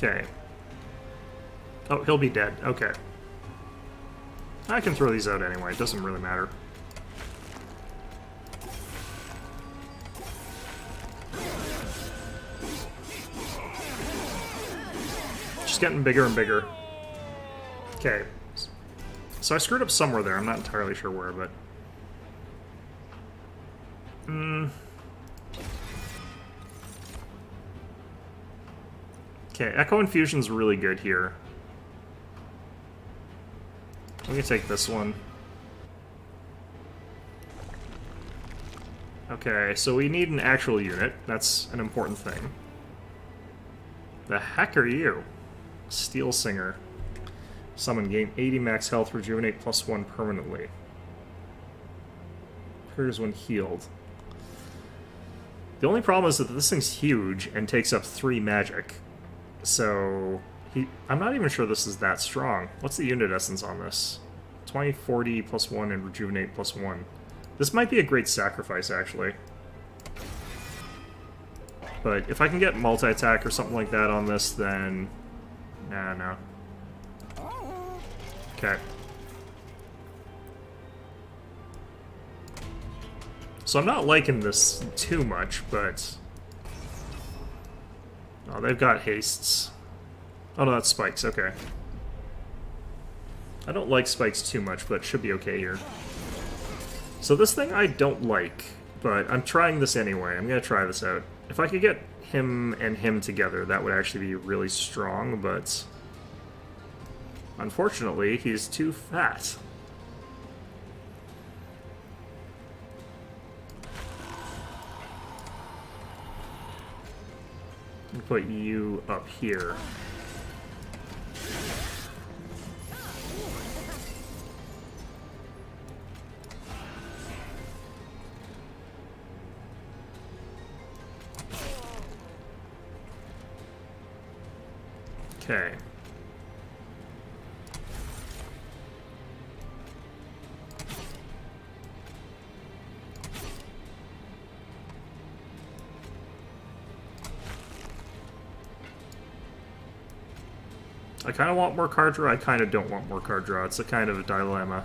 Okay. Oh, he'll be dead. Okay. I can throw these out anyway. It doesn't really matter. Just getting bigger and bigger. Okay. So I screwed up somewhere there. I'm not entirely sure where, but... Okay, Echo Infusion's really good here. I'm gonna take this one. Okay, so we need an actual unit. That's an important thing. The heck are you? Steel Singer. Summon, gain 80 max health, rejuvenate +1 permanently. Appears when healed. The only problem is that this thing's huge and takes up 3 magic. So, I'm not even sure this is that strong. What's the unit essence on this? 20, 40, +1, and rejuvenate +1. This might be a great sacrifice, actually. But if I can get multi-attack or something like that on this, then... Nah, no. Okay. So I'm not liking this too much, but... Oh, they've got hastes. Oh no, that's spikes, okay. I don't like spikes too much, but it should be okay here. So this thing I don't like, but I'm trying this anyway. I'm gonna try this out. If I could get him and him together, that would actually be really strong, but... Unfortunately, he's too fat. I'll put you up here. Okay. I kind of want more card draw, I kind of don't want more card draw. It's a kind of a dilemma.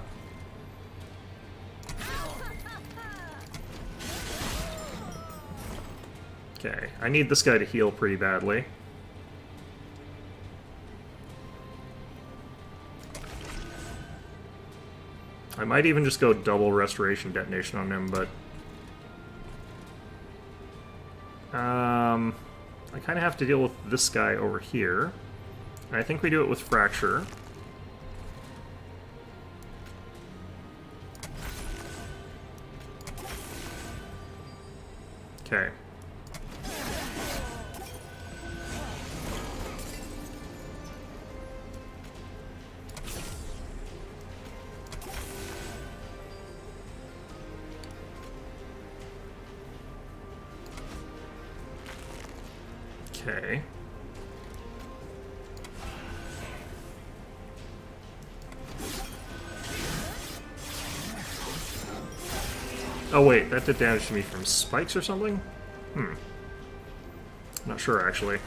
Okay, I need this guy to heal pretty badly. I might even just go double restoration detonation on him, but... I kind of have to deal with this guy over here. And I think we do it with Fracture. Okay. Okay. Oh wait, that did damage to me from spikes or something? Not sure, actually.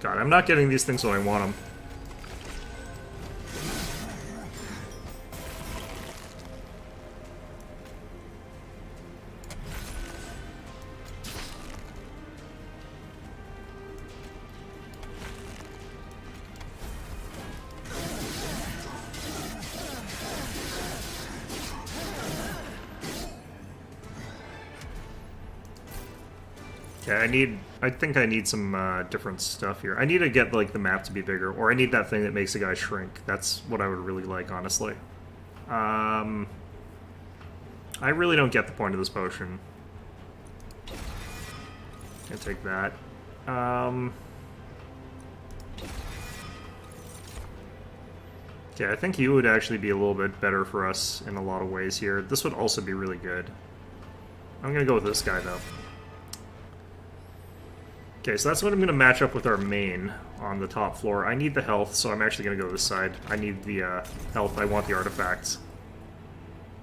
God, I'm not getting these things when I want them. Okay, I think I need some different stuff here. I need to get, like, the map to be bigger, or I need that thing that makes the guy shrink. That's what I would really like, honestly. I really don't get the point of this potion. Can't take that. Okay, I think you would actually be a little bit better for us in a lot of ways here. This would also be really good. I'm gonna go with this guy, though. Okay, so that's what I'm going to match up with our main on the top floor. I need the health, so I'm actually going to go this side. I need the health, I want the artifacts.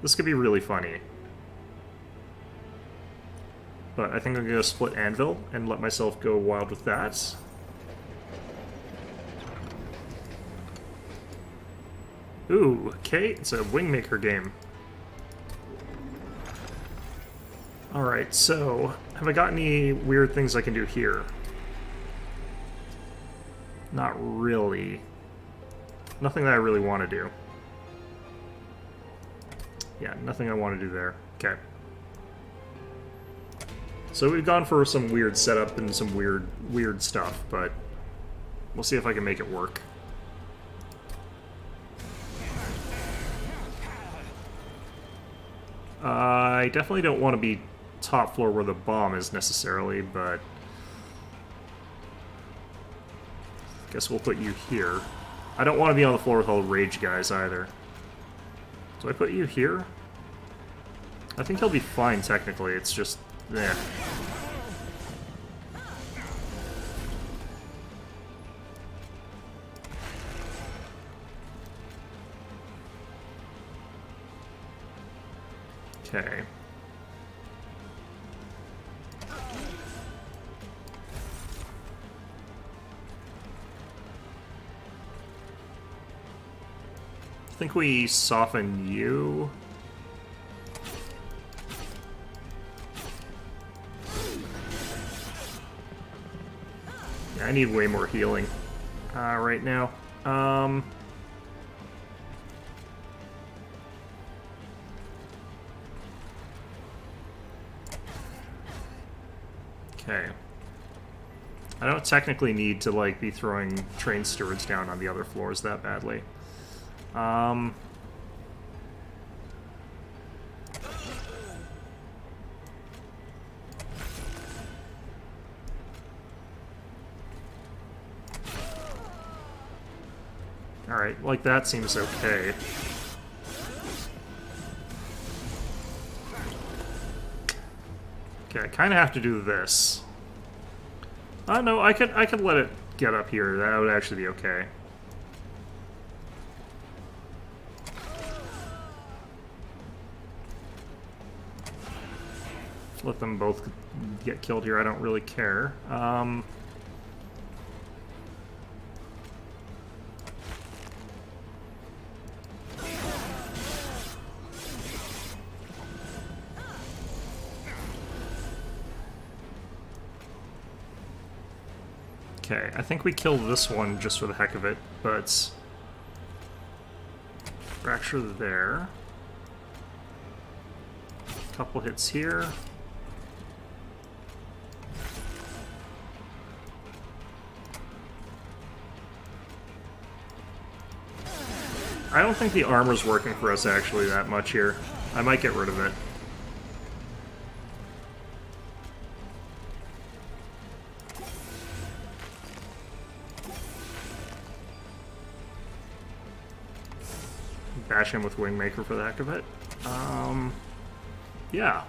This could be really funny. But I think I'm going to split Anvil and let myself go wild with that. Ooh, okay, it's a Wingmaker game. Alright, so, have I got any weird things I can do here? Not really. Nothing that I really want to do. Yeah, nothing I want to do there. Okay. So we've gone for some weird setup and some weird stuff, but we'll see if I can make it work. I definitely don't want to be top floor where the bomb is necessarily, but Guess we'll put you here. I don't want to be on the floor with all the rage guys either. Do I put you here? I think he'll be fine technically, it's just... eh. Okay. I think we soften you. Yeah, I need way more healing right now. Okay. I don't technically need to, like, be throwing train stewards down on the other floors that badly. Alright, like that seems okay. Okay, I kind of have to do this. No, I could let it get up here. That would actually be okay. Let them both get killed here. I don't really care. Okay, I think we kill this one just for the heck of it, but... fracture there. Couple hits here. I don't think the armor's working for us actually that much here. I might get rid of it. Bash him with Wingmaker for the heck of it. Yeah.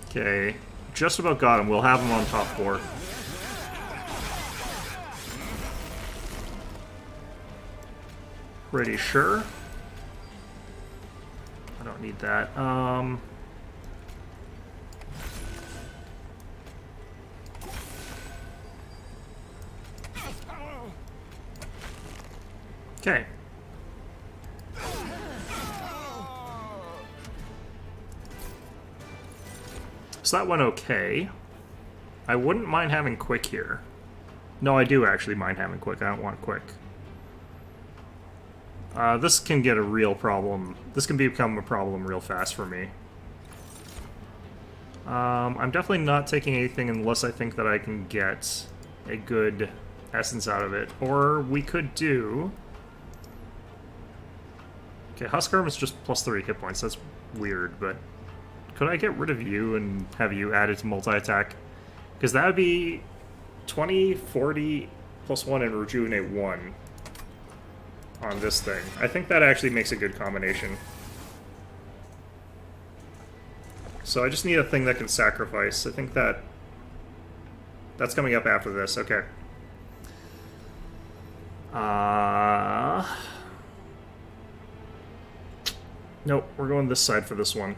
Okay, just about got him. We'll have him on top 4. Pretty sure. I don't need that. Okay. So that went okay. I wouldn't mind having quick here. No, I do actually mind having quick. I don't want quick. This can get a real problem. This can become a problem real fast for me. I'm definitely not taking anything unless I think that I can get a good essence out of it. Or we could do... Okay, Husk Arm is just plus 3 hit points. That's weird, but... Could I get rid of you and have you added to multi-attack? Because that would be 20, 40, plus 1, and rejuvenate 1 on this thing. I think that actually makes a good combination. So I just need a thing that can sacrifice. I think that's coming up after this. Okay. Nope, we're going this side for this one.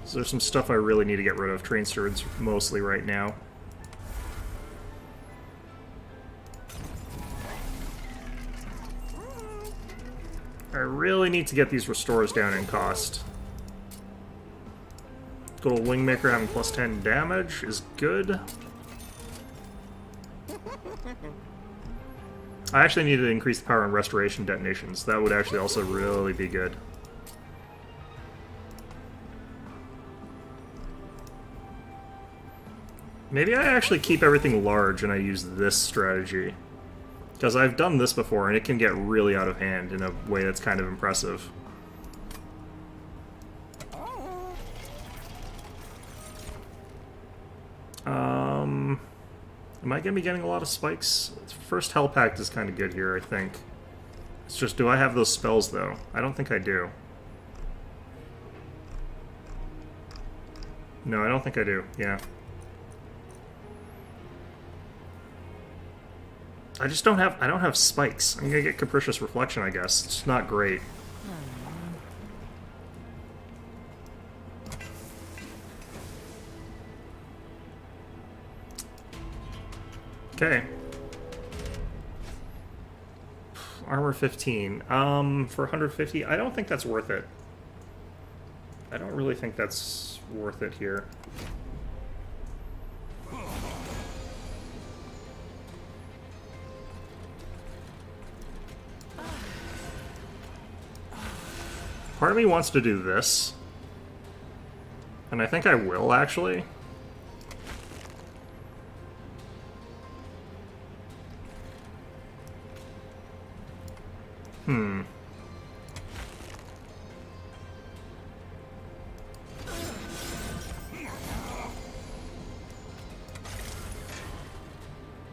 So there's some stuff I really need to get rid of. Train stewards mostly right now. I really need to get these restores down in cost. Good old Wingmaker having plus 10 damage is good. I actually need to increase the power and restoration detonations. That would actually also really be good. Maybe I actually keep everything large and I use this strategy. Because I've done this before and it can get really out of hand in a way that's kind of impressive. Am I going to be getting a lot of spikes? First Hell Pact is kind of good here, I think. It's just, do I have those spells, though? I don't think I do. No, I don't think I do. Yeah. I just don't have spikes. I'm gonna get Capricious Reflection, I guess. It's not great. Okay. Armor 15. For 150, I don't think that's worth it. I don't really think that's worth it here. Part of me wants to do this. And I think I will, actually.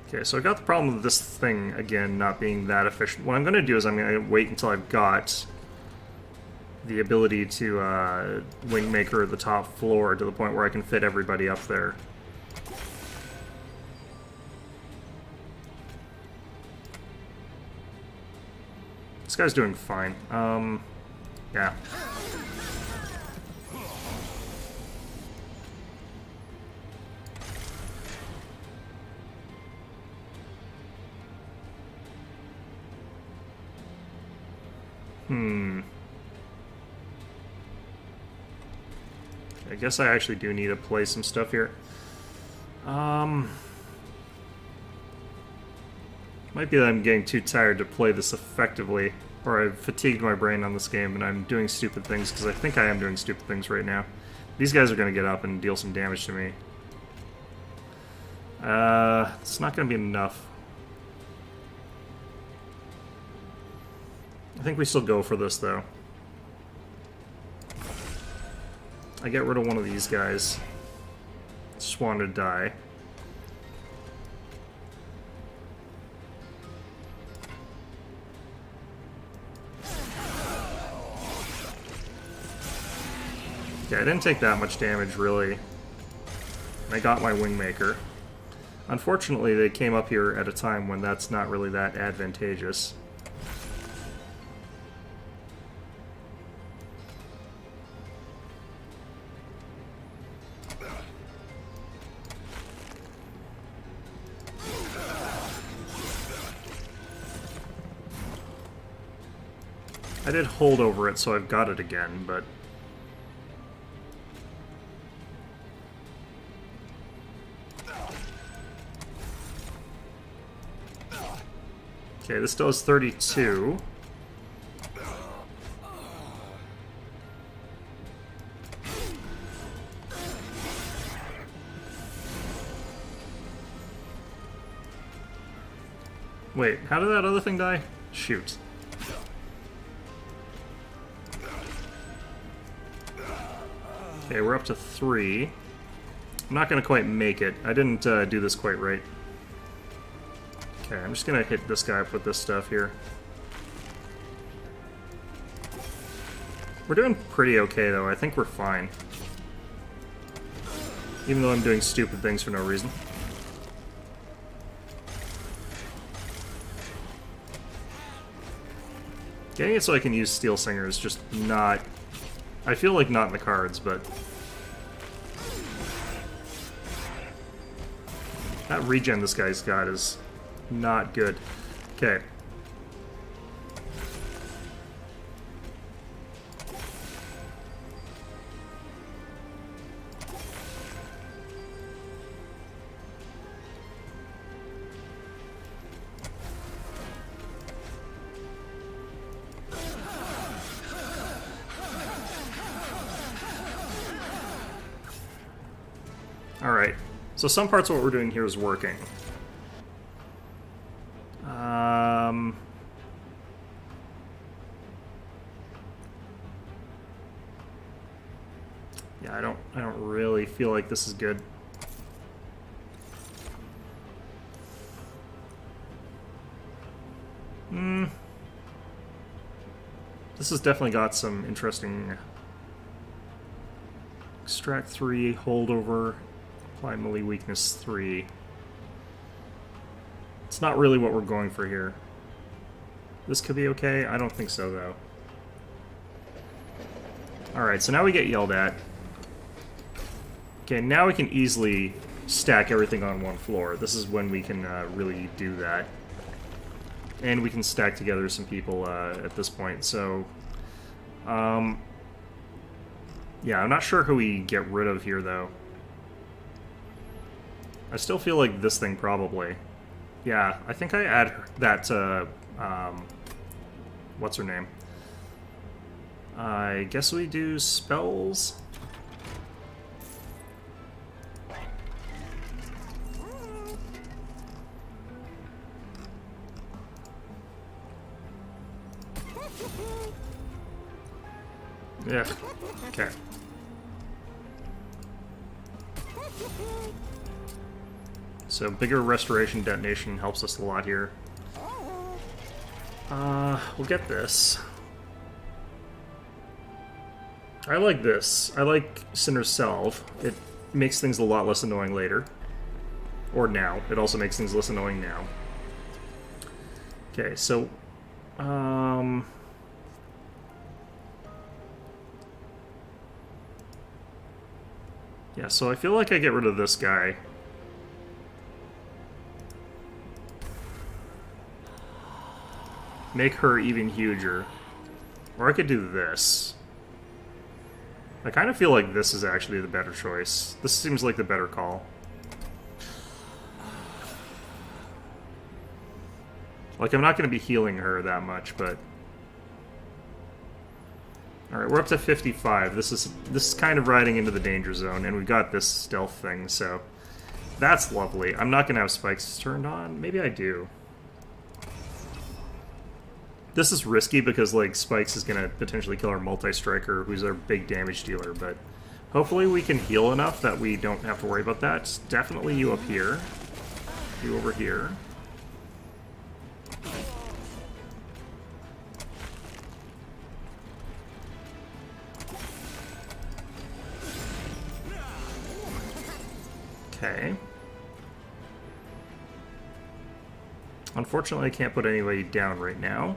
Okay, so I got the problem with this thing, again, not being that efficient. What I'm going to do is I'm going to wait until I've got the ability to Wingmaker the top floor to the point where I can fit everybody up there. This guy's doing fine. Yeah. I guess I actually do need to play some stuff here. Might be that I'm getting too tired to play this effectively, or I've fatigued my brain on this game and I'm doing stupid things, because I think I am doing stupid things right now. These guys are going to get up and deal some damage to me. It's not going to be enough. I think we still go for this, though. I get rid of one of these guys. Just want to die. Yeah, I didn't take that much damage, really. I got my Wingmaker. Unfortunately, they came up here at a time when that's not really that advantageous. I did hold over it, so I've got it again, but... Okay, this does 32. Wait, how did that other thing die? Shoot. Okay, we're up to 3. I'm not going to quite make it. I didn't do this quite right. Okay, I'm just going to hit this guy up with this stuff here. We're doing pretty okay, though. I think we're fine. Even though I'm doing stupid things for no reason. Getting it so I can use Steel Singer is just not... I feel like not in the cards, but... that regen this guy's got is not good. Okay. Alright. So some parts of what we're doing here is working. Yeah, I don't really feel like this is good. This has definitely got some interesting... Extract 3, holdover, apply melee weakness 3. It's not really what we're going for here. This could be okay? I don't think so, though. Alright, so now we get yelled at. Okay, now we can easily stack everything on one floor. This is when we can really do that. And we can stack together some people at this point, so... yeah, I'm not sure who we get rid of here, though. I still feel like this thing, probably. Yeah, I think I add that to... what's her name? I guess we do spells? Yeah. Okay. So bigger restoration detonation helps us a lot here. We'll get this. I like this. I like Sinner's Salve. It makes things a lot less annoying later. Or now. It also makes things less annoying now. Okay, so... yeah, so I feel like I get rid of this guy. Make her even huger. Or I could do this. I kind of feel like this is actually the better choice. This seems like the better call. Like, I'm not going to be healing her that much, but... Alright, we're up to 55. This is kind of riding into the danger zone, and we've got this stealth thing, so... That's lovely. I'm not going to have spikes turned on. Maybe I do. This is risky because, like, Spikes is going to potentially kill our multi-striker, who's our big damage dealer, but hopefully we can heal enough that we don't have to worry about that. It's definitely you up here. You over here. Okay. Unfortunately, I can't put anybody down right now.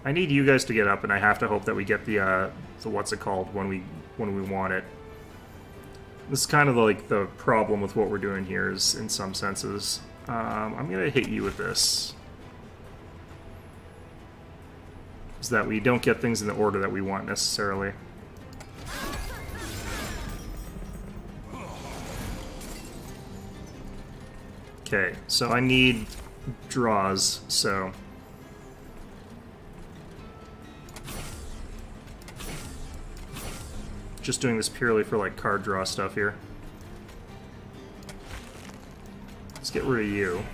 I need you guys to get up, and I have to hope that we get the what's it called when we want it. This is kind of like the problem with what we're doing here, is in some senses. I'm gonna hit you with this. Is that we don't get things in the order that we want necessarily. Okay, so I need draws, so... Just doing this purely for, like, card draw stuff here. Let's get rid of you.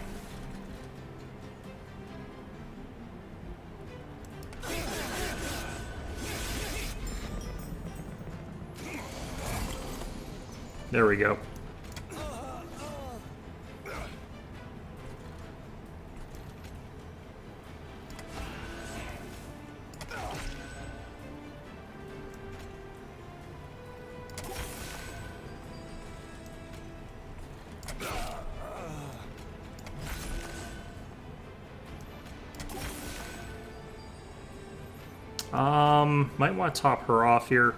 There we go. Might want to top her off here.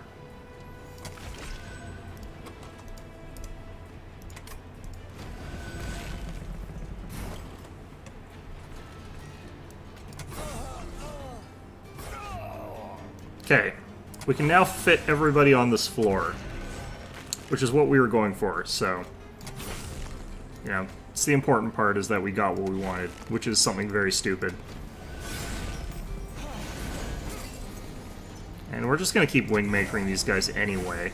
Okay, we can now fit everybody on this floor, which is what we were going for, so... Yeah, it's the important part, is that we got what we wanted, which is something very stupid. And we're just going to keep wingmakering these guys anyway.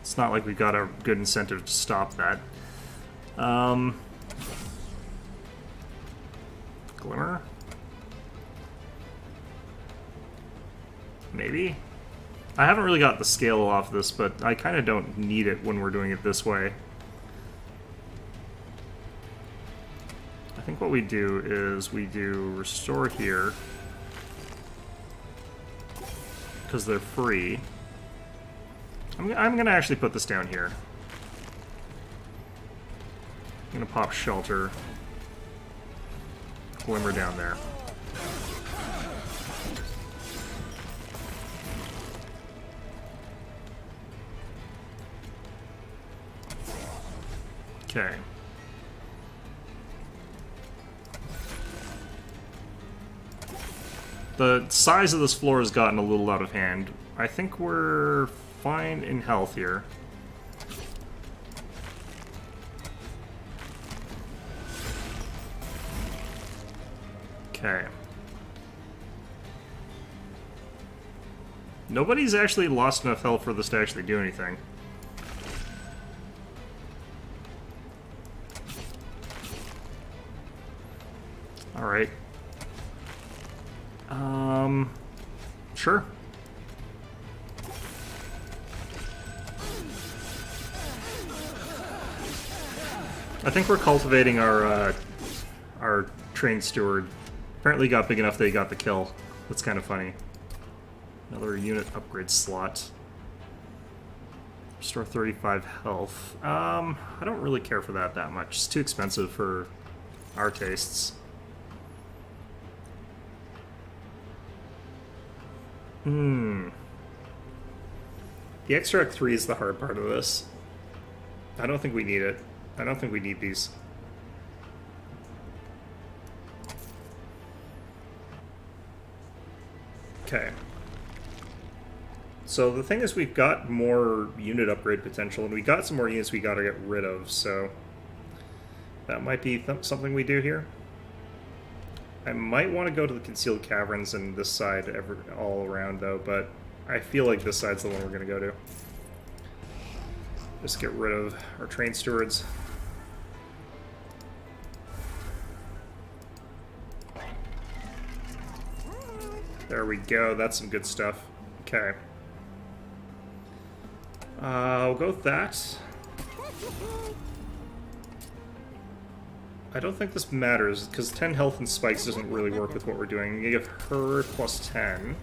It's not like we've got a good incentive to stop that. Glimmer? Maybe? I haven't really got the scale off this, but I kind of don't need it when we're doing it this way. I think what we do is we do restore here, because they're free. I'm going to actually put this down here. I'm going to pop shelter. Glimmer down there. Okay. The size of this floor has gotten a little out of hand. I think we're fine in health here. Okay. Nobody's actually lost enough health for this to actually do anything. Alright. Sure. I think we're cultivating our train steward. Apparently got big enough that he got the kill. That's kind of funny. Another unit upgrade slot. Restore 35 health. I don't really care for that much. It's too expensive for our tastes. The extract 3 is the hard part of this. I don't think we need it. I don't think we need these. Okay. So the thing is, we've got more unit upgrade potential, and we got some more units we gotta get rid of, so that might be something we do here. I might want to go to the concealed caverns and this side all around, though, but I feel like this side's the one we're going to go to. Just get rid of our train stewards. There we go, that's some good stuff. Okay. We'll go with that. I don't think this matters, because 10 health and spikes doesn't really work with what we're doing. You give her plus 10.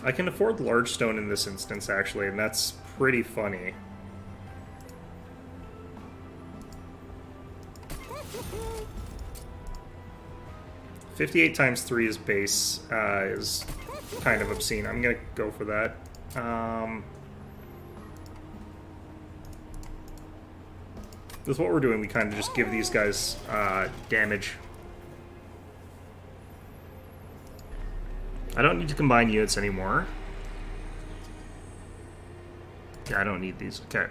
I can afford large stone in this instance, actually, and that's pretty funny. $58 times 3 is base, is kind of obscene. I'm gonna go for that. With what we're doing, we kind of just give these guys damage. I don't need to combine units anymore. Yeah, I don't need these. Okay.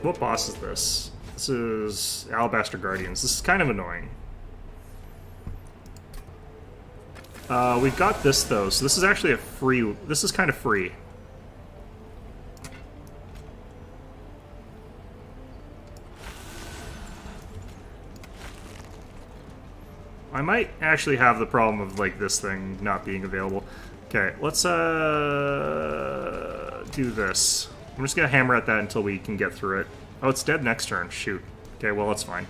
What boss is this? This is Alabaster Guardians. This is kind of annoying. We've got this, though, so this is actually a free... This is kind of free. I might actually have the problem of, like, this thing not being available. Okay, let's, do this. I'm just gonna hammer at that until we can get through it. Oh, it's dead next turn. Shoot. Okay, well, that's fine.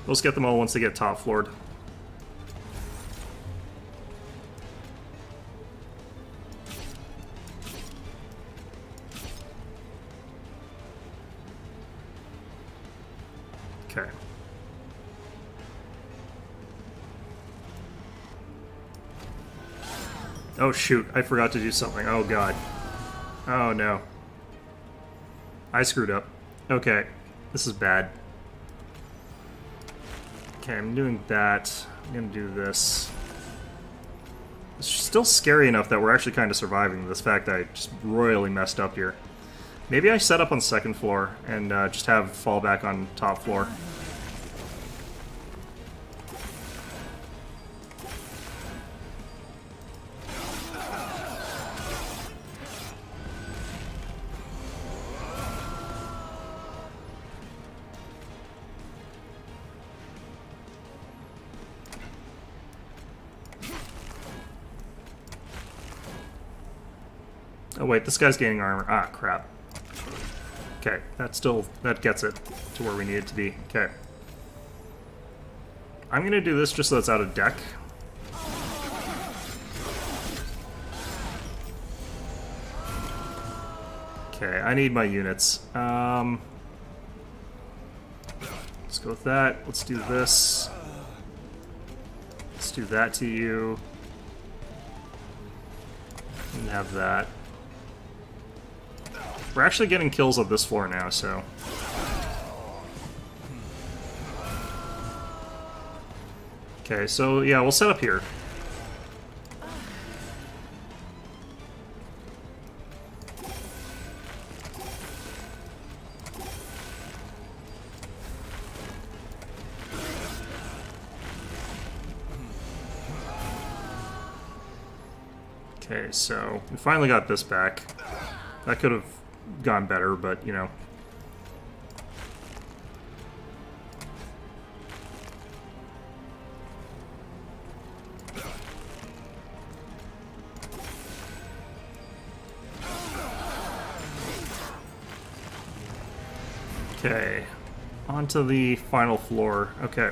Let's get them all once they get top floored. Okay. Oh shoot, I forgot to do something. Oh god. Oh no. I screwed up. Okay. This is bad. Okay, I'm doing that. I'm gonna do this. It's still scary enough that we're actually kind of surviving this fact that I just royally messed up here. Maybe I set up on second floor and just have fallback on top floor. Oh wait, this guy's gaining armor. Ah, crap. Okay, that gets it to where we need it to be. Okay. I'm gonna do this just so it's out of deck. Okay, I need my units. Let's go with that. Let's do this. Let's do that to you. And have that. We're actually getting kills on this floor now, so... Okay, so yeah, we'll set up here. Okay, so we finally got this back. That could have gone better, but you know. Okay, on to the final floor. Okay.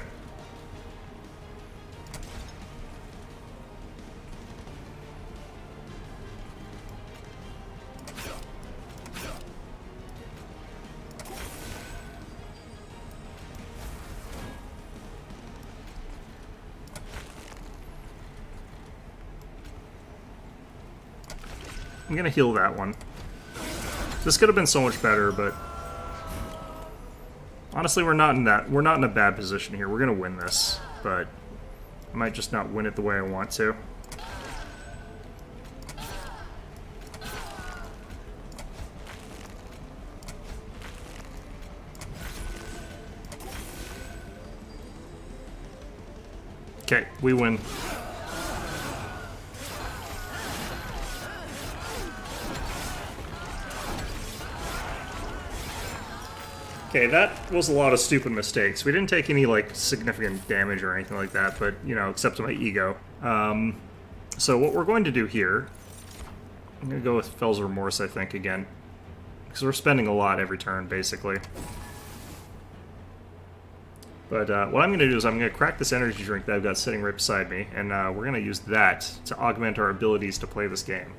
I'm gonna heal that one. This could have been so much better, but honestly, we're not in a bad position here. We're gonna win this, but I might just not win it the way I want to. Okay, we win. Okay, that was a lot of stupid mistakes. We didn't take any, like, significant damage or anything like that, but, you know, except to my ego. So what we're going to do here... I'm going to go with Fell's Remorse, I think, again. Because we're spending a lot every turn, basically. But what I'm going to do is I'm going to crack this energy drink that I've got sitting right beside me, and we're going to use that to augment our abilities to play this game.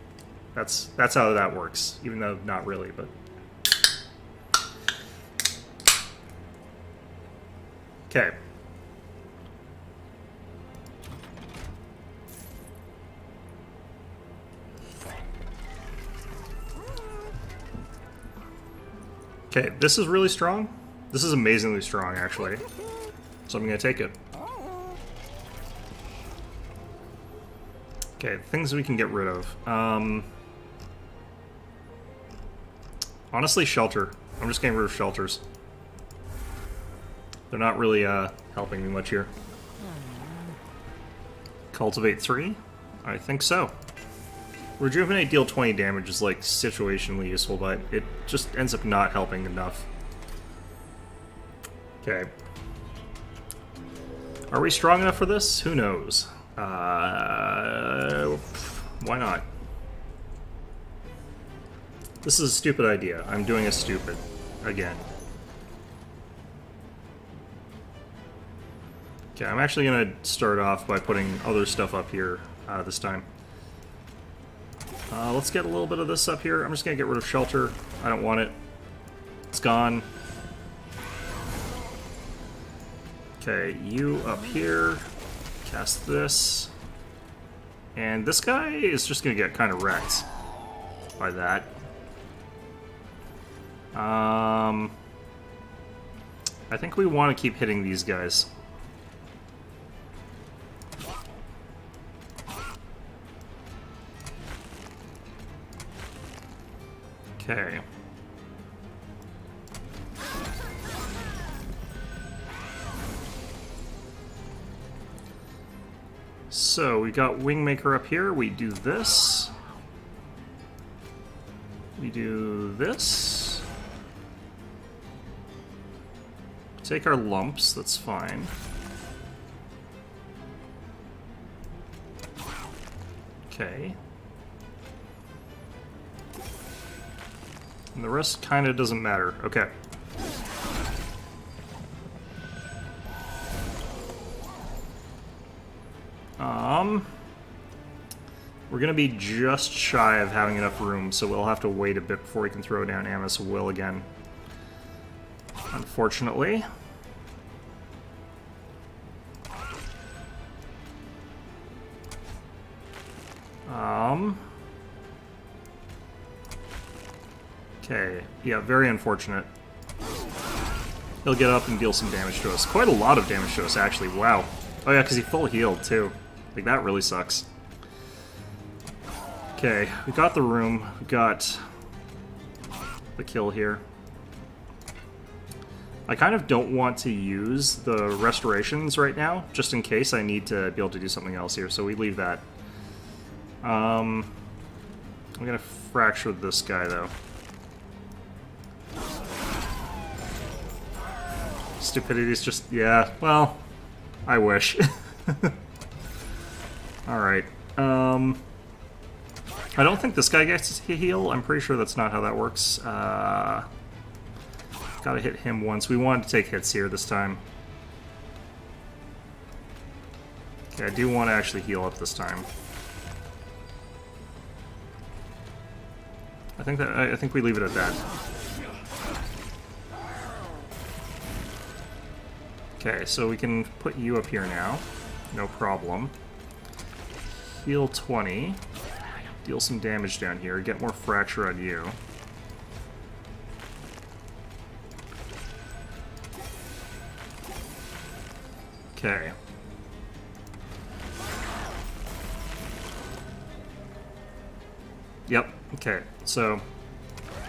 That's how that works, even though not really, but... Okay. Okay, this is really strong. This is amazingly strong, actually. So I'm gonna take it. Okay, things we can get rid of. Honestly, shelter. I'm just getting rid of shelters. They're not really helping me much here. Cultivate 3? I think so. Rejuvenate, deal 20 damage is like situationally useful, but it just ends up not helping enough. Okay. Are we strong enough for this? Who knows? Why not? This is a stupid idea. I'm doing a stupid. Again. Okay, I'm actually going to start off by putting other stuff up here this time. Let's get a little bit of this up here. I'm just going to get rid of shelter. I don't want it. It's gone. Okay, you up here. Cast this. And this guy is just going to get kind of wrecked by that. I think we want to keep hitting these guys. Okay. So we got Wingmaker up here. We do this. We do this. Take our lumps, that's fine. And the rest kind of doesn't matter. Okay. We're gonna be just shy of having enough room, so we'll have to wait a bit before we can throw down Amos Will again. Unfortunately. Okay, yeah, very unfortunate. He'll get up and deal some damage to us. Quite a lot of damage to us, actually. Wow. Oh yeah, because he full healed, too. Like, that really sucks. Okay, we got the room. We got the kill here. I kind of don't want to use the restorations right now, just in case I need to be able to do something else here, so we leave that. I'm gonna fracture this guy, though. Stupidity's just... yeah, well, I wish. Alright, I don't think this guy gets to heal. I'm pretty sure that's not how that works. Gotta hit him once. We wanted to take hits here this time. Okay, I do want to actually heal up this time. I think we leave it at that. Okay, so we can put you up here now. No problem. Heal 20. Deal some damage down here. Get more fracture on you. Okay. Yep, okay. So,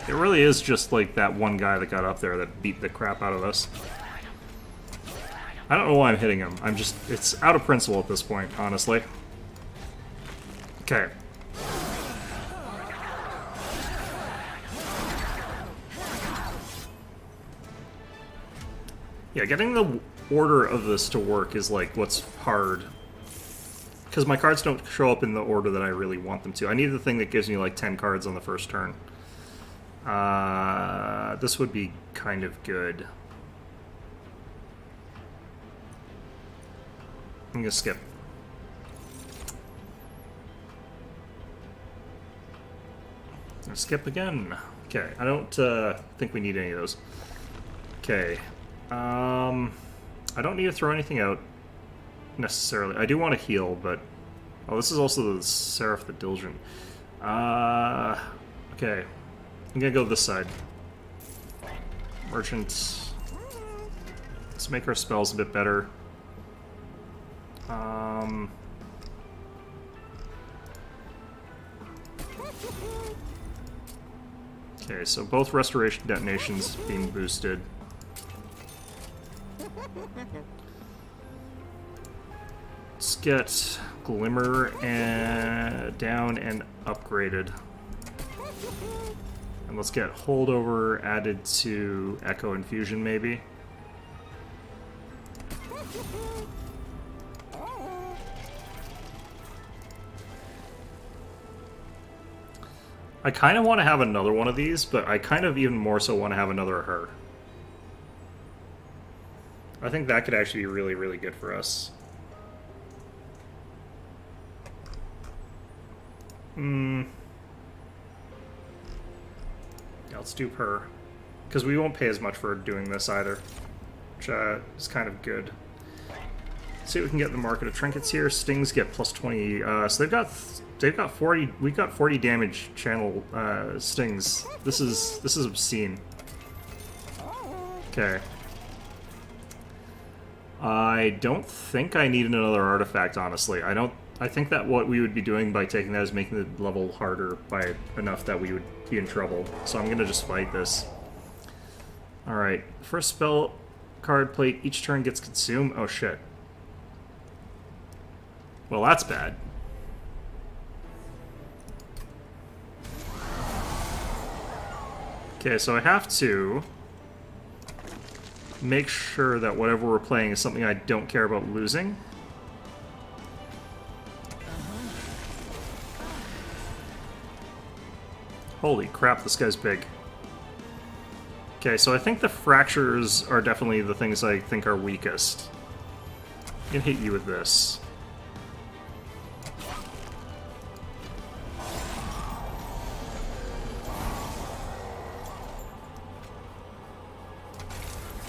it really is just like that one guy that got up there that beat the crap out of us. I don't know why I'm hitting him. I'm just... it's out of principle at this point, honestly. Okay. Yeah, getting the order of this to work is, like, what's hard. Because my cards don't show up in the order that I really want them to. I need the thing that gives me, like, 10 cards on the first turn. This would be kind of good. I'm gonna skip. I'll skip again. Okay, I don't think we need any of those. Okay. I don't need to throw anything out, necessarily. I do want to heal, but... oh, this is also the Seraph the Diligent. Okay. I'm gonna go this side. Merchant. Let's make our spells a bit better. Okay, so both restoration detonations being boosted. Let's get Glimmer and down and upgraded. And let's get Holdover added to Echo Infusion, maybe. I kind of want to have another one of these, but I kind of even more so want to have another her. I think that could actually be really, really good for us. Yeah, let's do her. Because we won't pay as much for doing this either, which is kind of good. Let's see what we can get in the market of trinkets here. Stings get plus 20. So they've got 40. We've got 40 damage channel stings. This is obscene. Okay. I don't think I need another artifact, honestly. I think that what we would be doing by taking that is making the level harder by enough that we would be in trouble. So I'm gonna just fight this. Alright. First spell card plate each turn gets consumed. Oh shit. Well, that's bad. Okay, so I have to make sure that whatever we're playing is something I don't care about losing. Holy crap, this guy's big. Okay, so I think the fractures are definitely the things I think are weakest. I can hit you with this.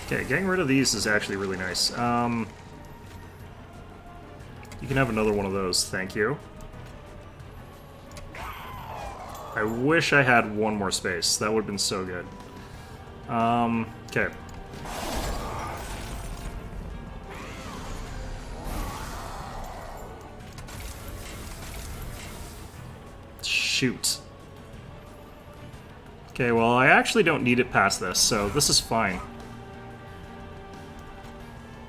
Okay, getting rid of these is actually really nice. You can have another one of those, thank you. I wish I had one more space. That would have been so good. Okay. Shoot. Okay, well, I actually don't need it past this, so this is fine.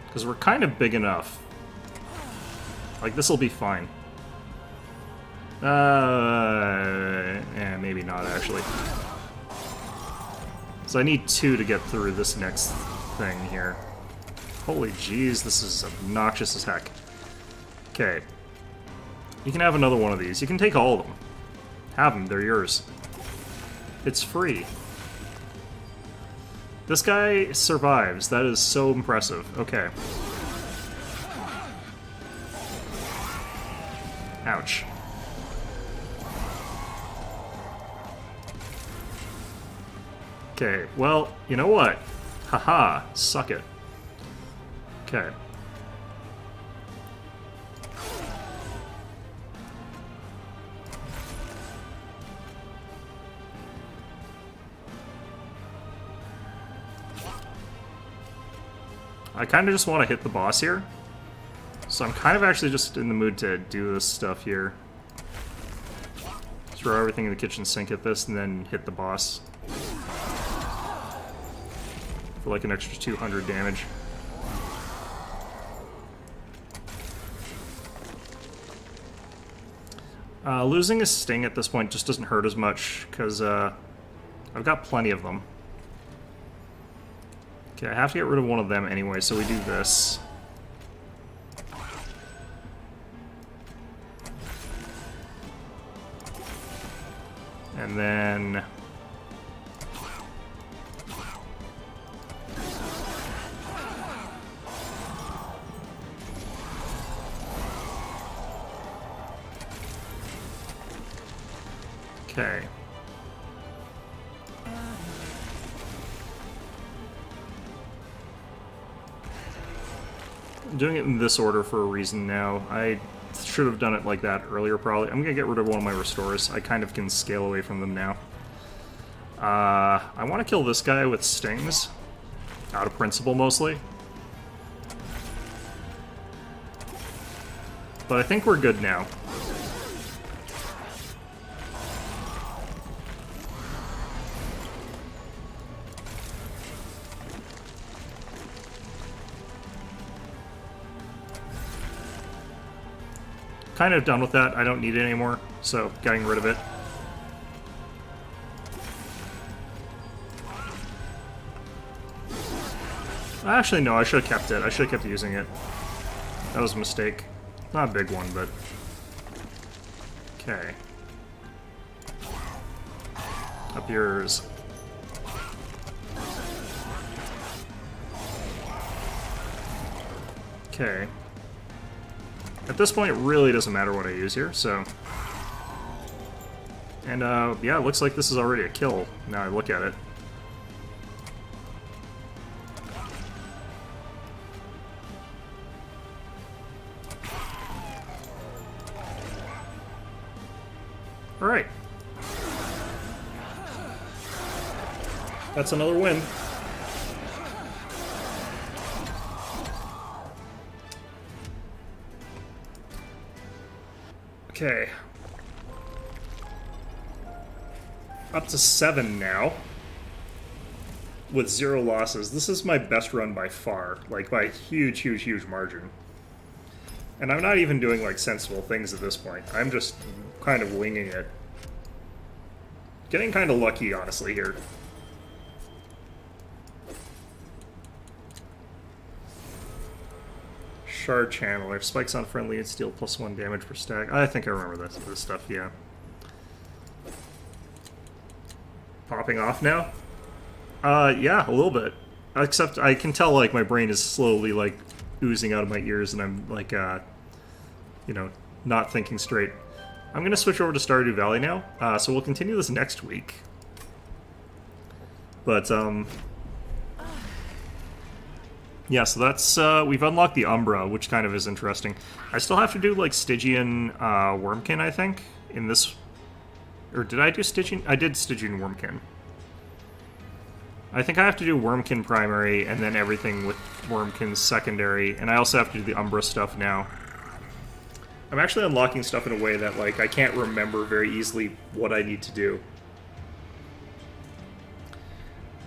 Because we're kind of big enough. Like, this will be fine. Maybe not, actually. So I need 2 to get through this next thing here. Holy jeez, this is obnoxious as heck. Okay. You can have another one of these. You can take all of them. Have them, they're yours. It's free. This guy survives. That is so impressive. Okay. Ouch. Okay, well, you know what? Haha, suck it. Okay. I kind of just want to hit the boss here. So I'm kind of actually just in the mood to do this stuff here. Throw everything in the kitchen sink at this and then hit the boss. For like an extra 200 damage. Losing a sting at this point just doesn't hurt as much, because I've got plenty of them. Okay, I have to get rid of one of them anyway, so we do this. And then... Okay. I'm doing it in this order for a reason now. I should have done it like that earlier, probably. I'm gonna get rid of one of my restores. I kind of can scale away from them now. I want to kill this guy with stings. Out of principle, mostly. But I think we're good now. Kind of done with that. I don't need it anymore, so getting rid of it. Actually, no, I should have kept it. I should have kept using it. That was a mistake. Not a big one, but... Okay. Up yours. Okay. At this point, it really doesn't matter what I use here, so... And, yeah, it looks like this is already a kill, now I look at it. Alright. That's another win. Okay. Up to 7 now. With 0 losses. This is my best run by far. Like, by a huge, huge, huge margin. And I'm not even doing, like, sensible things at this point. I'm just kind of winging it. Getting kind of lucky, honestly, here. Shard Channeler. Spikes on friendly and steal +1 damage per stack. I think I remember this stuff, yeah. Popping off now? Yeah, a little bit. Except I can tell, like, my brain is slowly, like, oozing out of my ears, and I'm, like, you know, not thinking straight. I'm gonna switch over to Stardew Valley now, so we'll continue this next week. But, yeah, so that's, we've unlocked the Umbra, which kind of is interesting. I still have to do, like, Stygian, Wormkin, I think, in this... Or did I do Stygian? I did Stygian Wormkin. I think I have to do Wormkin primary, and then everything with Wormkin secondary, and I also have to do the Umbra stuff now. I'm actually unlocking stuff in a way that, like, I can't remember very easily what I need to do.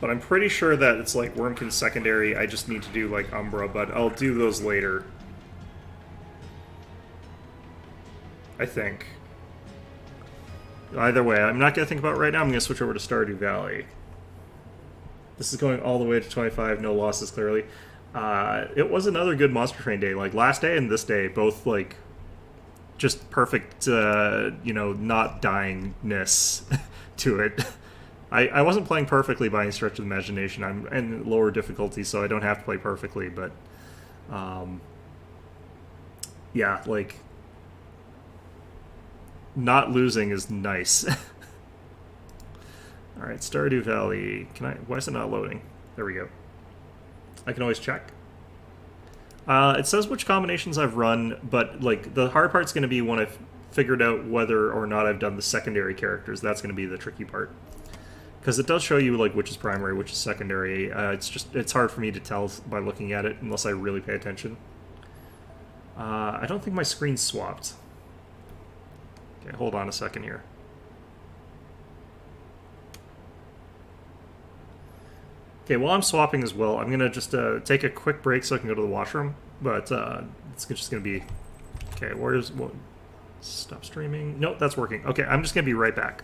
But I'm pretty sure that it's, like, Wormkin secondary, I just need to do, like, Umbra, but I'll do those later. I think. Either way, I'm not going to think about it right now, I'm going to switch over to Stardew Valley. This is going all the way to 25, no losses, clearly. It was another good Monster Train day. Like, last day and this day, both, like, just perfect, you know, not dyingness to it. I wasn't playing perfectly by any stretch of the imagination. I'm in lower difficulty, so I don't have to play perfectly, but... yeah, like... Not losing is nice. Alright, Stardew Valley. Can I... Why is it not loading? There we go. I can always check. It says which combinations I've run, but, like, the hard part's going to be when I've figured out whether or not I've done the secondary characters. That's going to be the tricky part. Because it does show you, like, which is primary, which is secondary. It's hard for me to tell by looking at it, unless I really pay attention. I don't think my screen's swapped. Okay, hold on a second here. Okay, while I'm swapping as well, I'm going to just take a quick break so I can go to the washroom. But it's just going to be... Okay, where's... What? Stop streaming. Nope, that's working. Okay, I'm just going to be right back.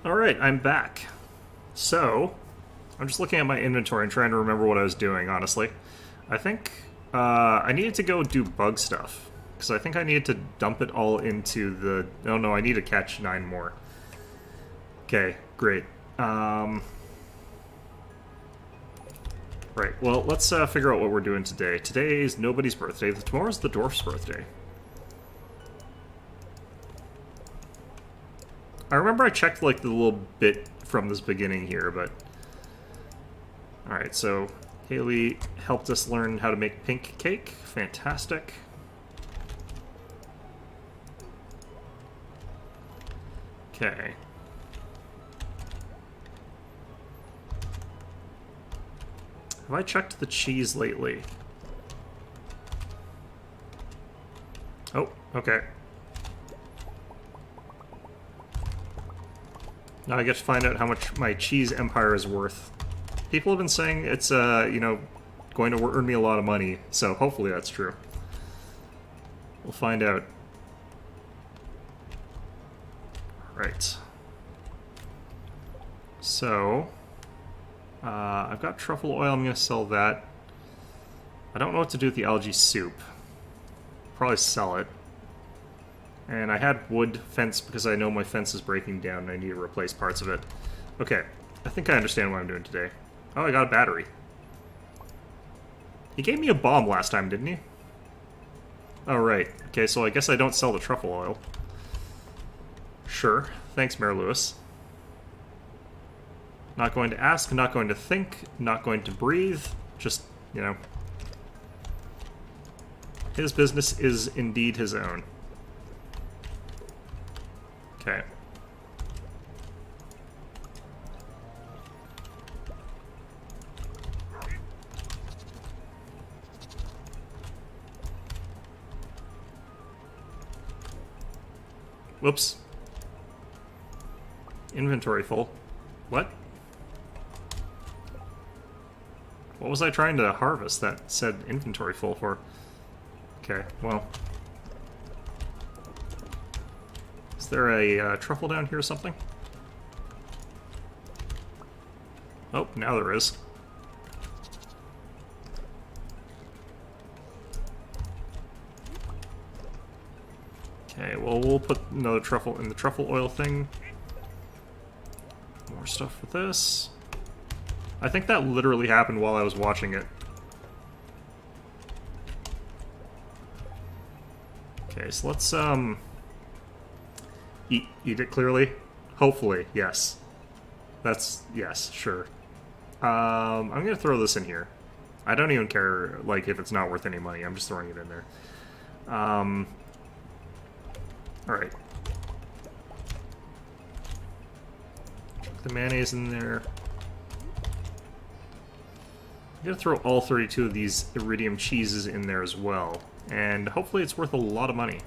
Alright, I'm back. So, I'm just looking at my inventory and trying to remember what I was doing, honestly. I think I needed to go do bug stuff. Because I think I needed to dump it all into the... Oh no, I need to catch 9 more. Okay, great. Right, well, let's figure out what we're doing today. Today is nobody's birthday. Tomorrow's the dwarf's birthday. I remember I checked, like, the little bit from this beginning here, but... Alright, so Haley helped us learn how to make pink cake. Fantastic. Okay. Have I checked the cheese lately? Oh, okay. Now I get to find out how much my cheese empire is worth. People have been saying it's, you know, going to earn me a lot of money, so hopefully that's true. We'll find out. Right. So, I've got truffle oil, I'm going to sell that. I don't know what to do with the algae soup. Probably sell it. And I had wood fence because I know my fence is breaking down and I need to replace parts of it. Okay, I think I understand what I'm doing today. Oh, I got a battery. He gave me a bomb last time, didn't he? Oh, right. Okay, so I guess I don't sell the truffle oil. Sure. Thanks, Mayor Lewis. Not going to ask, not going to think, not going to breathe. Just, you know. His business is indeed his own. Okay. Whoops. Inventory full. What? What was I trying to harvest that said inventory full for? Okay, well. Is there a truffle down here or something? Oh, now there is. Okay, well, we'll put another truffle in the truffle oil thing. More stuff with this. I think that literally happened while I was watching it. Okay, so let's, eat it clearly. Hopefully, yes. That's, yes, sure. I'm gonna throw this in here. I don't even care, like, if it's not worth any money. I'm just throwing it in there. Alright. Chuck the mayonnaise in there. I'm gonna throw all 32 of these iridium cheeses in there as well. And hopefully it's worth a lot of money.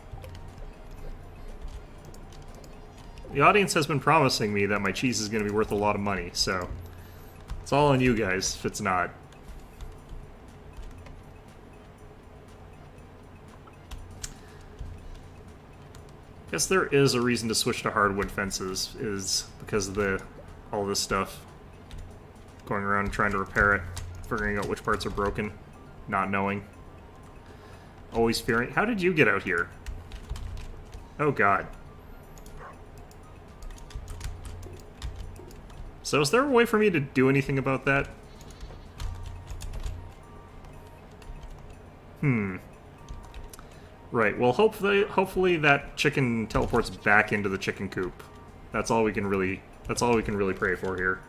The audience has been promising me that my cheese is going to be worth a lot of money, so it's all on you guys if it's not. Guess there is a reason to switch to hardwood fences, is because of all this stuff. Going around trying to repair it, figuring out which parts are broken, not knowing. Always fearing. How did you get out here? Oh god. So is there a way for me to do anything about that? Right, well hopefully that chicken teleports back into the chicken coop. That's all we can really pray for here.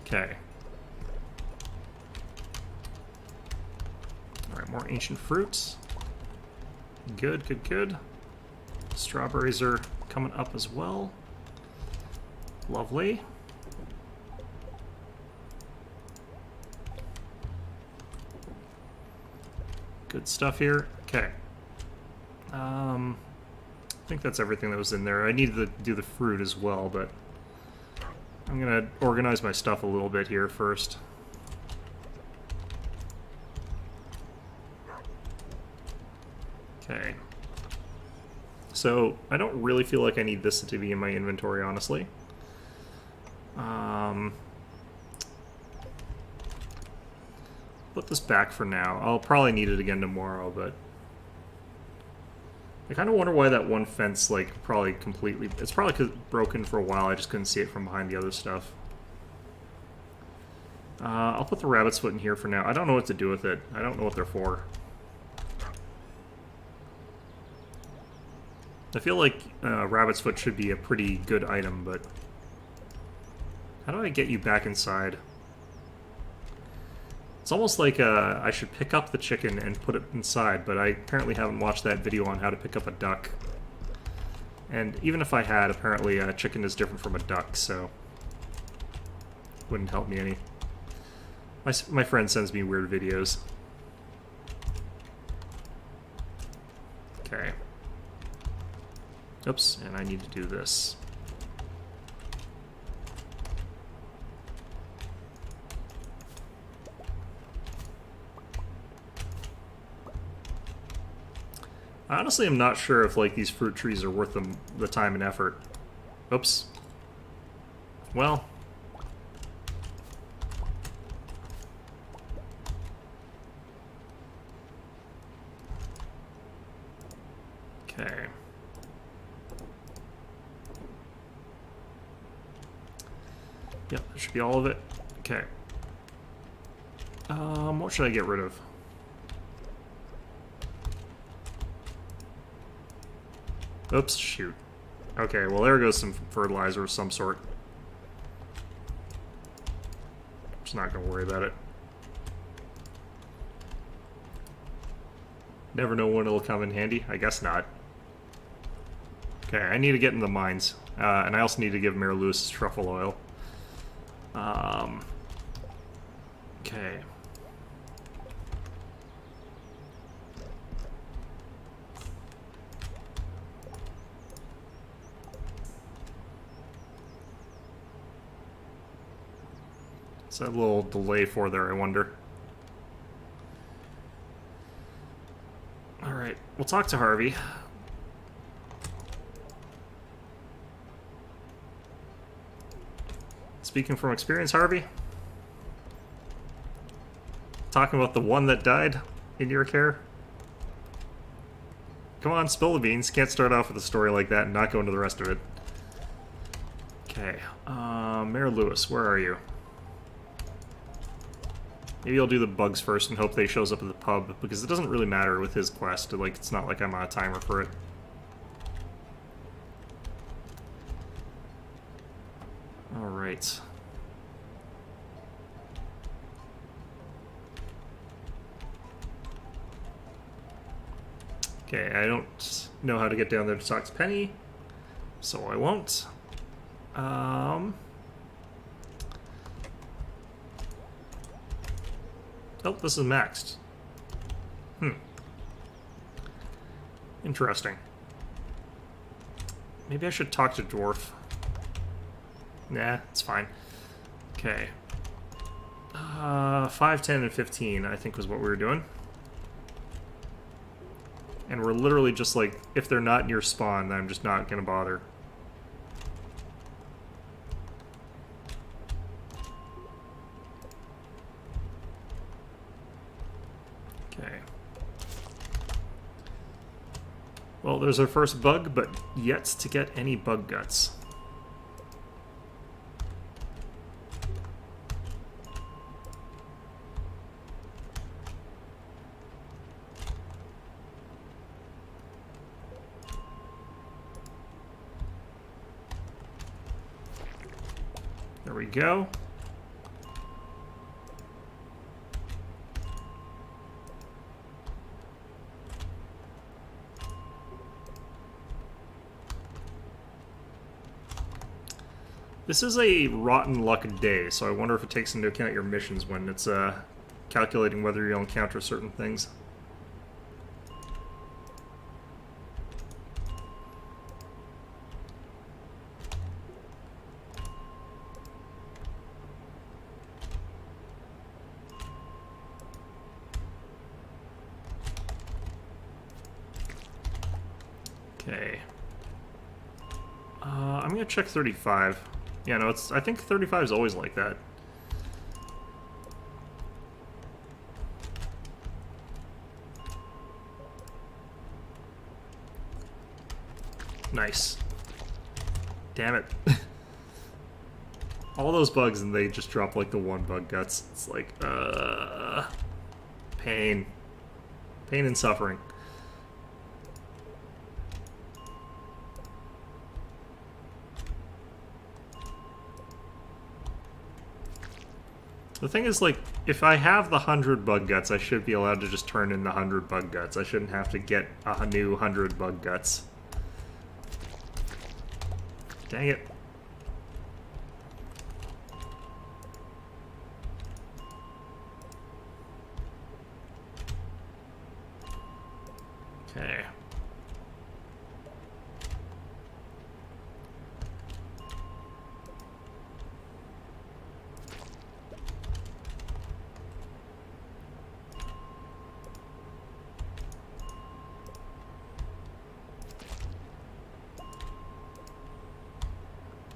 Okay. Alright, more ancient fruits. Good, good, good. Strawberries are coming up as well. Lovely. Good stuff here. Okay. I think that's everything that was in there. I needed to do the fruit as well, but I'm gonna organize my stuff a little bit here first. Okay. So, I don't really feel like I need this to be in my inventory, honestly. Put this back for now. I'll probably need it again tomorrow, but I kind of wonder why that one fence, like, probably completely... It's probably broken for a while, I just couldn't see it from behind the other stuff. I'll put the rabbit's foot in here for now. I don't know what to do with it. I don't know what they're for. I feel like rabbit's foot should be a pretty good item, but... How do I get you back inside? It's almost like I should pick up the chicken and put it inside, but I apparently haven't watched that video on how to pick up a duck. And even if I had, apparently a chicken is different from a duck, so... Wouldn't help me any. My friend sends me weird videos. Okay. Oops, and I need to do this. Honestly, I'm not sure if like these fruit trees are worth the time and effort. Oops. Well. Okay. Yep, that should be all of it. Okay. What should I get rid of? Oops, shoot. Okay, well there goes some fertilizer of some sort. I'm just not gonna worry about it. Never know when it'll come in handy. I guess not. Okay, I need to get in the mines. And I also need to give Mayor Lewis truffle oil. Okay. What's that little delay for there, I wonder? Alright, we'll talk to Harvey. Speaking from experience, Harvey? Talking about the one that died in your care? Come on, spill the beans. Can't start off with a story like that and not go into the rest of it. Okay, Mayor Lewis, where are you? Maybe I'll do the bugs first and hope they shows up at the pub, because it doesn't really matter with his quest. Like, it's not like I'm on a timer for it. Alright. Okay, I don't know how to get down there to talk to Penny, so I won't. Oh, this is maxed. Interesting. Maybe I should talk to Dwarf. Nah, it's fine. Okay. 5, 10, and 15, I think was what we were doing. And we're literally just like, if they're not near spawn, then I'm just not gonna bother. Okay. Well, there's our first bug, but yet to get any bug guts. There we go. This is a rotten luck day, so I wonder if it takes into account your missions when it's calculating whether you'll encounter certain things. Okay. I'm gonna check 35. Yeah, no, I think 35 is always like that. Nice. Damn it. All those bugs and they just drop like the one bug guts. It's like, pain. Pain and suffering. The thing is, like, if I have the 100 bug guts, I should be allowed to just turn in the 100 bug guts. I shouldn't have to get a new 100 bug guts. Dang it. Okay.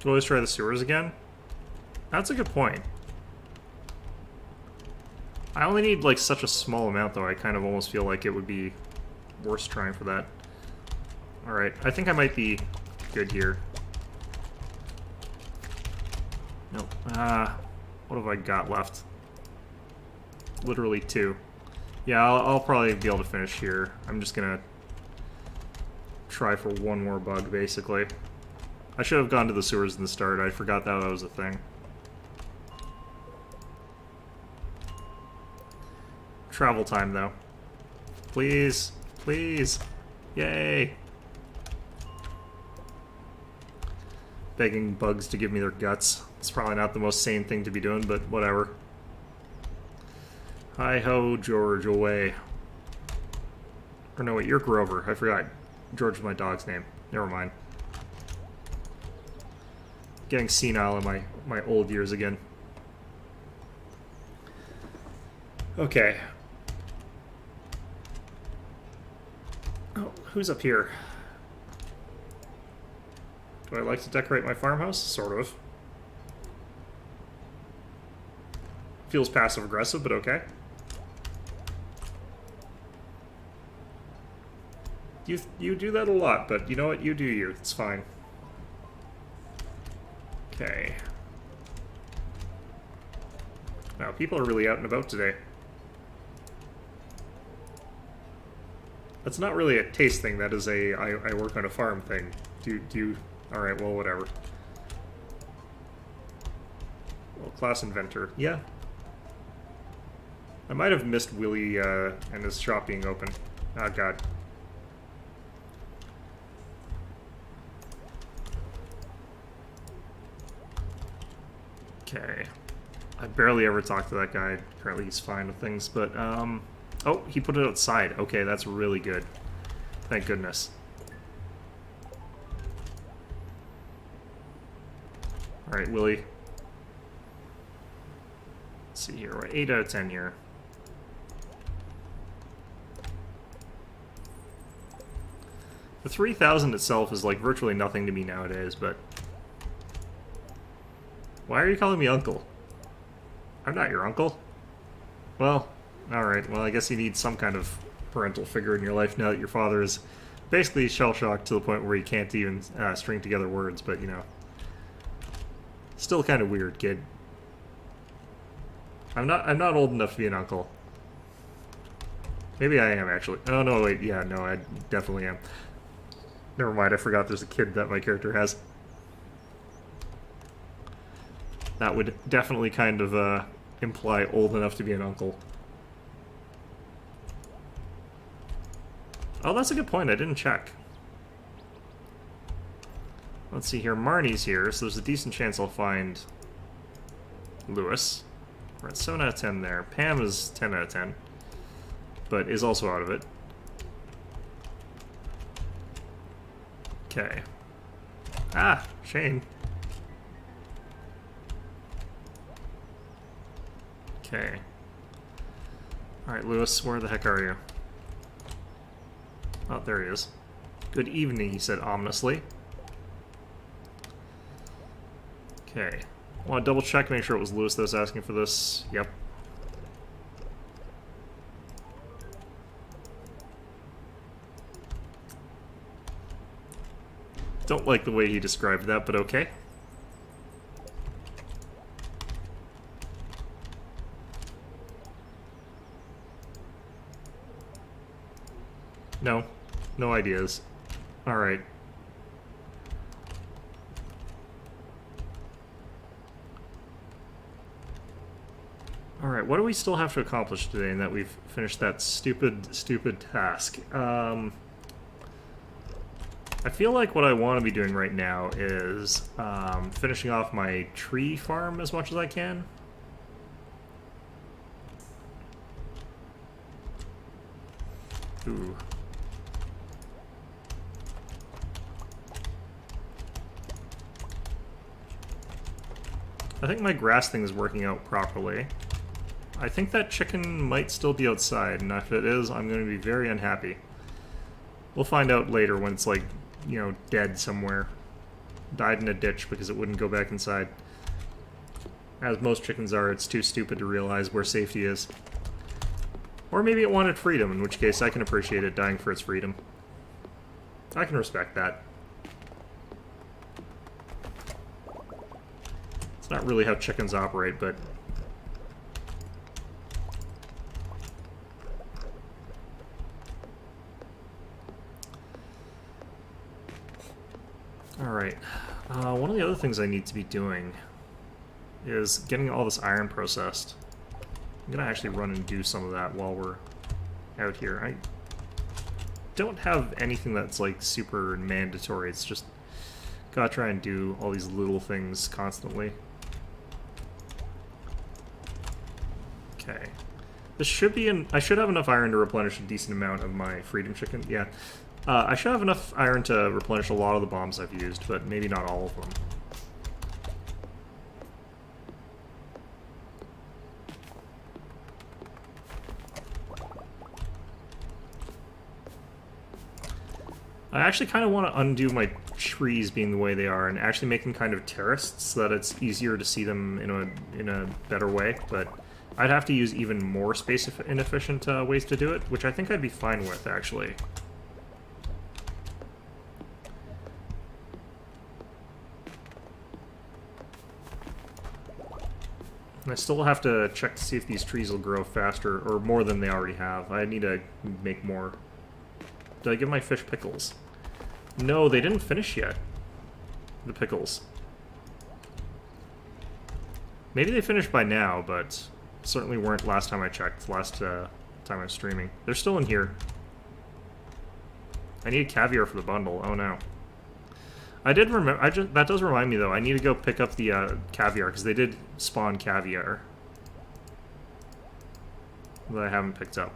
Do I always try the sewers again? That's a good point. I only need, like, such a small amount, though. I kind of almost feel like it would be worse trying for that. Alright, I think I might be good here. Nope. What have I got left? Literally 2. Yeah, I'll probably be able to finish here. I'm just gonna try for one more bug, basically. I should have gone to the sewers in the start. I forgot that was a thing. Travel time, though. Please. Please. Yay. Begging bugs to give me their guts. It's probably not the most sane thing to be doing, but whatever. Hi-ho, George, away. Or no, wait, you're Grover. I forgot. George is my dog's name. Never mind. Getting senile in my old years again. Okay. Oh, who's up here? Do I like to decorate my farmhouse? Sort of. Feels passive-aggressive, but okay. You do that a lot, but you know what? You do you. It's fine. Okay. Wow, people are really out and about today. That's not really a taste thing. That is a I work on a farm thing. Do you... Alright, well, whatever. Well, class inventor. Yeah. I might have missed Willie and his shop being open. Oh, God. Okay. I barely ever talk to that guy. Apparently he's fine with things, but, oh, he put it outside. Okay, that's really good. Thank goodness. Alright, Willie. Let's see here. We're 8 out of 10 here. The 3,000 itself is like virtually nothing to me nowadays, but... Why are you calling me uncle? I'm not your uncle. Well, alright, well I guess you need some kind of parental figure in your life now that your father is basically shell-shocked to the point where he can't even string together words, but you know. Still kind of weird, kid. I'm not old enough to be an uncle. Maybe I am, actually. Oh, no, wait, yeah, no, I definitely am. Never mind, I forgot there's a kid that my character has. That would definitely kind of imply old enough to be an uncle. Oh, that's a good point, I didn't check. Let's see here, Marnie's here, so there's a decent chance I'll find Lewis. We're at 7 out of 10 there. Pam is 10 out of 10, but is also out of it. Okay. Ah, Shane. Okay. Alright, Lewis, where the heck are you? Oh, there he is. Good evening, he said ominously. Okay. I want to double check, make sure it was Lewis that was asking for this. Yep. Don't like the way he described that, but okay. No. No ideas. Alright. Alright, what do we still have to accomplish today in that we've finished that stupid task? I feel like what I want to be doing right now is finishing off my tree farm as much as I can. Ooh. I think my grass thing is working out properly. I think that chicken might still be outside, and if it is, I'm going to be very unhappy. We'll find out later when it's, like, you know, dead somewhere. died in a ditch because it wouldn't go back inside. As most chickens are, it's too stupid to realize where safety is. Or maybe it wanted freedom, in which case I can appreciate it dying for its freedom. I can respect that. It's not really how chickens operate, but... Alright. One of the other things I need to be doing is getting all this iron processed. I'm gonna actually run and do some of that while we're out here. I don't have anything that's like super mandatory. It's just gotta try and do all these little things constantly. Okay. This should be I should have enough iron to replenish a decent amount of my freedom chicken. Yeah. I should have enough iron to replenish a lot of the bombs I've used, but maybe not all of them. I actually kind of want to undo my trees being the way they are and actually make them kind of terraced so that it's easier to see them in a better way, but I'd have to use even more space inefficient ways to do it, which I think I'd be fine with, actually. I still have to check to see if these trees will grow faster, or more than they already have. I need to make more. Did I give my fish pickles? No, they didn't finish yet. The pickles. Maybe they finished by now, but certainly weren't last time I checked, last time I was streaming. They're still in here. I need caviar for the bundle. Oh no. I did remember. That does remind me though. I need to go pick up the caviar because they did spawn caviar that I haven't picked up.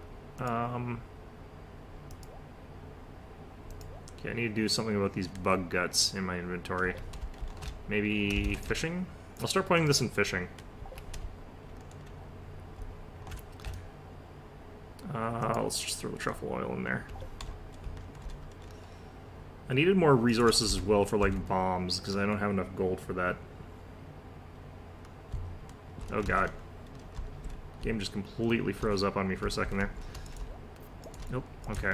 Okay, I need to do something about these bug guts in my inventory. Maybe fishing? I'll start putting this in fishing. Let's just throw the truffle oil in there. I needed more resources as well for, like, bombs, because I don't have enough gold for that. Oh god. Game just completely froze up on me for a second there. Nope, okay.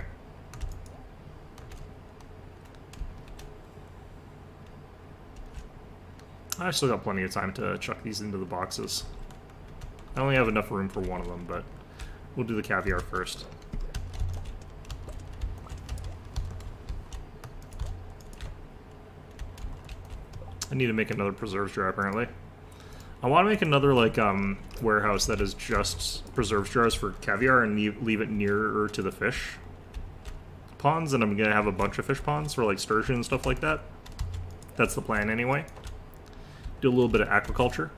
I still got plenty of time to chuck these into the boxes. I only have enough room for one of them, but we'll do the caviar first. I need to make another preserves jar, apparently. I want to make another, like, warehouse that is just preserves jars for caviar and leave it nearer to the fish ponds, and I'm going to have a bunch of fish ponds for, like, sturgeon and stuff like that. That's the plan, anyway. Do a little bit of aquaculture.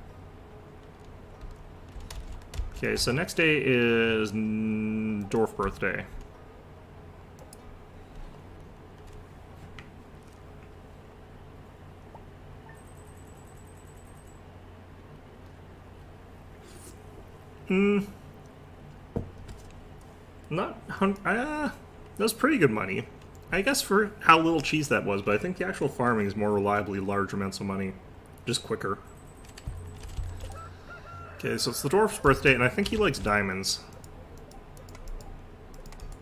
Okay, so next day is dwarf birthday. That was pretty good money. I guess for how little cheese that was, but I think the actual farming is more reliably large amounts of money. Just quicker. Okay, so it's the dwarf's birthday, and I think he likes diamonds.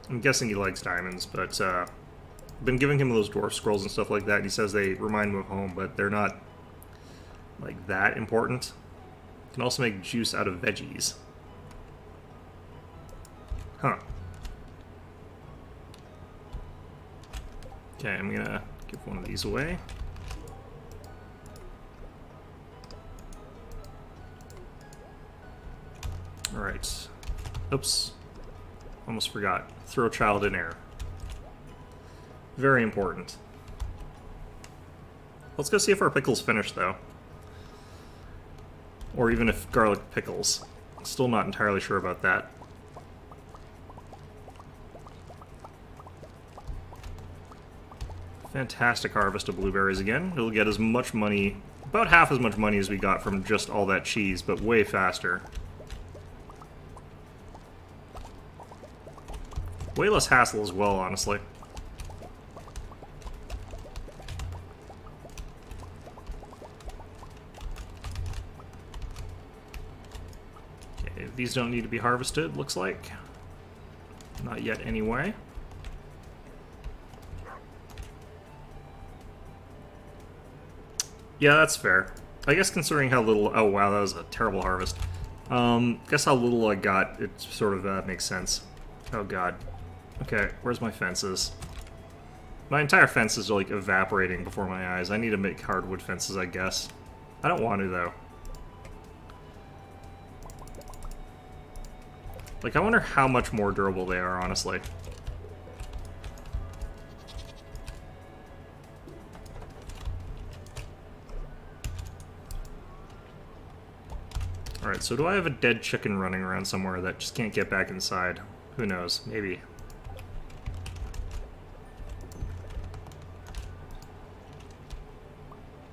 I'm guessing he likes diamonds, but I've been giving him those dwarf scrolls and stuff like that, and he says they remind him of home, but they're not, like, that important. You can also make juice out of veggies. Huh. Okay, I'm gonna give one of these away. Alright. Oops. Almost forgot. Throw a child in air. Very important. Let's go see if our pickles finish, though. Or even if garlic pickles. Still not entirely sure about that. Fantastic harvest of blueberries again. It'll get as much money, about half as much money as we got from just all that cheese, but way faster. Way less hassle as well, honestly. these don't need to be harvested, looks like. Not yet, anyway. Yeah, that's fair. I guess considering how little... Oh, wow, that was a terrible harvest. Guess how little I got, it sort of makes sense. Oh, God. Okay, where's my fences? My entire fence is, like, evaporating before my eyes. I need to make hardwood fences, I guess. I don't want to, though. Like, I wonder how much more durable they are, honestly. Alright, so do I have a dead chicken running around somewhere that just can't get back inside? Who knows? Maybe.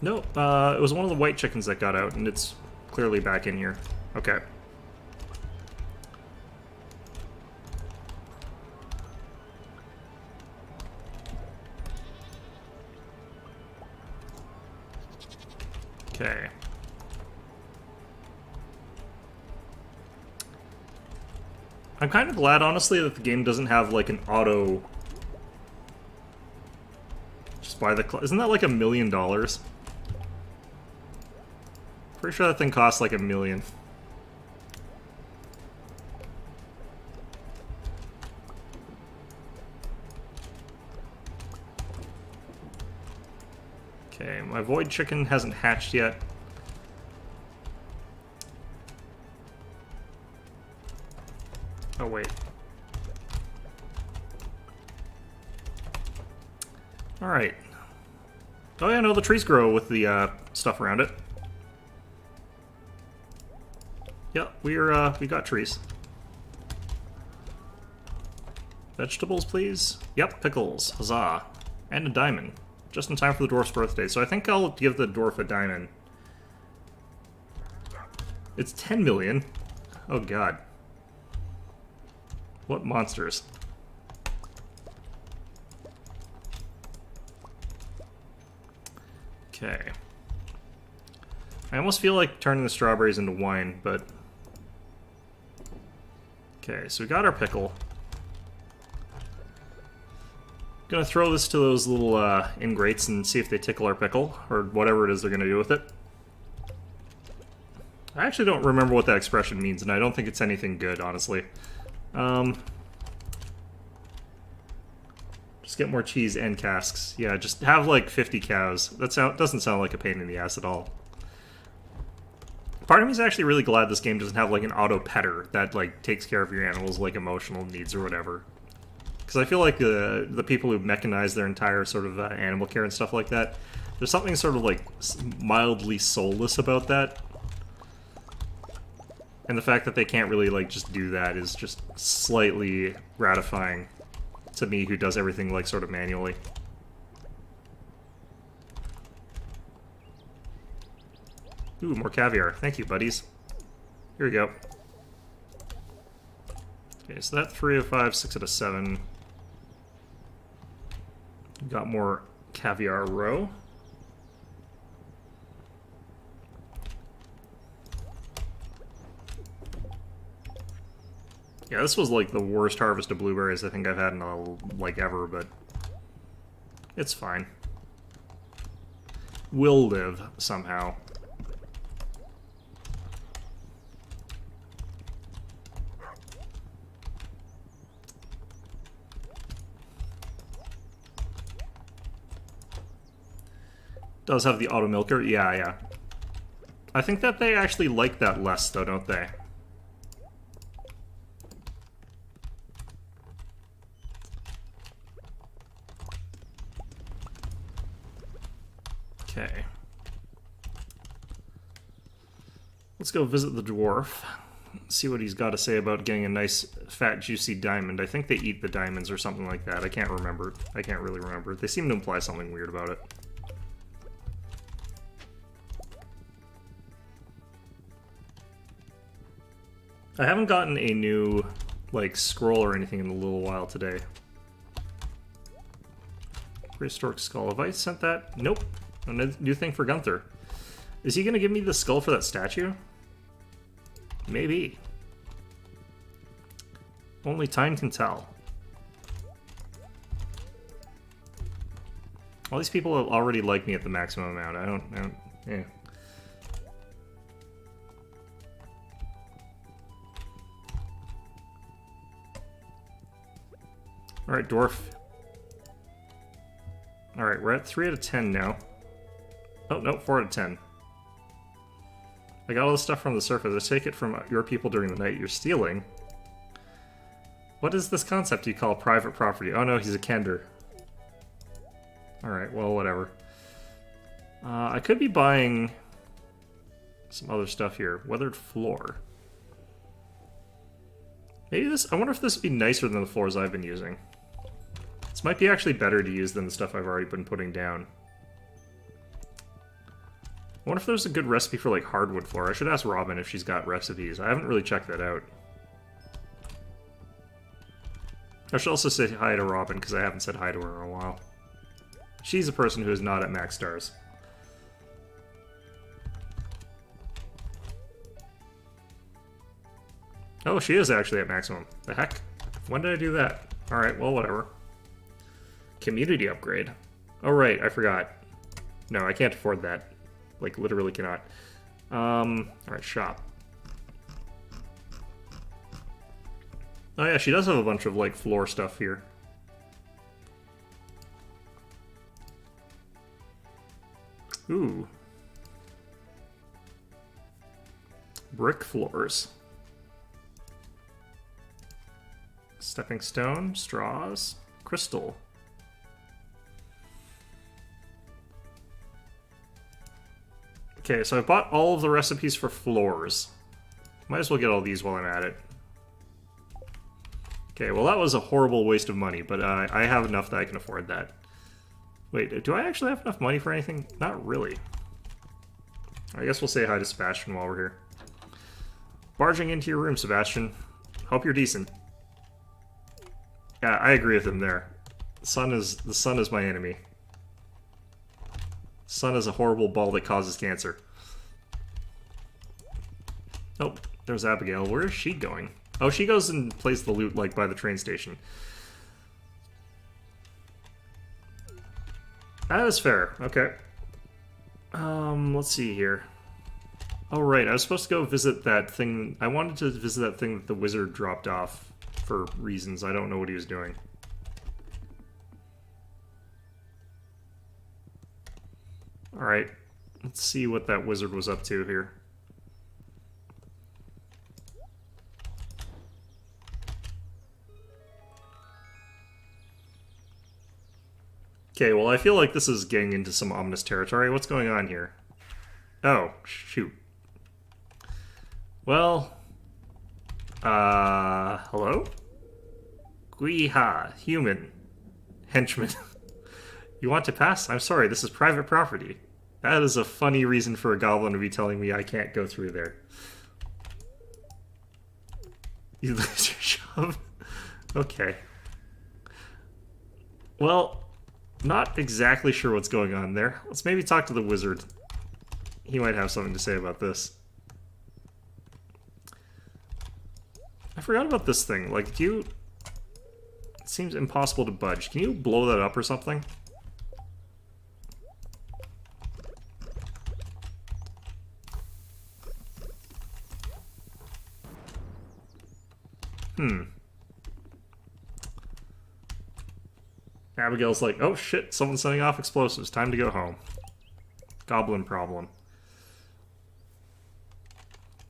No, it was one of the white chickens that got out, and it's clearly back in here. Okay. Okay. I'm kind of glad, honestly, that the game doesn't have, like, an auto... Just buy the... Isn't that, like, $1 million? Pretty sure that thing costs, like, $1 million. Okay, my void chicken hasn't hatched yet. Oh, wait. Alright. Oh yeah, no, the trees grow with the stuff around it. Yeah, we got trees. Vegetables, please? Yep, pickles. Huzzah. And a diamond. Just in time for the dwarf's birthday. So I think I'll give the dwarf a diamond. It's 10 million. Oh god. What monsters? Okay. I almost feel like turning the strawberries into wine, but... Okay, so we got our pickle. Gonna throw this to those little ingrates and see if they tickle our pickle, or whatever it is they're gonna do with it. I actually don't remember what that expression means, and I don't think it's anything good, honestly. Just get more cheese and casks. Yeah, just have like 50 cows. That doesn't sound like a pain in the ass at all. Part of me is actually really glad this game doesn't have like an auto petter that like takes care of your animals' like emotional needs or whatever. Because I feel like the people who mechanize their entire sort of animal care and stuff like that, there's something sort of like mildly soulless about that. And the fact that they can't really like just do that is just slightly gratifying to me, who does everything like sort of manually. Ooh, more caviar. Thank you, buddies. Here we go. Okay, so that 3 out of 5, 6 out of 7. Got more caviar roe. Yeah, this was like the worst harvest of blueberries I think I've had in like ever, but it's fine. We'll live somehow. Does have the auto milker? Yeah, yeah. I think that they actually like that less, though, don't they? Okay. Let's go visit the dwarf. See what he's got to say about getting a nice, fat, juicy diamond. I think they eat the diamonds or something like that. I can't remember. I can't really remember. They seem to imply something weird about it. I haven't gotten a new, like, scroll or anything in a little while today. Prehistoric skull. Have I sent that? Nope. A new thing for Gunther. Is he going to give me the skull for that statue? Maybe. Only time can tell. All these people already like me at the maximum amount. I don't, yeah. Alright, dwarf. Alright, we're at 3 out of 10 now. Oh, no, 4 out of 10. I got all this stuff from the surface. I take it from your people during the night. You're stealing. What is this concept you call private property? Oh no, he's a Kender. Alright, well, whatever. I could be buying some other stuff here. Weathered floor. Maybe this... I wonder if this would be nicer than the floors I've been using. This might be actually better to use than the stuff I've already been putting down. I wonder if there's a good recipe for, like, hardwood floor. I should ask Robin if she's got recipes. I haven't really checked that out. I should also say hi to Robin, because I haven't said hi to her in a while. She's a person who is not at max stars. Oh, she is actually at maximum. The heck? When did I do that? Alright, well, whatever. Community upgrade. Oh, right, I forgot. No, I can't afford that. Like, literally cannot. Alright, shop. Oh yeah, she does have a bunch of, like, floor stuff here. Ooh. Brick floors. Stepping stone, straws, crystal. Okay, so I bought all of the recipes for floors. Might as well get all these while I'm at it. Okay, well that was a horrible waste of money, but I have enough that I can afford that. Wait, do I actually have enough money for anything? Not really. I guess we'll say hi to Sebastian while we're here. Barging into your room, Sebastian. Hope you're decent. Yeah, I agree with him there. The sun is my enemy. Sun is a horrible ball that causes cancer. Oh, there's Abigail. Where is she going? Oh, she goes and plays the loot, like, by the train station. That is fair. Okay. Let's see here. Oh, right. I was supposed to go visit that thing. I wanted to visit that thing that the wizard dropped off for reasons. I don't know what he was doing. Alright. Let's see what that wizard was up to here. Okay, well, I feel like this is getting into some ominous territory. What's going on here? Oh, shoot. Well, hello? Guiha, human. Henchman. You want to pass? I'm sorry, this is private property. That is a funny reason for a goblin to be telling me I can't go through there. You lose your shove? Okay. Well, not exactly sure what's going on there. Let's maybe talk to the wizard. He might have something to say about this. I forgot about this thing. Like, do you... It seems impossible to budge. Can you blow that up or something? Abigail's like, oh shit, someone's sending off explosives. Time to go home. Goblin problem.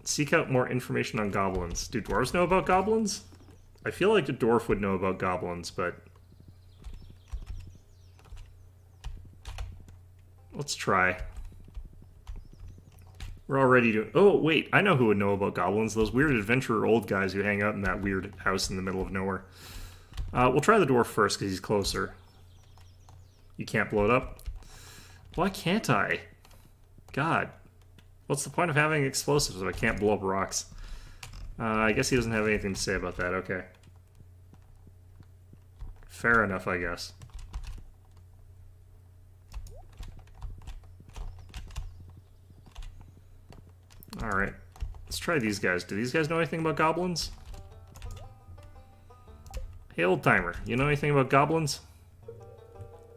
Seek out more information on goblins. Do dwarves know about goblins? I feel like a dwarf would know about goblins, but... Let's try. We're already doing... Oh, wait, I know who would know about goblins. Those weird adventurer old guys who hang out in that weird house in the middle of nowhere. We'll try the dwarf first, because he's closer. You can't blow it up? Why can't I? God. What's the point of having explosives if I can't blow up rocks? I guess he doesn't have anything to say about that. Okay. Fair enough, I guess. Alright. Let's try these guys. Do these guys know anything about goblins? Hey, old timer, you know anything about goblins?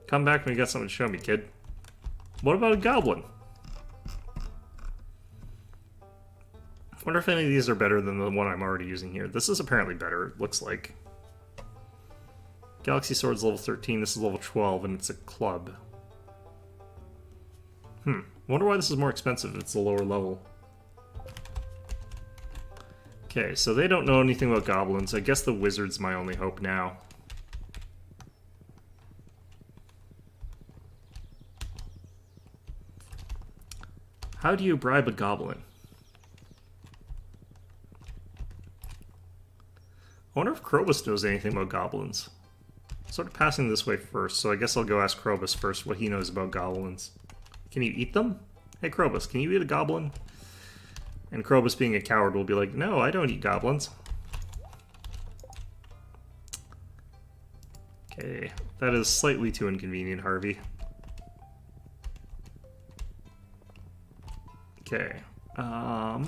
Come back when you got something to show me, kid. What about a goblin? Wonder if any of these are better than the one I'm already using here. This is apparently better, it looks like. Galaxy Sword's level 13, this is level 12, and it's a club. Wonder why this is more expensive if it's a lower level. Okay, so they don't know anything about goblins. I guess the wizard's my only hope now. How do you bribe a goblin? I wonder if Krobus knows anything about goblins. I'm sort of passing this way first, so I guess I'll go ask Krobus first what he knows about goblins. Can you eat them? Hey Krobus, can you eat a goblin? And Krobus, being a coward, will be like, no, I don't eat goblins. Okay, that is slightly too inconvenient, Harvey. Okay, I'm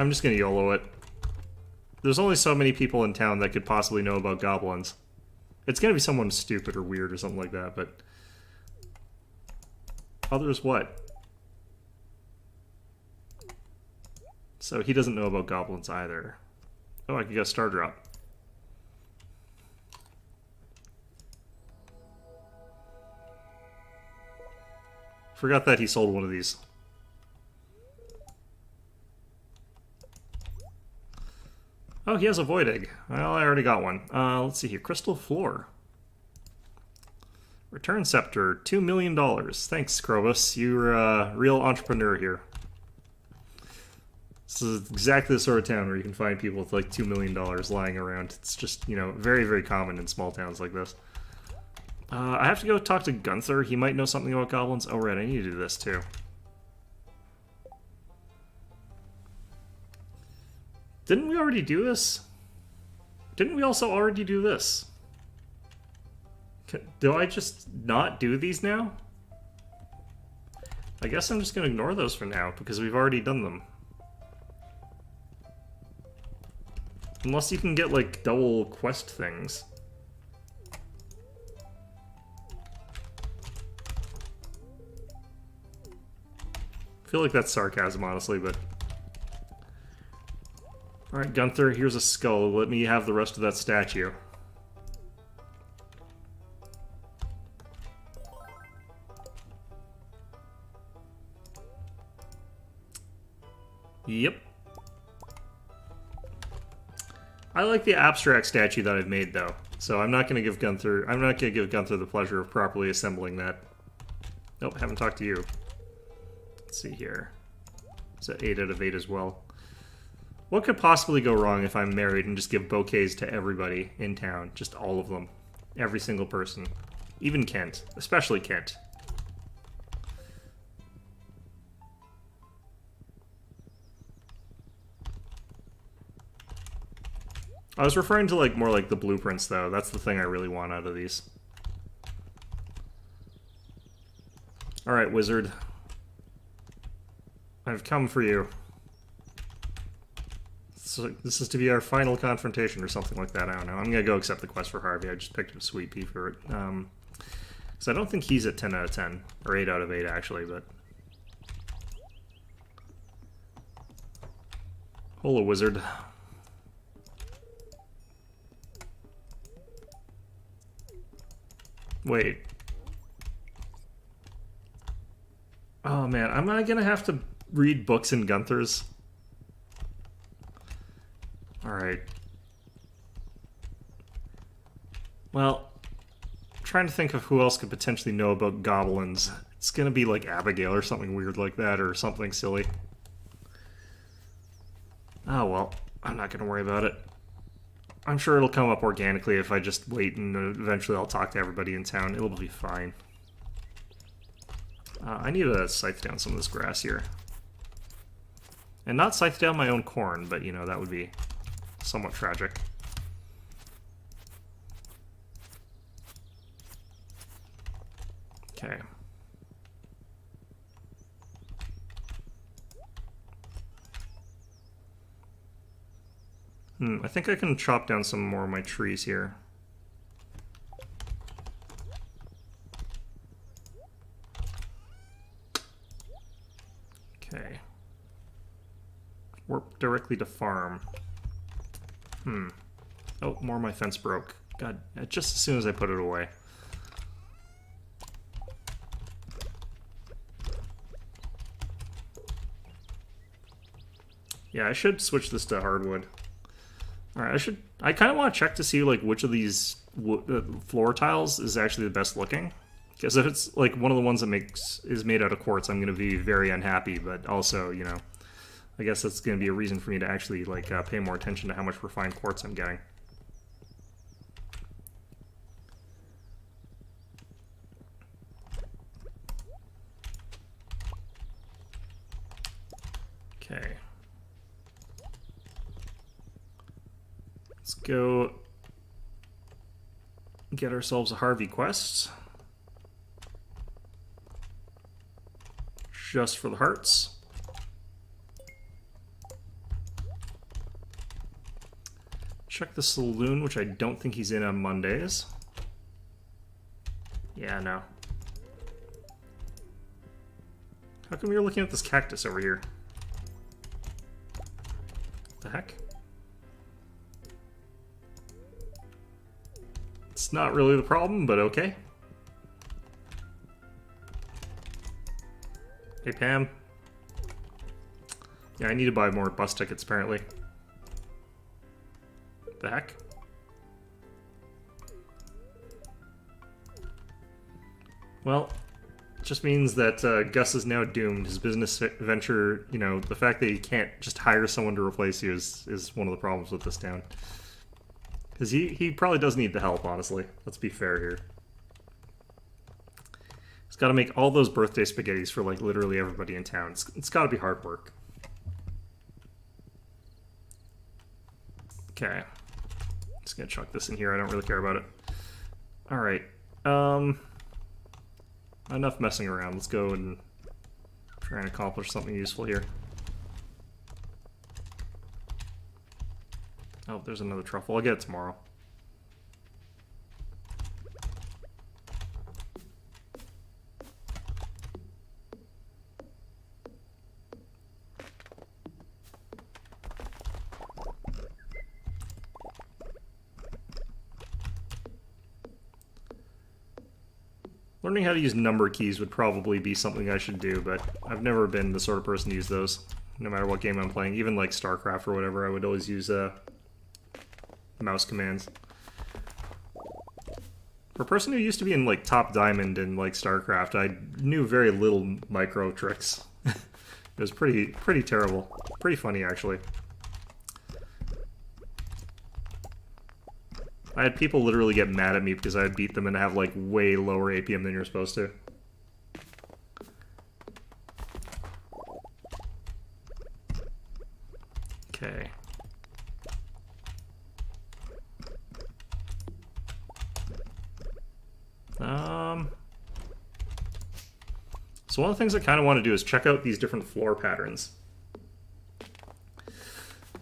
just gonna YOLO it. There's only so many people in town that could possibly know about goblins. It's gonna be someone stupid or weird or something like that, but... Others what? So he doesn't know about goblins either. Oh, I could get a star drop. Forgot that he sold one of these. Oh, he has a void egg. Well, I already got one. Let's see here. Crystal floor. Return scepter. $2 million. Thanks, Krobus. You're a real entrepreneur here. This is exactly the sort of town where you can find people with like $2 million lying around. It's just, you know, very, very common in small towns like this. I have to go talk to Gunther. He might know something about goblins. Oh, right. I need to do this, too. Didn't we already do this? Didn't we also already do this? Do I just not do these now? I guess I'm just going to ignore those for now, because we've already done them. Unless you can get, like, double quest things. I feel like that's sarcasm, honestly, but... Alright, Gunther, here's a skull. Let me have the rest of that statue. Yep. I like the abstract statue that I've made, though. So I'm not going to give Gunther... I'm not going to give Gunther the pleasure of properly assembling that. Nope, haven't talked to you. Let's see here. It's an 8 out of 8 as well. What could possibly go wrong if I'm married and just give bouquets to everybody in town? Just all of them. Every single person. Even Kent. Especially Kent. I was referring to like more like the blueprints, though. That's the thing I really want out of these. Alright, wizard. I've come for you. So this is to be our final confrontation or something like that. I don't know. I'm gonna go accept the quest for Harvey. I just picked up a sweet pea for it. So I don't think he's at 10 out of 10. Or 8 out of 8, actually, but... Hola, wizard. Wait. Oh, man. Am I gonna have to read books in Gunther's? Alright. Well, I'm trying to think of who else could potentially know about goblins. It's gonna be like Abigail or something weird like that, or something silly. Oh well, I'm not gonna worry about it. I'm sure it'll come up organically if I just wait and eventually I'll talk to everybody in town. It'll be fine. I need to scythe down some of this grass here. And not scythe down my own corn, but you know, that would be somewhat tragic. Okay. I think I can chop down some more of my trees here. Okay. Warp directly to farm. Oh, more of my fence broke. God, just as soon as I put it away. Yeah, I should switch this to hardwood. Alright, I kind of want to check to see, like, which of these floor tiles is actually the best looking. Because if it's, like, one of the ones that is made out of quartz, I'm going to be very unhappy, but also, you know, I guess that's going to be a reason for me to actually, like, pay more attention to how much refined quartz I'm getting. Okay. Let's go get ourselves a Harvey quest. Just for the hearts. Check the saloon, which I don't think he's in on Mondays. Yeah, no. How come you're looking at this cactus over here? What the heck? It's not really the problem, but okay. Hey, Pam. Yeah, I need to buy more bus tickets, apparently. The heck? Well, it just means that Gus is now doomed. His business venture, you know, the fact that he can't just hire someone to replace you is one of the problems with this town. Because he probably does need the help, honestly. Let's be fair here. He's got to make all those birthday spaghettis for, like, literally everybody in town. It's got to be hard work. Okay. Just gonna chuck this in here. I don't really care about it. Alright. Enough messing around. Let's go and try and accomplish something useful here. Oh, there's another truffle. I'll get it tomorrow. Learning how to use number keys would probably be something I should do, but I've never been the sort of person to use those, no matter what game I'm playing. Even like StarCraft or whatever, I would always use mouse commands. For a person who used to be in like Top Diamond in like StarCraft, I knew very little micro tricks. It was pretty terrible. Pretty funny, actually. I had people literally get mad at me because I would beat them and have like way lower APM than you're supposed to. Okay. So one of the things I kind of want to do is check out these different floor patterns.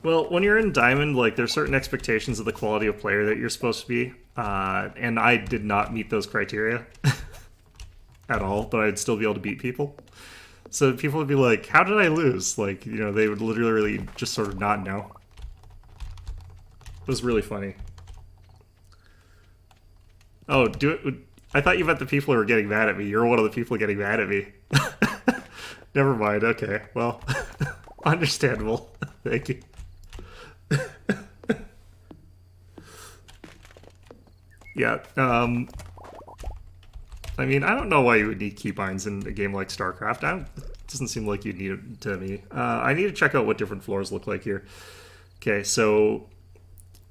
Well, when you're in Diamond, like, there's certain expectations of the quality of player that you're supposed to be, and I did not meet those criteria at all, but I'd still be able to beat people. So people would be like, how did I lose? Like, you know, they would literally just sort of not know. It was really funny. Oh, I thought you meant the people who were getting mad at me. You're one of the people getting mad at me. Never mind, okay. Well, understandable. Thank you. Yeah, I mean, I don't know why you would need keybinds in a game like StarCraft. It doesn't seem like you'd need it to me. I need to check out what different floors look like here. Okay, so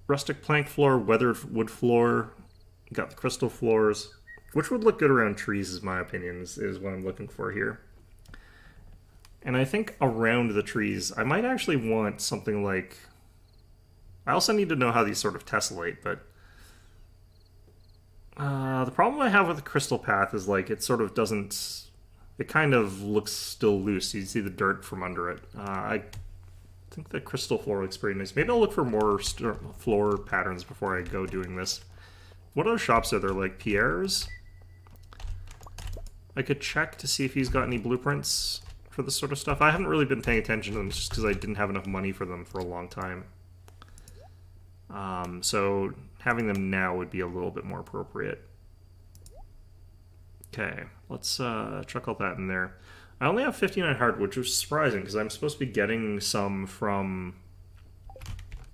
rustic plank floor, weathered wood floor, got the crystal floors, which would look good around trees, is my opinion, is what I'm looking for here. And I think around the trees, I might actually want something like... I also need to know how these sort of tessellate, but... the problem I have with the crystal path is, like, it sort of doesn't... It kind of looks still loose. You see the dirt from under it. I I think the crystal floor looks pretty nice. Maybe I'll look for more floor patterns before I go doing this. What other shops are there? Like Pierre's? I could check to see if he's got any blueprints for this sort of stuff. I haven't really been paying attention to them just because I didn't have enough money for them for a long time. So having them now would be a little bit more appropriate. Okay, let's chuck all that in there. I only have 59 heart, which was surprising because I'm supposed to be getting some from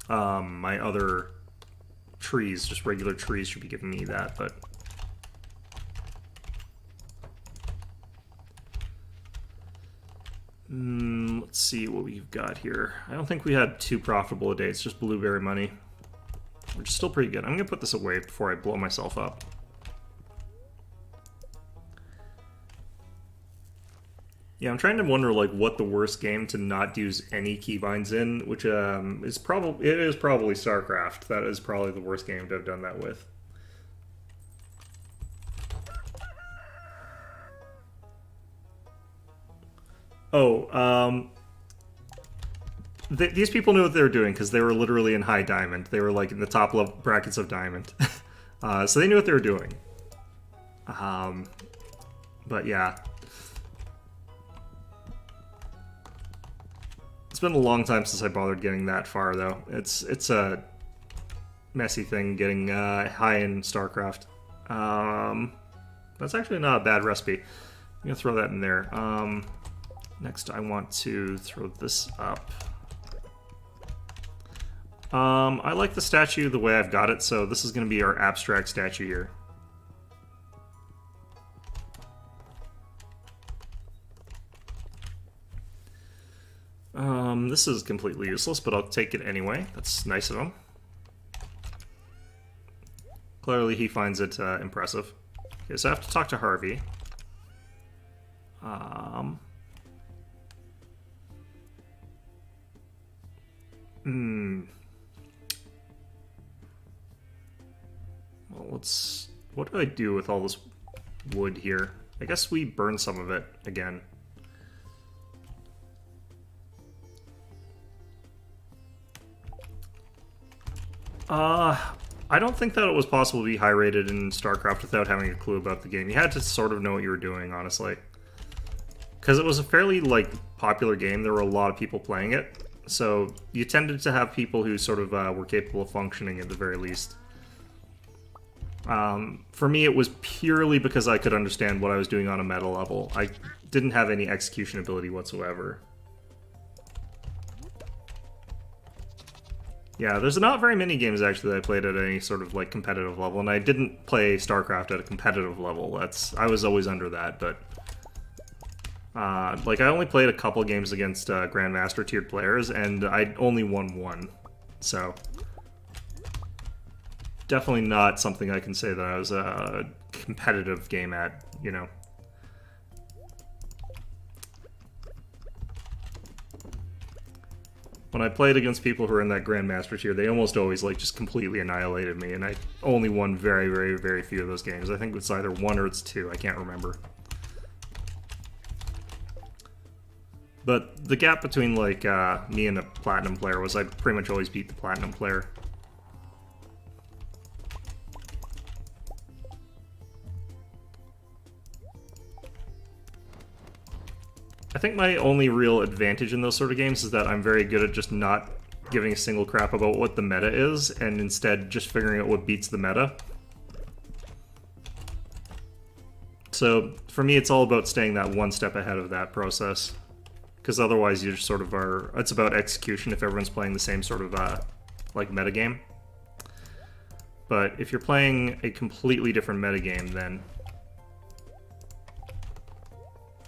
my other trees. Just regular trees should be giving me that, but let's see what we've got here. I don't think we had too profitable a day. It's just blueberry money, which is still pretty good. I'm going to put this away before I blow myself up. Yeah, I'm trying to wonder like what the worst game to not use any keybinds in, which is probably StarCraft. That is probably the worst game to have done that with. Oh, these people knew what they were doing because they were literally in high diamond. They were like in the top level brackets of diamond, so they knew what they were doing. But yeah. It's been a long time since I bothered getting that far, though. It's a messy thing getting high in StarCraft. That's actually not a bad recipe. I'm gonna throw that in there. Next, I want to throw this up. I like the statue the way I've got it, so this is gonna be our abstract statue here. This is completely useless, but I'll take it anyway. That's nice of him. Clearly he finds it impressive. Okay, so I have to talk to Harvey. Well, what do I do with all this wood here? I guess we burn some of it again. I don't think that it was possible to be high rated in StarCraft without having a clue about the game. You had to sort of know what you were doing, honestly. Because it was a fairly, like, popular game. There were a lot of people playing it. So you tended to have people who sort of were capable of functioning at the very least. For me, it was purely because I could understand what I was doing on a meta level. I didn't have any execution ability whatsoever. Yeah, there's not very many games actually that I played at any sort of like competitive level, and I didn't play StarCraft at a competitive level. I was always under that, but like I only played a couple games against Grandmaster tiered players, and I only won one, so definitely not something I can say that I was a competitive game at, you know. When I played against people who were in that Grandmaster tier, they almost always like just completely annihilated me, and I only won very, very, very few of those games. I think it's either one or it's two. I can't remember. But the gap between like me and a Platinum player was I pretty much always beat the Platinum player. I think my only real advantage in those sort of games is that I'm very good at just not giving a single crap about what the meta is, and instead just figuring out what beats the meta. So for me, it's all about staying that one step ahead of that process. Because otherwise you just sort of are... It's about execution if everyone's playing the same sort of like metagame. But if you're playing a completely different metagame, then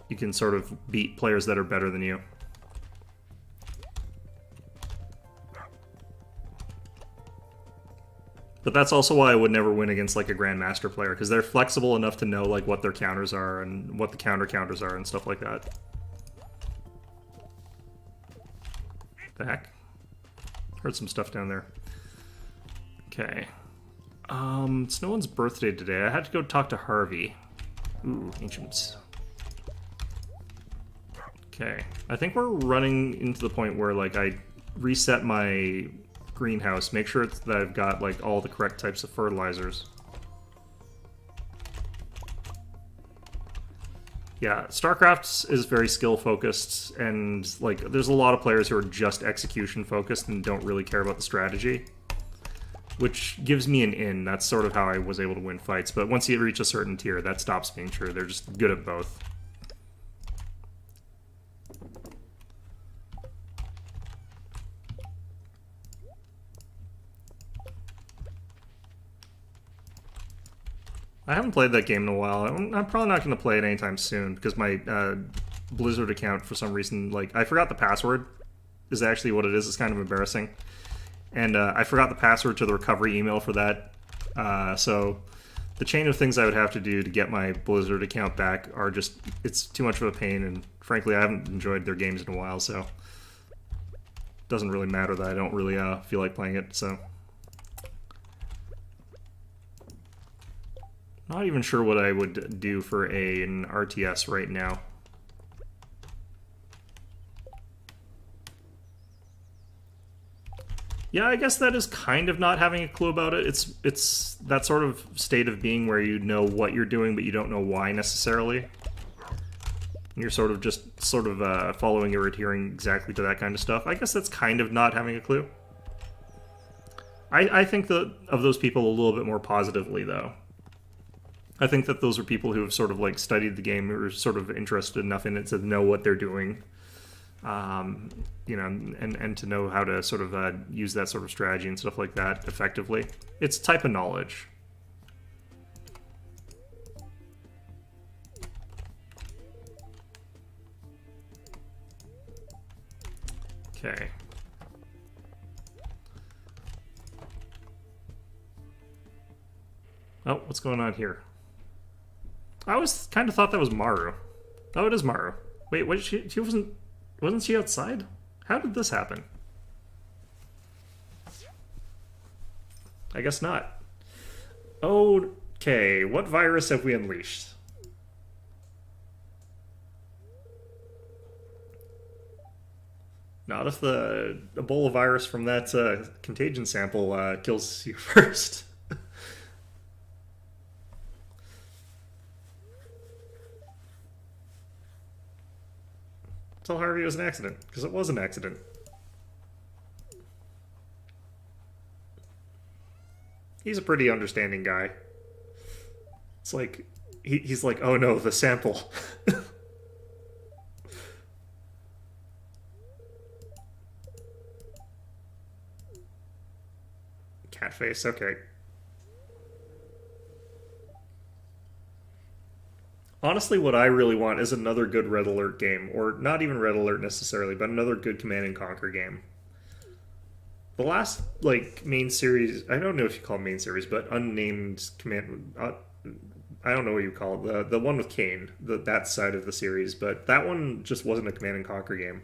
you can sort of beat players that are better than you. But that's also why I would never win against like a Grandmaster player, because they're flexible enough to know like what their counters are and what the counters are and stuff like that. The heck? Heard some stuff down there. Okay. It's no one's birthday today. I had to go talk to Harvey. Ooh, ancients. Okay, I think we're running into the point where like I reset my greenhouse. Make sure that I've got like all the correct types of fertilizers. Yeah, StarCraft is very skill focused, and like there's a lot of players who are just execution focused and don't really care about the strategy, which gives me an in. That's sort of how I was able to win fights. But once you reach a certain tier, that stops being true. They're just good at both. I haven't played that game in a while. I'm probably not going to play it anytime soon because my Blizzard account, for some reason, like, I forgot the password is actually what it is. It's kind of embarrassing. And I forgot the password to the recovery email for that. So the chain of things I would have to do to get my Blizzard account back are just, it's too much of a pain. And frankly, I haven't enjoyed their games in a while, so it doesn't really matter that I don't really feel like playing it, so. Not even sure what I would do for an RTS right now. Yeah, I guess that is kind of not having a clue about it. It's that sort of state of being where you know what you're doing, but you don't know why necessarily. And you're sort of following or adhering exactly to that kind of stuff. I guess that's kind of not having a clue. I think of those people a little bit more positively, though. I think that those are people who have sort of like studied the game, who are sort of interested enough in it to know what they're doing, you know, and to know how to sort of use that sort of strategy and stuff like that effectively. It's a type of knowledge. Okay. Oh, what's going on here? I always kind of thought that was Maru. Oh, it is Maru. Wait, what? She wasn't she outside? How did this happen? I guess not. Okay, what virus have we unleashed? Not if the Ebola virus from that contagion sample kills you first. Tell Harvey it was an accident, because it was an accident. He's a pretty understanding guy. It's like, he's like, oh no, the sample. Cat face, okay. Honestly, what I really want is another good Red Alert game, or not even Red Alert necessarily, but another good Command and Conquer game. The last, like, main series, I don't know if you call it main series, but unnamed Command, I don't know what you call it, the one with Kane, that side of the series, but that one just wasn't a Command and Conquer game.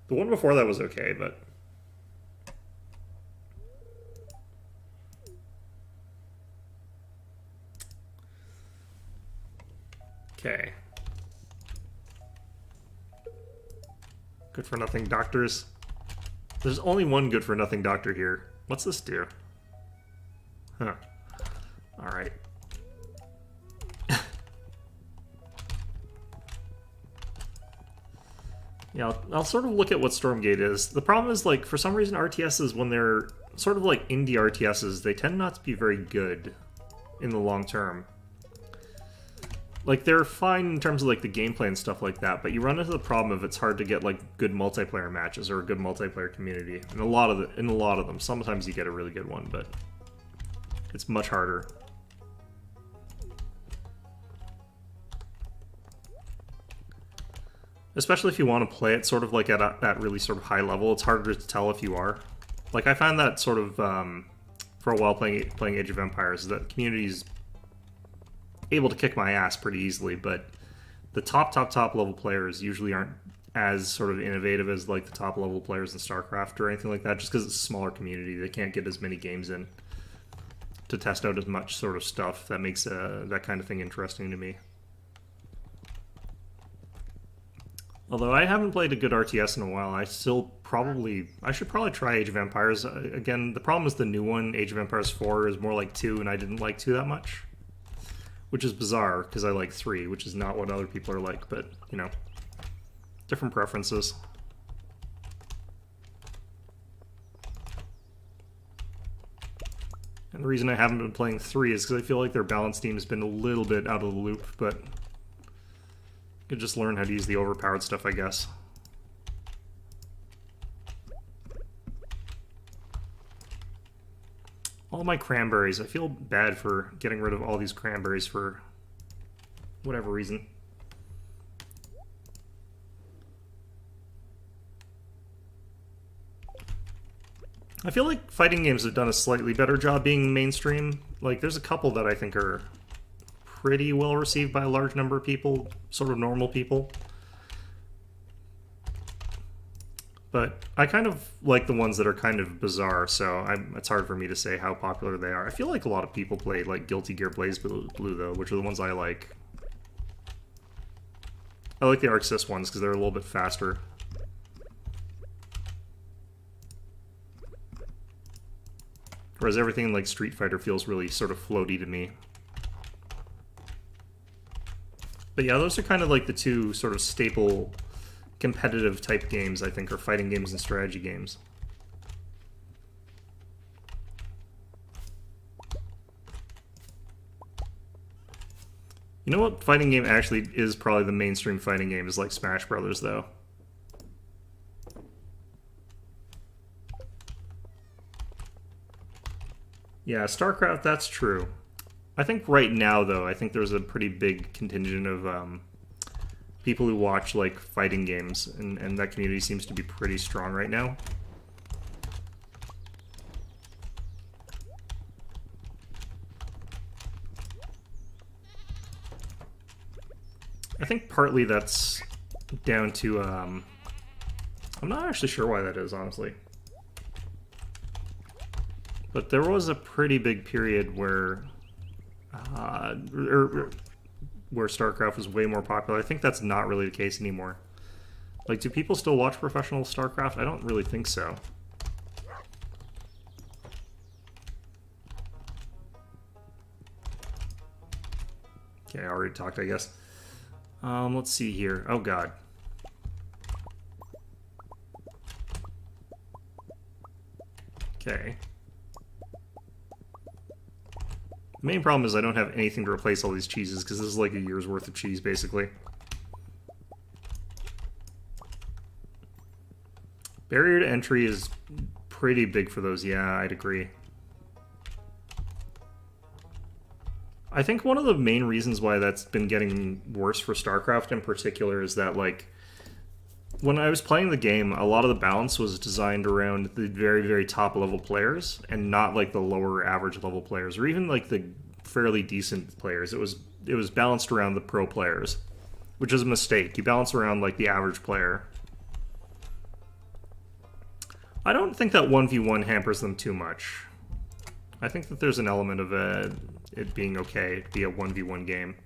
The one before that was okay, but... Okay. Good for nothing doctors. There's only one good for nothing doctor here. What's this do? Huh. Alright. Yeah, I'll sort of look at what Stormgate is. The problem is, like, for some reason RTSs, when they're sort of like indie RTSs, they tend not to be very good in the long term. Like, they're fine in terms of, like, the gameplay and stuff like that, but you run into the problem of it's hard to get, like, good multiplayer matches or a good multiplayer community. In a lot of them. Sometimes you get a really good one, but it's much harder. Especially if you want to play it sort of, like, at that really sort of high level, it's harder to tell if you are. Like, I found that sort of, for a while playing Age of Empires, that community's able to kick my ass pretty easily, but the top level players usually aren't as sort of innovative as like the top level players in StarCraft or anything like that, just because it's a smaller community. They can't get as many games in to test out as much sort of stuff that makes that kind of thing interesting to me. Although I haven't played a good RTS in a while, I should probably try Age of Empires again. The problem is the new one, Age of Empires 4, is more like 2, and I didn't like 2 that much, which is bizarre because I like 3, which is not what other people are like. But you know, different preferences. And the reason I haven't been playing 3 is because I feel like their balance team has been a little bit out of the loop, but you could just learn how to use the overpowered stuff, I guess. All my cranberries. I feel bad for getting rid of all these cranberries for whatever reason. I feel like fighting games have done a slightly better job being mainstream. Like, there's a couple that I think are pretty well received by a large number of people, sort of normal people. But I kind of like the ones that are kind of bizarre, so it's hard for me to say how popular they are. I feel like a lot of people play like Guilty Gear Blaze Blue, though, which are the ones I like. I like the Arc Sys ones because they're a little bit faster. Whereas everything like Street Fighter feels really sort of floaty to me. But yeah, those are kind of like the two sort of staple competitive type games, I think, are fighting games and strategy games. You know what fighting game actually is probably the mainstream fighting game is like Smash Brothers, though. Yeah, StarCraft, that's true. I think right now, though, I think there's a pretty big contingent of people who watch like fighting games, and that community seems to be pretty strong right now. I think partly that's down to I'm not actually sure why that is, honestly. But there was a pretty big period where where StarCraft was way more popular. I think that's not really the case anymore. Like, do people still watch professional StarCraft? I don't really think so. Okay, I already talked, I guess. Let's see here. Oh, God. Okay. The main problem is I don't have anything to replace all these cheeses, because this is like a year's worth of cheese, basically. Barrier to entry is pretty big for those, yeah, I'd agree. I think one of the main reasons why that's been getting worse for StarCraft in particular is that, like, when I was playing the game, a lot of the balance was designed around the very, very top level players and not like the lower average level players or even like the fairly decent players. It was balanced around the pro players, which is a mistake. You balance around like the average player. I don't think that 1v1 hampers them too much. I think that there's an element of it being okay to be a 1v1 game.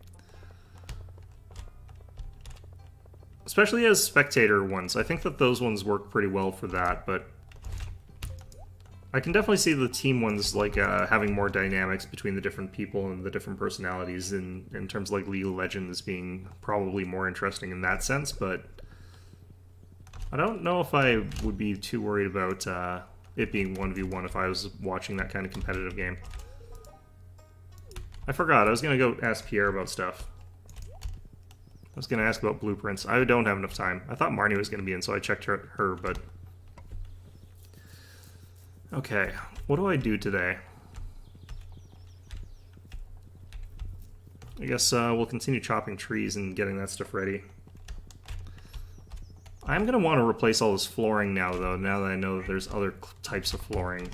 Especially as spectator ones. I think that those ones work pretty well for that, but I can definitely see the team ones like having more dynamics between the different people and the different personalities in terms of like League of Legends being probably more interesting in that sense, but I don't know if I would be too worried about it being 1v1 if I was watching that kind of competitive game. I forgot, I was going to go ask Pierre about stuff. I was going to ask about blueprints. I don't have enough time. I thought Marnie was going to be in, so I checked her, but... Okay, what do I do today? I guess we'll continue chopping trees and getting that stuff ready. I'm going to want to replace all this flooring now, though, now that I know that there's other types of flooring.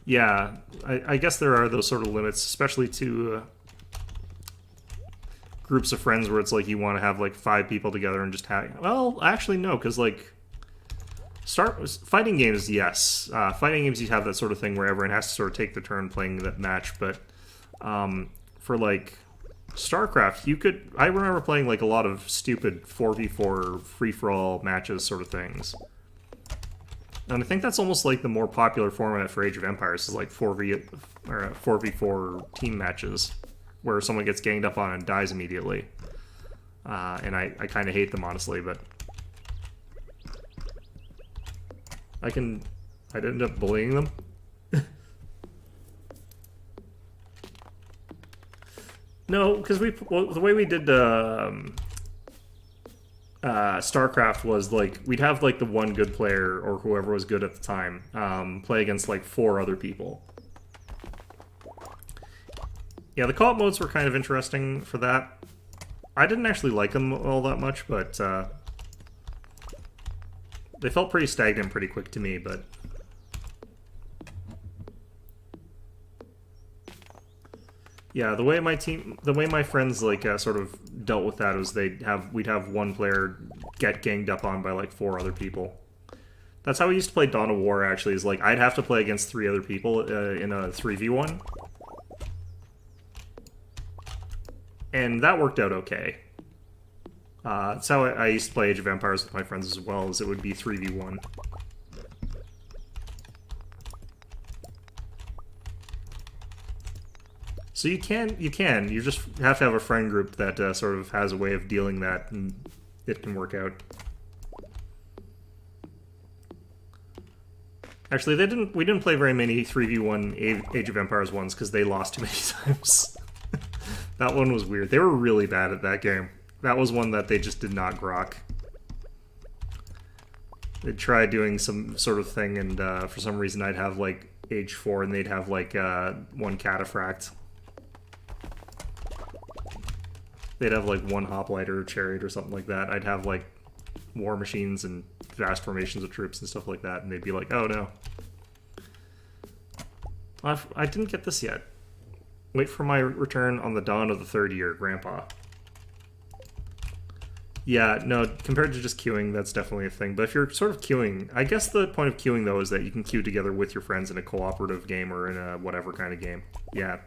Yeah, I guess there are those sort of limits, especially to groups of friends where it's like you want to have like 5 people together and just have... Well, actually no, because like Fighting games, yes. Fighting games, you have that sort of thing where everyone has to sort of take the turn playing that match. But for like StarCraft, I remember playing like a lot of stupid 4v4 free for all matches, sort of things. And I think that's almost like the more popular format for Age of Empires is like 4v4 team matches, where someone gets ganged up on and dies immediately. And I kind of hate them, honestly, but I'd end up bullying them. No, because the way we did StarCraft was like we'd have like the one good player or whoever was good at the time play against like 4 other people. Yeah, the co-op modes were kind of interesting for that. I didn't actually like them all that much, but they felt pretty stagnant pretty quick to me, but yeah, the way my friends like sort of dealt with that was we'd have one player get ganged up on by like 4 other people. That's how we used to play Dawn of War, actually, is like I'd have to play against 3 other people in a 3v1. And that worked out okay. That's how I used to play Age of Empires with my friends as well, as it would be 3v1. So you just have to have a friend group that sort of has a way of dealing that, and it can work out. Actually, we didn't play very many 3v1 Age of Empires ones because they lost too many times. That one was weird. They were really bad at that game. That was one that they just did not grok. They'd try doing some sort of thing, and for some reason I'd have like Age 4 and they'd have like 1 cataphract. They'd have like 1 hopliter or chariot or something like that. I'd have like war machines and vast formations of troops and stuff like that, and they'd be like, oh no. I didn't get this yet. Wait for my return on the dawn of the 3rd year, Grandpa. Yeah, no, compared to just queuing, that's definitely a thing. But if you're sort of queuing, I guess the point of queuing, though, is that you can queue together with your friends in a cooperative game or in a whatever kind of game. Yeah.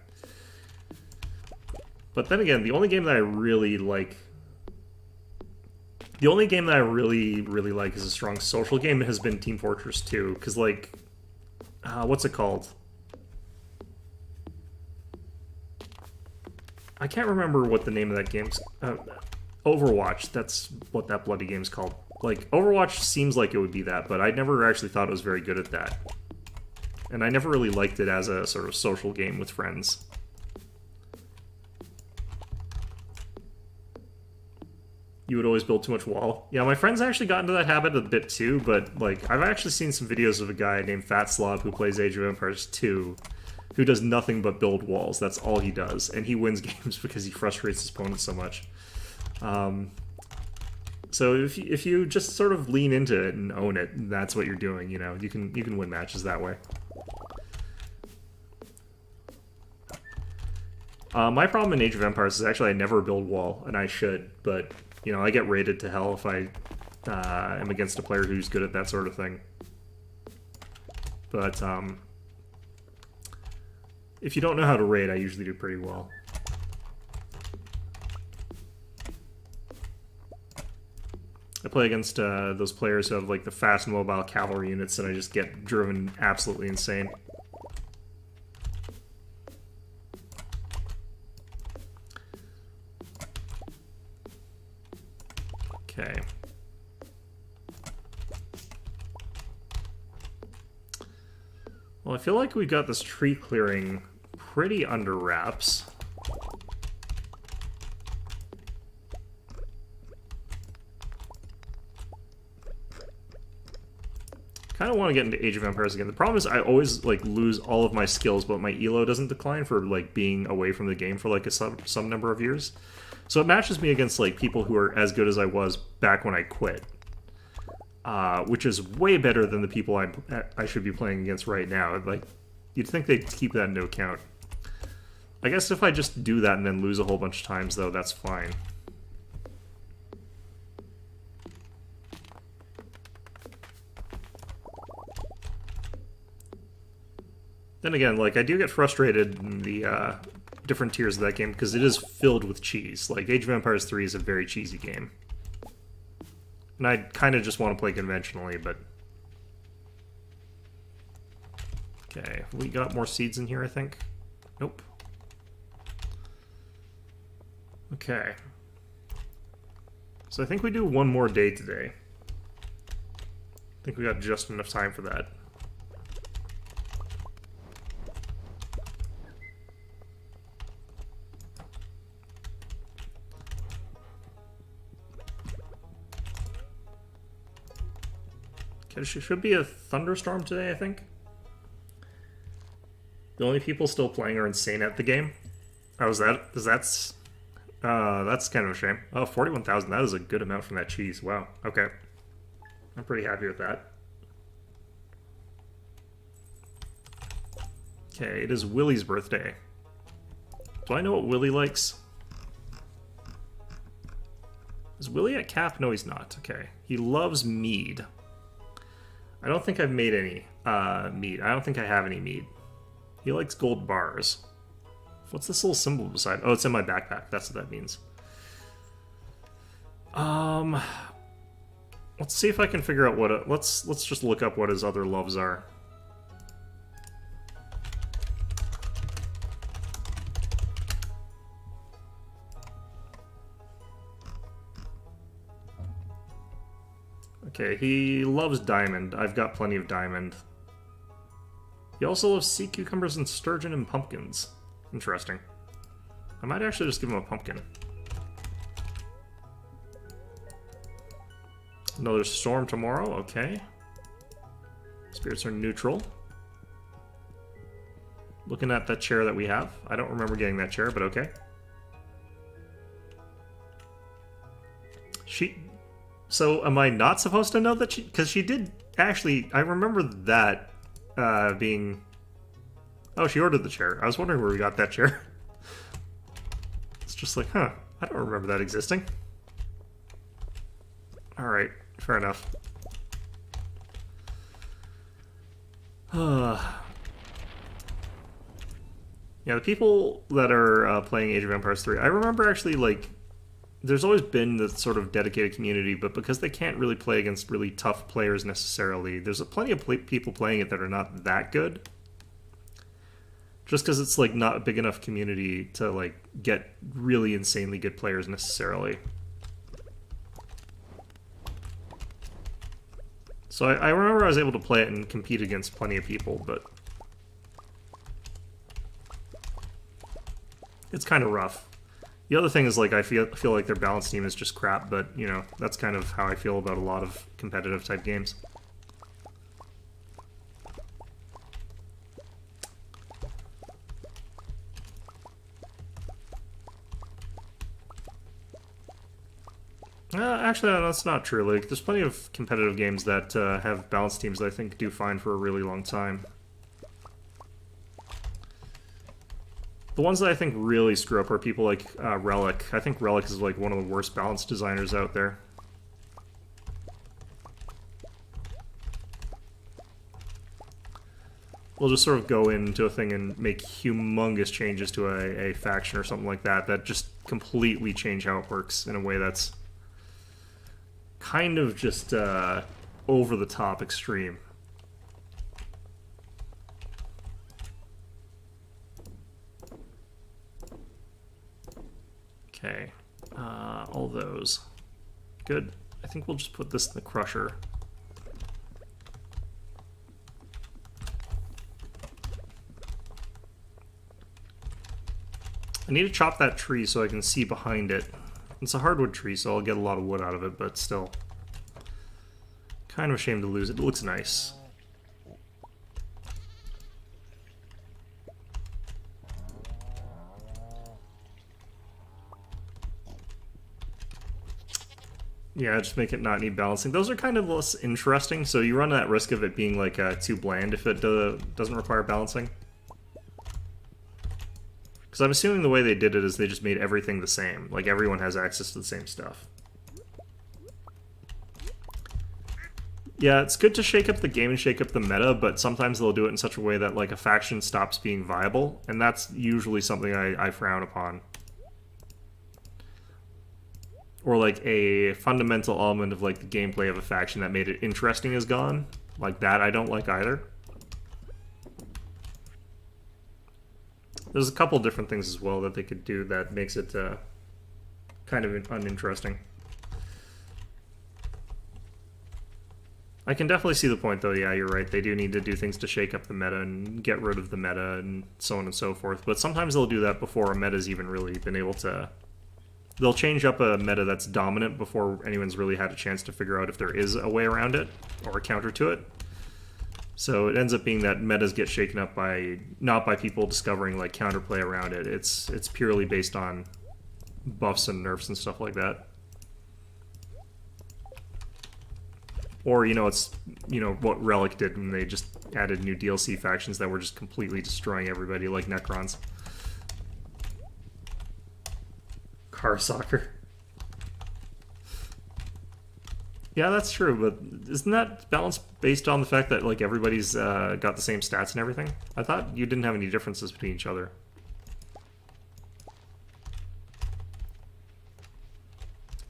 But then again, the only game that I really like... The only game that I really, really like as a strong social game has been Team Fortress 2. Because, like... what's it called? I can't remember what the name of that game's... Overwatch, that's what that bloody game's called. Like, Overwatch seems like it would be that, but I never actually thought it was very good at that. And I never really liked it as a sort of social game with friends. You would always build too much wall. Yeah, my friends actually got into that habit a bit too, but, like, I've actually seen some videos of a guy named Fat Slob who plays Age of Empires 2, who does nothing but build walls. That's all he does. And he wins games because he frustrates his opponents so much. So if you just sort of lean into it and own it, that's what you're doing, you know. You can win matches that way. My problem in Age of Empires is actually I never build wall, and I should, but, you know, I get raided to hell if I am against a player who's good at that sort of thing. But, if you don't know how to raid, I usually do pretty well. I play against those players who have like the fast mobile cavalry units, and I just get driven absolutely insane. Okay. Well, I feel like we got this tree clearing pretty under wraps. Kind of want to get into Age of Empires again. The problem is I always like lose all of my skills, but my elo doesn't decline for like being away from the game for like some number of years. So it matches me against like people who are as good as I was back when I quit, which is way better than the people I should be playing against right now. Like, you'd think they'd keep that into account. I guess if I just do that and then lose a whole bunch of times, though, that's fine. Then again, like, I do get frustrated in the different tiers of that game because it is filled with cheese. Like, Age of Empires 3 is a very cheesy game. And I kind of just want to play conventionally, but... Okay, we got more seeds in here, I think. Nope. Okay. So I think we do one more day today. I think we got just enough time for that. Okay, there should be a thunderstorm today, I think. The only people still playing are insane at the game. Oh, that's kind of a shame. Oh, 41,000, that is a good amount from that cheese. Wow, okay. I'm pretty happy with that. Okay, it is Willie's birthday. Do I know what Willie likes? Is Willie at cap? No, he's not. Okay. He loves mead. I don't think I've made any mead. I don't think I have any mead. He likes gold bars. What's this little symbol beside? Oh, it's in my backpack. That's what that means. Let's see if I can figure out what let's just look up what his other loves are. Okay, he loves diamond. I've got plenty of diamond. He also loves sea cucumbers and sturgeon and pumpkins. Interesting. I might actually just give him a pumpkin. Another storm tomorrow, okay. Spirits are neutral. Looking at that chair that we have. I don't remember getting that chair, but okay. So am I not supposed to know that she... Because she did actually... I remember that being... Oh, she ordered the chair. I was wondering where we got that chair. It's just like, huh, I don't remember that existing. Alright, fair enough. Yeah, the people that are playing Age of Empires 3, I remember actually, like, there's always been this sort of dedicated community, but because they can't really play against really tough players necessarily, there's plenty of people playing it that are not that good. Just because it's, like, not a big enough community to, like, get really insanely good players necessarily. So I remember I was able to play it and compete against plenty of people, but... it's kind of rough. The other thing is, like, I feel like their balance team is just crap, but, you know, that's kind of how I feel about a lot of competitive type games. Actually, no, that's not true. Like, there's plenty of competitive games that have balance teams that I think do fine for a really long time. The ones that I think really screw up are people like Relic. I think Relic is like one of the worst balance designers out there. We'll just sort of go into a thing and make humongous changes to a faction or something like that that just completely change how it works in a way that's kind of just over the top extreme. Okay, all those. Good. I think we'll just put this in the crusher. I need to chop that tree so I can see behind it. It's a hardwood tree, so I'll get a lot of wood out of it, but still. Kind of a shame to lose it. It looks nice. Yeah, just make it not need balancing. Those are kind of less interesting, so you run that risk of it being like too bland if it doesn't require balancing. Because I'm assuming the way they did it is they just made everything the same. Like, everyone has access to the same stuff. Yeah, it's good to shake up the game and shake up the meta, but sometimes they'll do it in such a way that like a faction stops being viable, and that's usually something I frown upon. Or like a fundamental element of like the gameplay of a faction that made it interesting is gone. Like that I don't like either. There's a couple different things as well that they could do that makes it kind of uninteresting. I can definitely see the point, though. Yeah, you're right. They do need to do things to shake up the meta and get rid of the meta and so on and so forth. But sometimes they'll do that before a meta's even really been able to... They'll change up a meta that's dominant before anyone's really had a chance to figure out if there is a way around it or a counter to it. So it ends up being that metas get shaken up by... not by people discovering like counterplay around it. It's purely based on buffs and nerfs and stuff like that. Or, you know, it's, you know, what Relic did when they just added new DLC factions that were just completely destroying everybody, like Necrons. Car soccer. Yeah, that's true, but isn't that balance based on the fact that, like, everybody's got the same stats and everything? I thought you didn't have any differences between each other.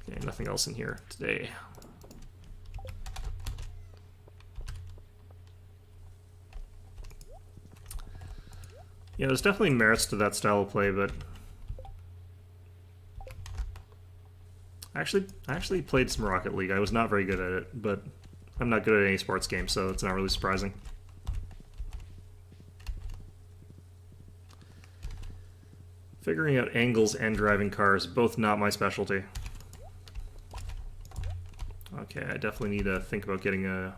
Okay, nothing else in here today. Yeah, there's definitely merits to that style of play, but I actually played some Rocket League. I was not very good at it, but I'm not good at any sports game, so it's not really surprising. Figuring out angles and driving cars, both not my specialty. Okay, I definitely need to think about getting an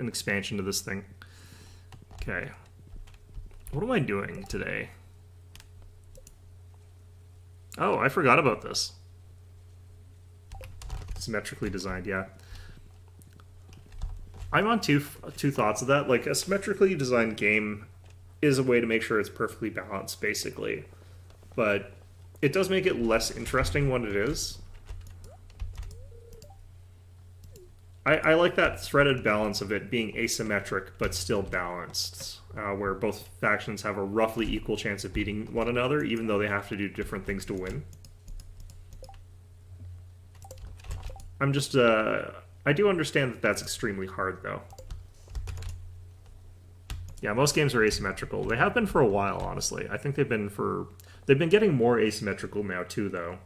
expansion to this thing. Okay. What am I doing today? Oh, I forgot about this. Symmetrically designed, yeah. I'm on two thoughts of that. Like, a symmetrically designed game is a way to make sure it's perfectly balanced, basically. But it does make it less interesting when it is. I like that threaded balance of it being asymmetric but still balanced, where both factions have a roughly equal chance of beating one another, even though they have to do different things to win. I'm just, I do understand that that's extremely hard, though. Yeah, most games are asymmetrical. They have been for a while, honestly. I think they've been getting more asymmetrical now, too, though.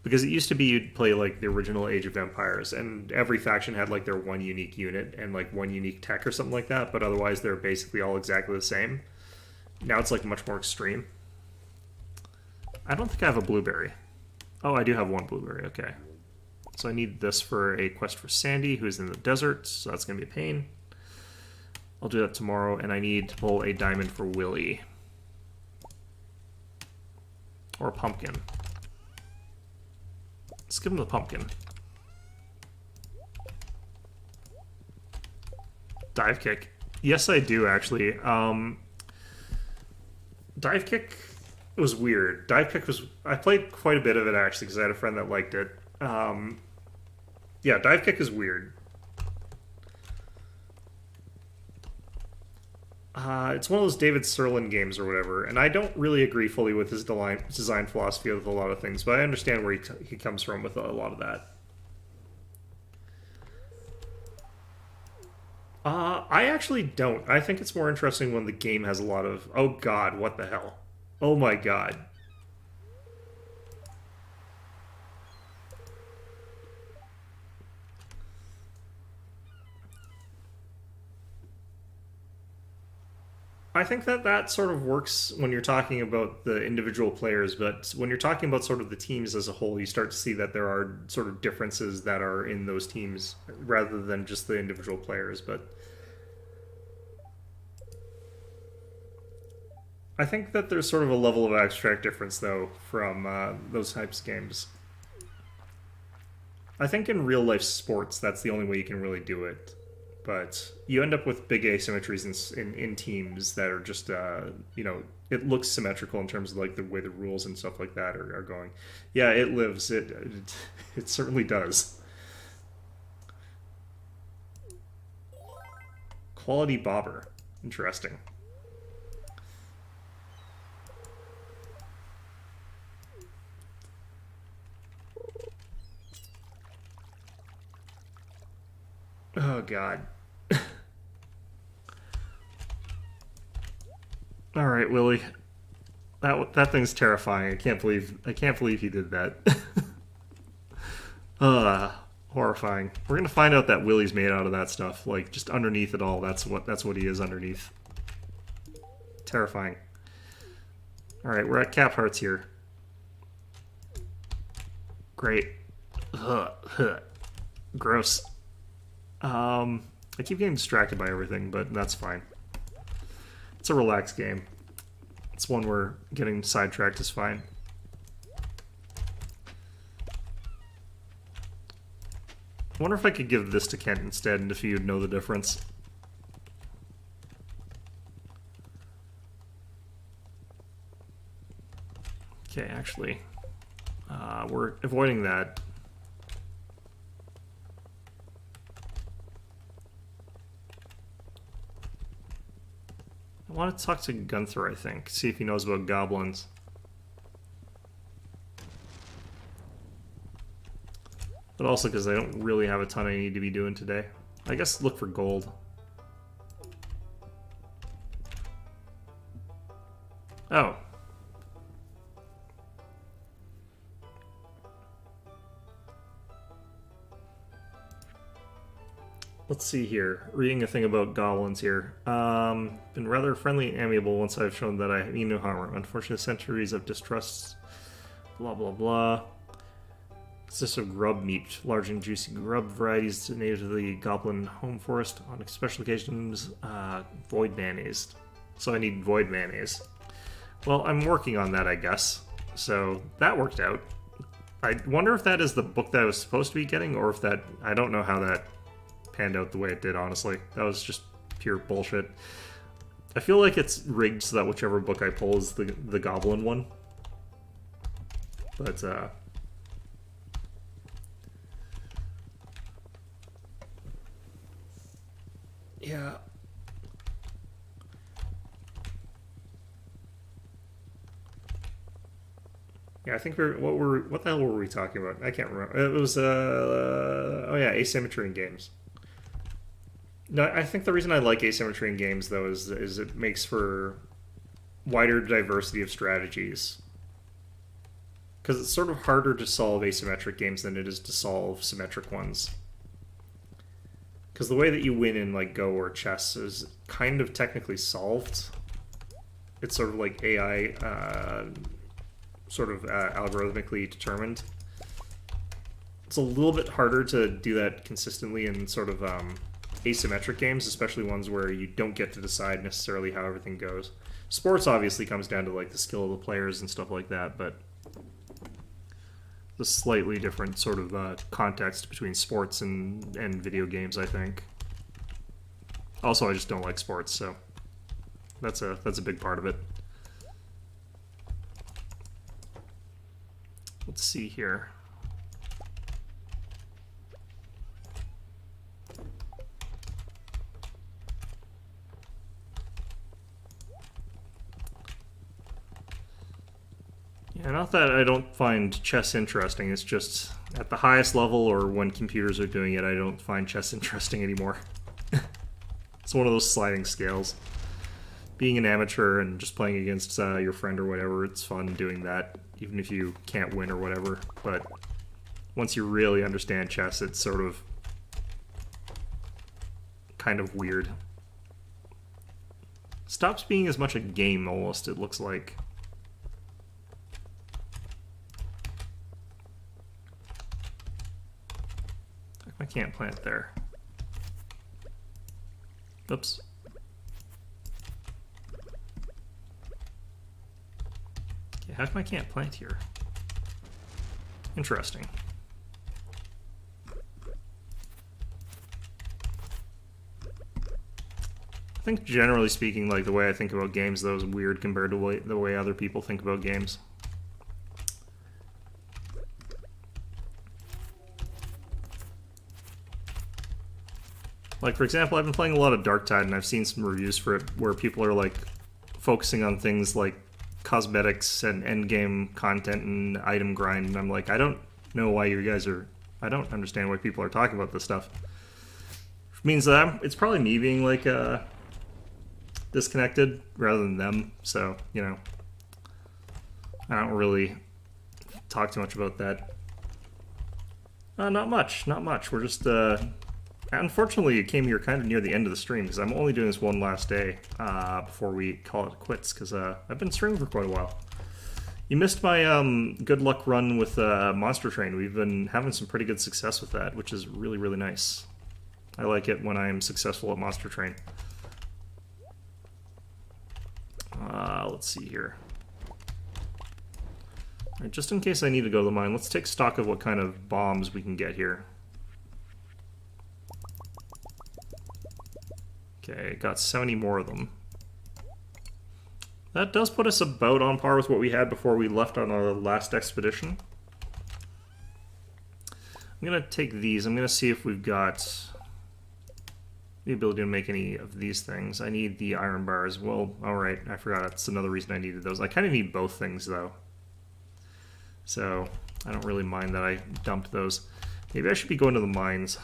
Because it used to be you'd play, like, the original Age of Empires, and every faction had, like, their one unique unit and, like, one unique tech or something like that, but otherwise they're basically all exactly the same. Now it's, like, much more extreme. I don't think I have a blueberry. Oh, I do have one blueberry, okay. So I need this for a quest for Sandy, who's in the desert, so that's going to be a pain. I'll do that tomorrow, and I need to pull a diamond for Willy. Or a pumpkin. Let's give him the pumpkin. Dive kick. Yes, I do, actually. Dive kick was weird. Dive kick was... I played quite a bit of it, actually, because I had a friend that liked it. Yeah, dive kick is weird. It's one of those David Sirlin games or whatever, and I don't really agree fully with his design philosophy with a lot of things, but I understand where he comes from with a lot of that. I actually don't. I think it's more interesting when the game has a lot of... Oh god, what the hell? Oh my god. I think that sort of works when you're talking about the individual players, but when you're talking about sort of the teams as a whole, you start to see that there are sort of differences that are in those teams rather than just the individual players. But I think that there's sort of a level of abstract difference, though, from those types of games. I think in real life sports, that's the only way you can really do it. But you end up with big asymmetries in teams that are just, you know, it looks symmetrical in terms of like the way the rules and stuff like that are going. Yeah, it lives. It certainly does. Quality bobber. Interesting. Oh god. All right, Willie. That thing's terrifying. I can't believe he did that. Horrifying. We're gonna find out that Willie's made out of that stuff. Like just underneath it all. That's what he is underneath. Terrifying. All right, we're at cap hearts here. Great. Gross. I keep getting distracted by everything, but that's fine. It's a relaxed game. It's one where getting sidetracked is fine. I wonder if I could give this to Kent instead, and if he would know the difference. Okay, actually, we're avoiding that. I want to talk to Gunther, I think. See if he knows about goblins. But also because I don't really have a ton I need to be doing today. I guess look for gold. Oh. Let's see here. Reading a thing about goblins here. Been rather friendly and amiable once I've shown that I mean no harm. Unfortunately, centuries of distrust. Blah blah blah. Consists of grub meat, large and juicy grub varieties native to the goblin home forest. On special occasions, void mayonnaise. So I need void mayonnaise. Well, I'm working on that, I guess. So that worked out. I wonder if that is the book that I was supposed to be getting, or if that... I don't know how that panned out the way it did, honestly. That was just pure bullshit. I feel like it's rigged so that whichever book I pull is the goblin one. But, yeah. Yeah, I think what the hell were we talking about? I can't remember. It was oh yeah, asymmetry in games. No, I think the reason I like asymmetry in games though is it makes for wider diversity of strategies. Because it's sort of harder to solve asymmetric games than it is to solve symmetric ones. Because the way that you win in like Go or chess is kind of technically solved. It's sort of like AI algorithmically determined. It's a little bit harder to do that consistently in sort of asymmetric games, especially ones where you don't get to decide necessarily how everything goes. Sports obviously comes down to like the skill of the players and stuff like that, but the slightly different sort of context between sports and video games, I think. Also, I just don't like sports, so that's a big part of it. Let's see here. Yeah, not that I don't find chess interesting, it's just at the highest level or when computers are doing it, I don't find chess interesting anymore. It's one of those sliding scales. Being an amateur and just playing against your friend or whatever, it's fun doing that, even if you can't win or whatever. But once you really understand chess, it's sort of kind of weird. Stops being as much a game, almost, it looks like. I can't plant there. Oops. Okay, how come I can't plant here? Interesting. I think generally speaking, like the way I think about games, though, is weird compared to the way other people think about games. Like, for example, I've been playing a lot of Darktide, and I've seen some reviews for it where people are, like, focusing on things like cosmetics and endgame content and item grind, and I'm like, I don't know why you guys are... I don't understand why people are talking about this stuff. Which means that it's probably me being, like, disconnected rather than them, so, you know. I don't really talk too much about that. Not much, not much. We're just, unfortunately, it came here kind of near the end of the stream, because I'm only doing this one last day before we call it quits, because I've been streaming for quite a while. You missed my good luck run with Monster Train. We've been having some pretty good success with that, which is really, really nice. I like it when I am successful at Monster Train. Let's see here. Alright, just in case I need to go to the mine, let's take stock of what kind of bombs we can get here. Okay, got 70 more of them. That does put us about on par with what we had before we left on our last expedition. I'm gonna take these. I'm gonna see if we've got the ability to make any of these things. I need the iron bars. Well, alright, I forgot. That's another reason I needed those. I kind of need both things, though. So, I don't really mind that I dumped those. Maybe I should be going to the mines.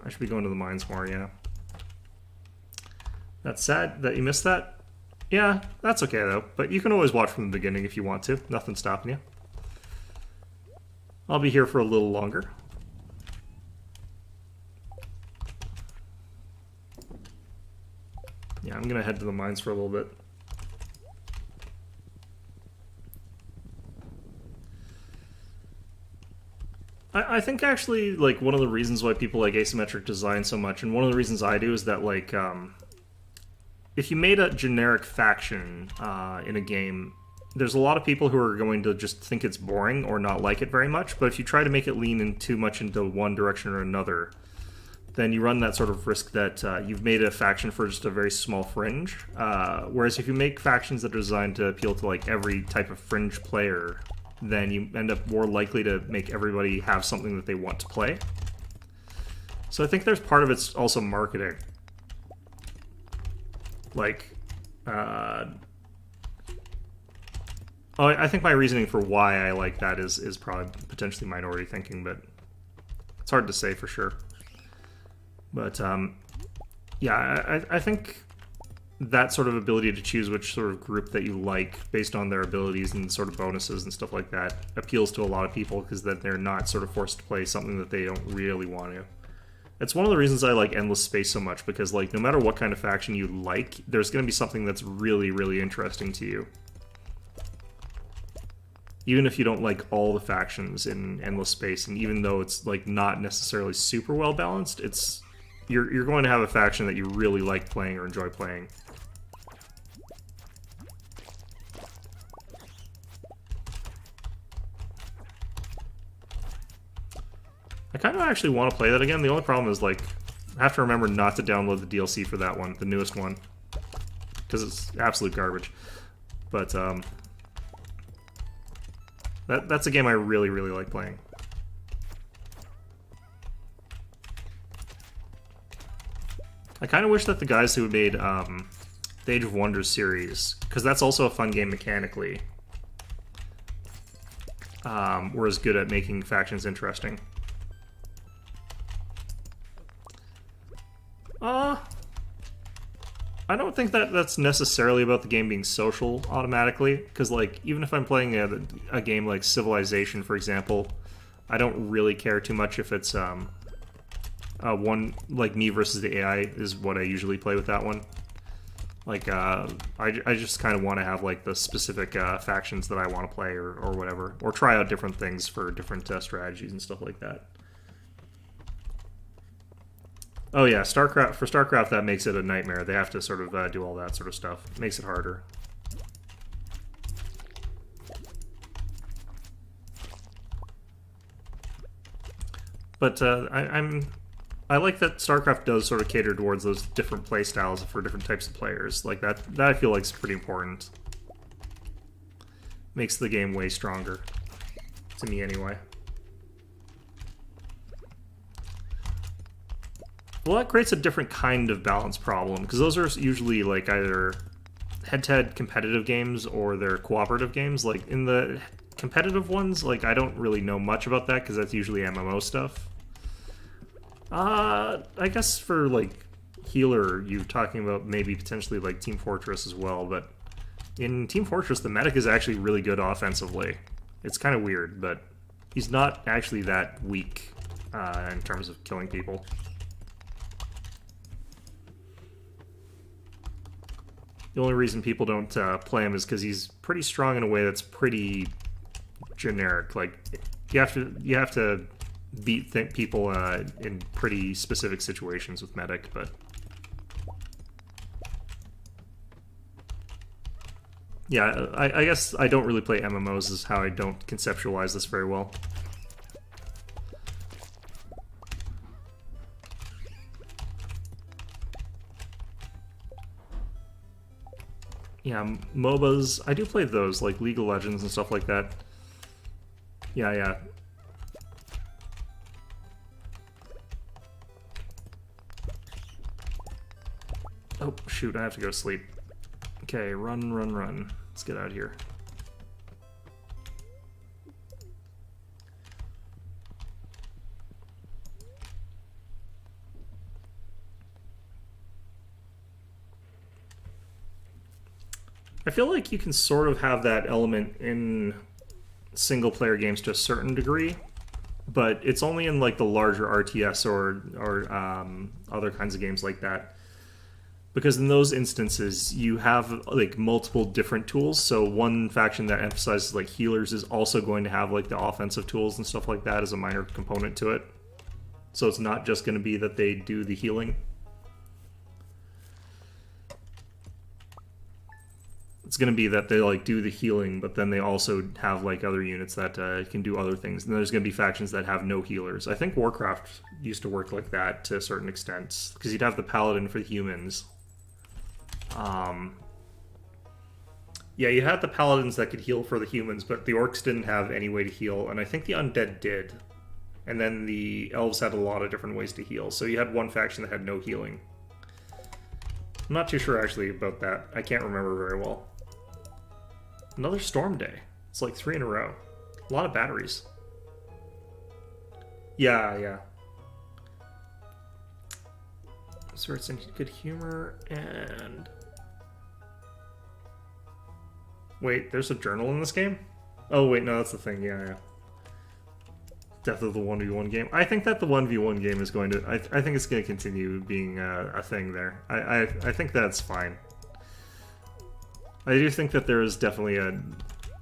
I should be going to the mines more, yeah. That's sad that you missed that. Yeah, that's okay, though. But you can always watch from the beginning if you want to. Nothing's stopping you. I'll be here for a little longer. Yeah, I'm gonna head to the mines for a little bit. I think actually, like, one of the reasons why people like asymmetric design so much, and one of the reasons I do, is that, like, if you made a generic faction in a game, there's a lot of people who are going to just think it's boring or not like it very much, but if you try to make it lean in too much into one direction or another, then you run that sort of risk that you've made a faction for just a very small fringe. Whereas if you make factions that are designed to appeal to, like, every type of fringe player, then you end up more likely to make everybody have something that they want to play. So I think there's part of it's also marketing. Like, I think my reasoning for why I like that is probably potentially minority thinking, but it's hard to say for sure. But, yeah, I think that sort of ability to choose which sort of group that you like based on their abilities and sort of bonuses and stuff like that appeals to a lot of people, because then they're not sort of forced to play something that they don't really want to. It's one of the reasons I like Endless Space so much, because, like, no matter what kind of faction you like, there's going to be something that's really, really interesting to you. Even if you don't like all the factions in Endless Space, and even though it's, like, not necessarily super well balanced, it's you're going to have a faction that you really like playing or enjoy playing. I kind of actually want to play that again. The only problem is, like, I have to remember not to download the DLC for that one, the newest one, because it's absolute garbage. But that's a game I really, really like playing. I kind of wish that the guys who made the Age of Wonders series, because that's also a fun game mechanically, were as good at making factions interesting. I don't think that that's necessarily about the game being social automatically, because, like, even if I'm playing a game like Civilization, for example, I don't really care too much if it's one, like, me versus the AI is what I usually play with that one. Like, I just kind of want to have, like, the specific factions that I want to play or whatever, or try out different things for different strategies and stuff like that. Oh yeah, StarCraft. For StarCraft, that makes it a nightmare. They have to sort of do all that sort of stuff. It makes it harder. But I like that StarCraft does sort of cater towards those different play styles for different types of players. Like that I feel like is pretty important. Makes the game way stronger, to me anyway. Well, that creates a different kind of balance problem, because those are usually like either head-to-head competitive games or they're cooperative games. Like in the competitive ones, like I don't really know much about that because that's usually MMO stuff. I guess for like healer, you're talking about maybe potentially like Team Fortress as well, but in Team Fortress, the medic is actually really good offensively. It's kind of weird, but he's not actually that weak in terms of killing people. The only reason people don't play him is because he's pretty strong in a way that's pretty generic. Like you have to beat people in pretty specific situations with medic, but yeah, I guess I don't really play MMOs is how I don't conceptualize this very well. Yeah, MOBAs, I do play those, like League of Legends and stuff like that. Yeah. Oh, shoot, I have to go to sleep. Okay, run. Let's get out of here. I feel like you can sort of have that element in single-player games to a certain degree, but it's only in like the larger RTS or other kinds of games like that. Because in those instances, you have like multiple different tools. So one faction that emphasizes like healers is also going to have like the offensive tools and stuff like that as a minor component to it. So it's not just going to be that they do the healing. It's going to be that they like do the healing, but then they also have like other units that can do other things. And there's going to be factions that have no healers. I think Warcraft used to work like that to a certain extent, because you'd have the paladin for the humans. Yeah, you had the paladins that could heal for the humans, but the orcs didn't have any way to heal, and I think the undead did. And then the elves had a lot of different ways to heal, so you had one faction that had no healing. I'm not too sure actually about that. I can't remember very well. Another storm day. It's like 3 in a row. A lot of batteries. Yeah. So it's in good humor and... Wait, there's a journal in this game? Oh wait, no, that's the thing, yeah. Death of the 1v1 game. I think that the 1v1 game is going to... I think it's going to continue being a thing there. I think that's fine. I do think that there is definitely an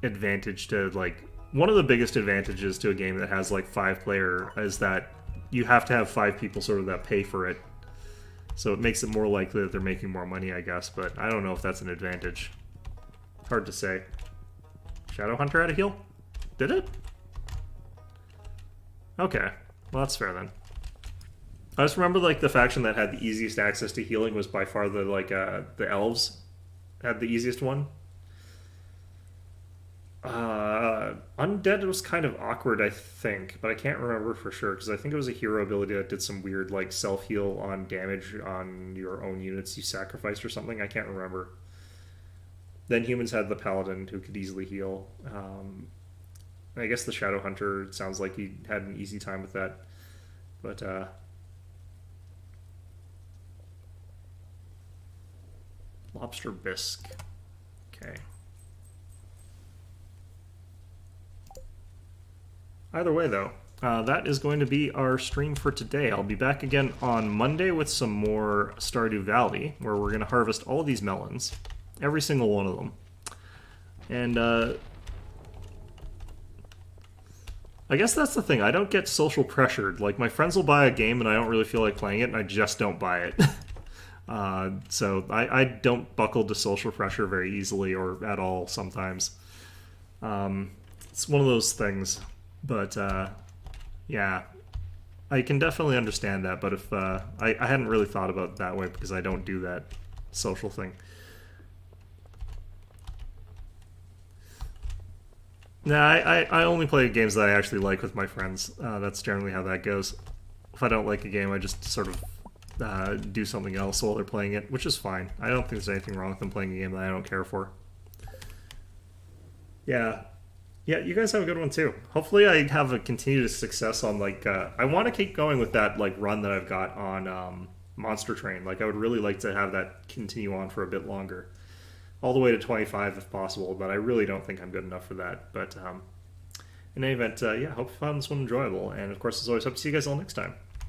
advantage to, like... One of the biggest advantages to a game that has, like, 5-player is that you have to have 5 people sort of that pay for it. So it makes it more likely that they're making more money, I guess, but I don't know if that's an advantage. Hard to say. Shadowhunter had a heal? Did it? Okay. Well, that's fair then. I just remember, like, the faction that had the easiest access to healing was by far the, like, the elves had the easiest one. Undead was kind of awkward, I think, but I can't remember for sure, because I think it was a hero ability that did some weird, like, self-heal on damage on your own units you sacrificed or something. I can't remember. Then humans had the paladin who could easily heal. I guess the Shadowhunter sounds like he had an easy time with that. But, Lobster Bisque. Okay. Either way, though, that is going to be our stream for today. I'll be back again on Monday with some more Stardew Valley, where we're going to harvest all these melons. Every single one of them. And, I guess that's the thing. I don't get social pressured. Like, my friends will buy a game and I don't really feel like playing it, and I just don't buy it. So I don't buckle to social pressure very easily or at all sometimes. It's one of those things. But, yeah. I can definitely understand that, but if I hadn't really thought about it that way because I don't do that social thing. Nah, I only play games that I actually like with my friends. That's generally how that goes. If I don't like a game, I just sort of do something else while they're playing it, which is fine. I don't think there's anything wrong with them playing a game that I don't care for. Yeah. Yeah, you guys have a good one too. Hopefully I have a continued success on like I want to keep going with that like run that I've got on Monster Train. Like I would really like to have that continue on for a bit longer. All the way to 25 if possible, but I really don't think I'm good enough for that. But in any event, yeah, hope you found this one enjoyable. And of course, as always, hope to see you guys all next time.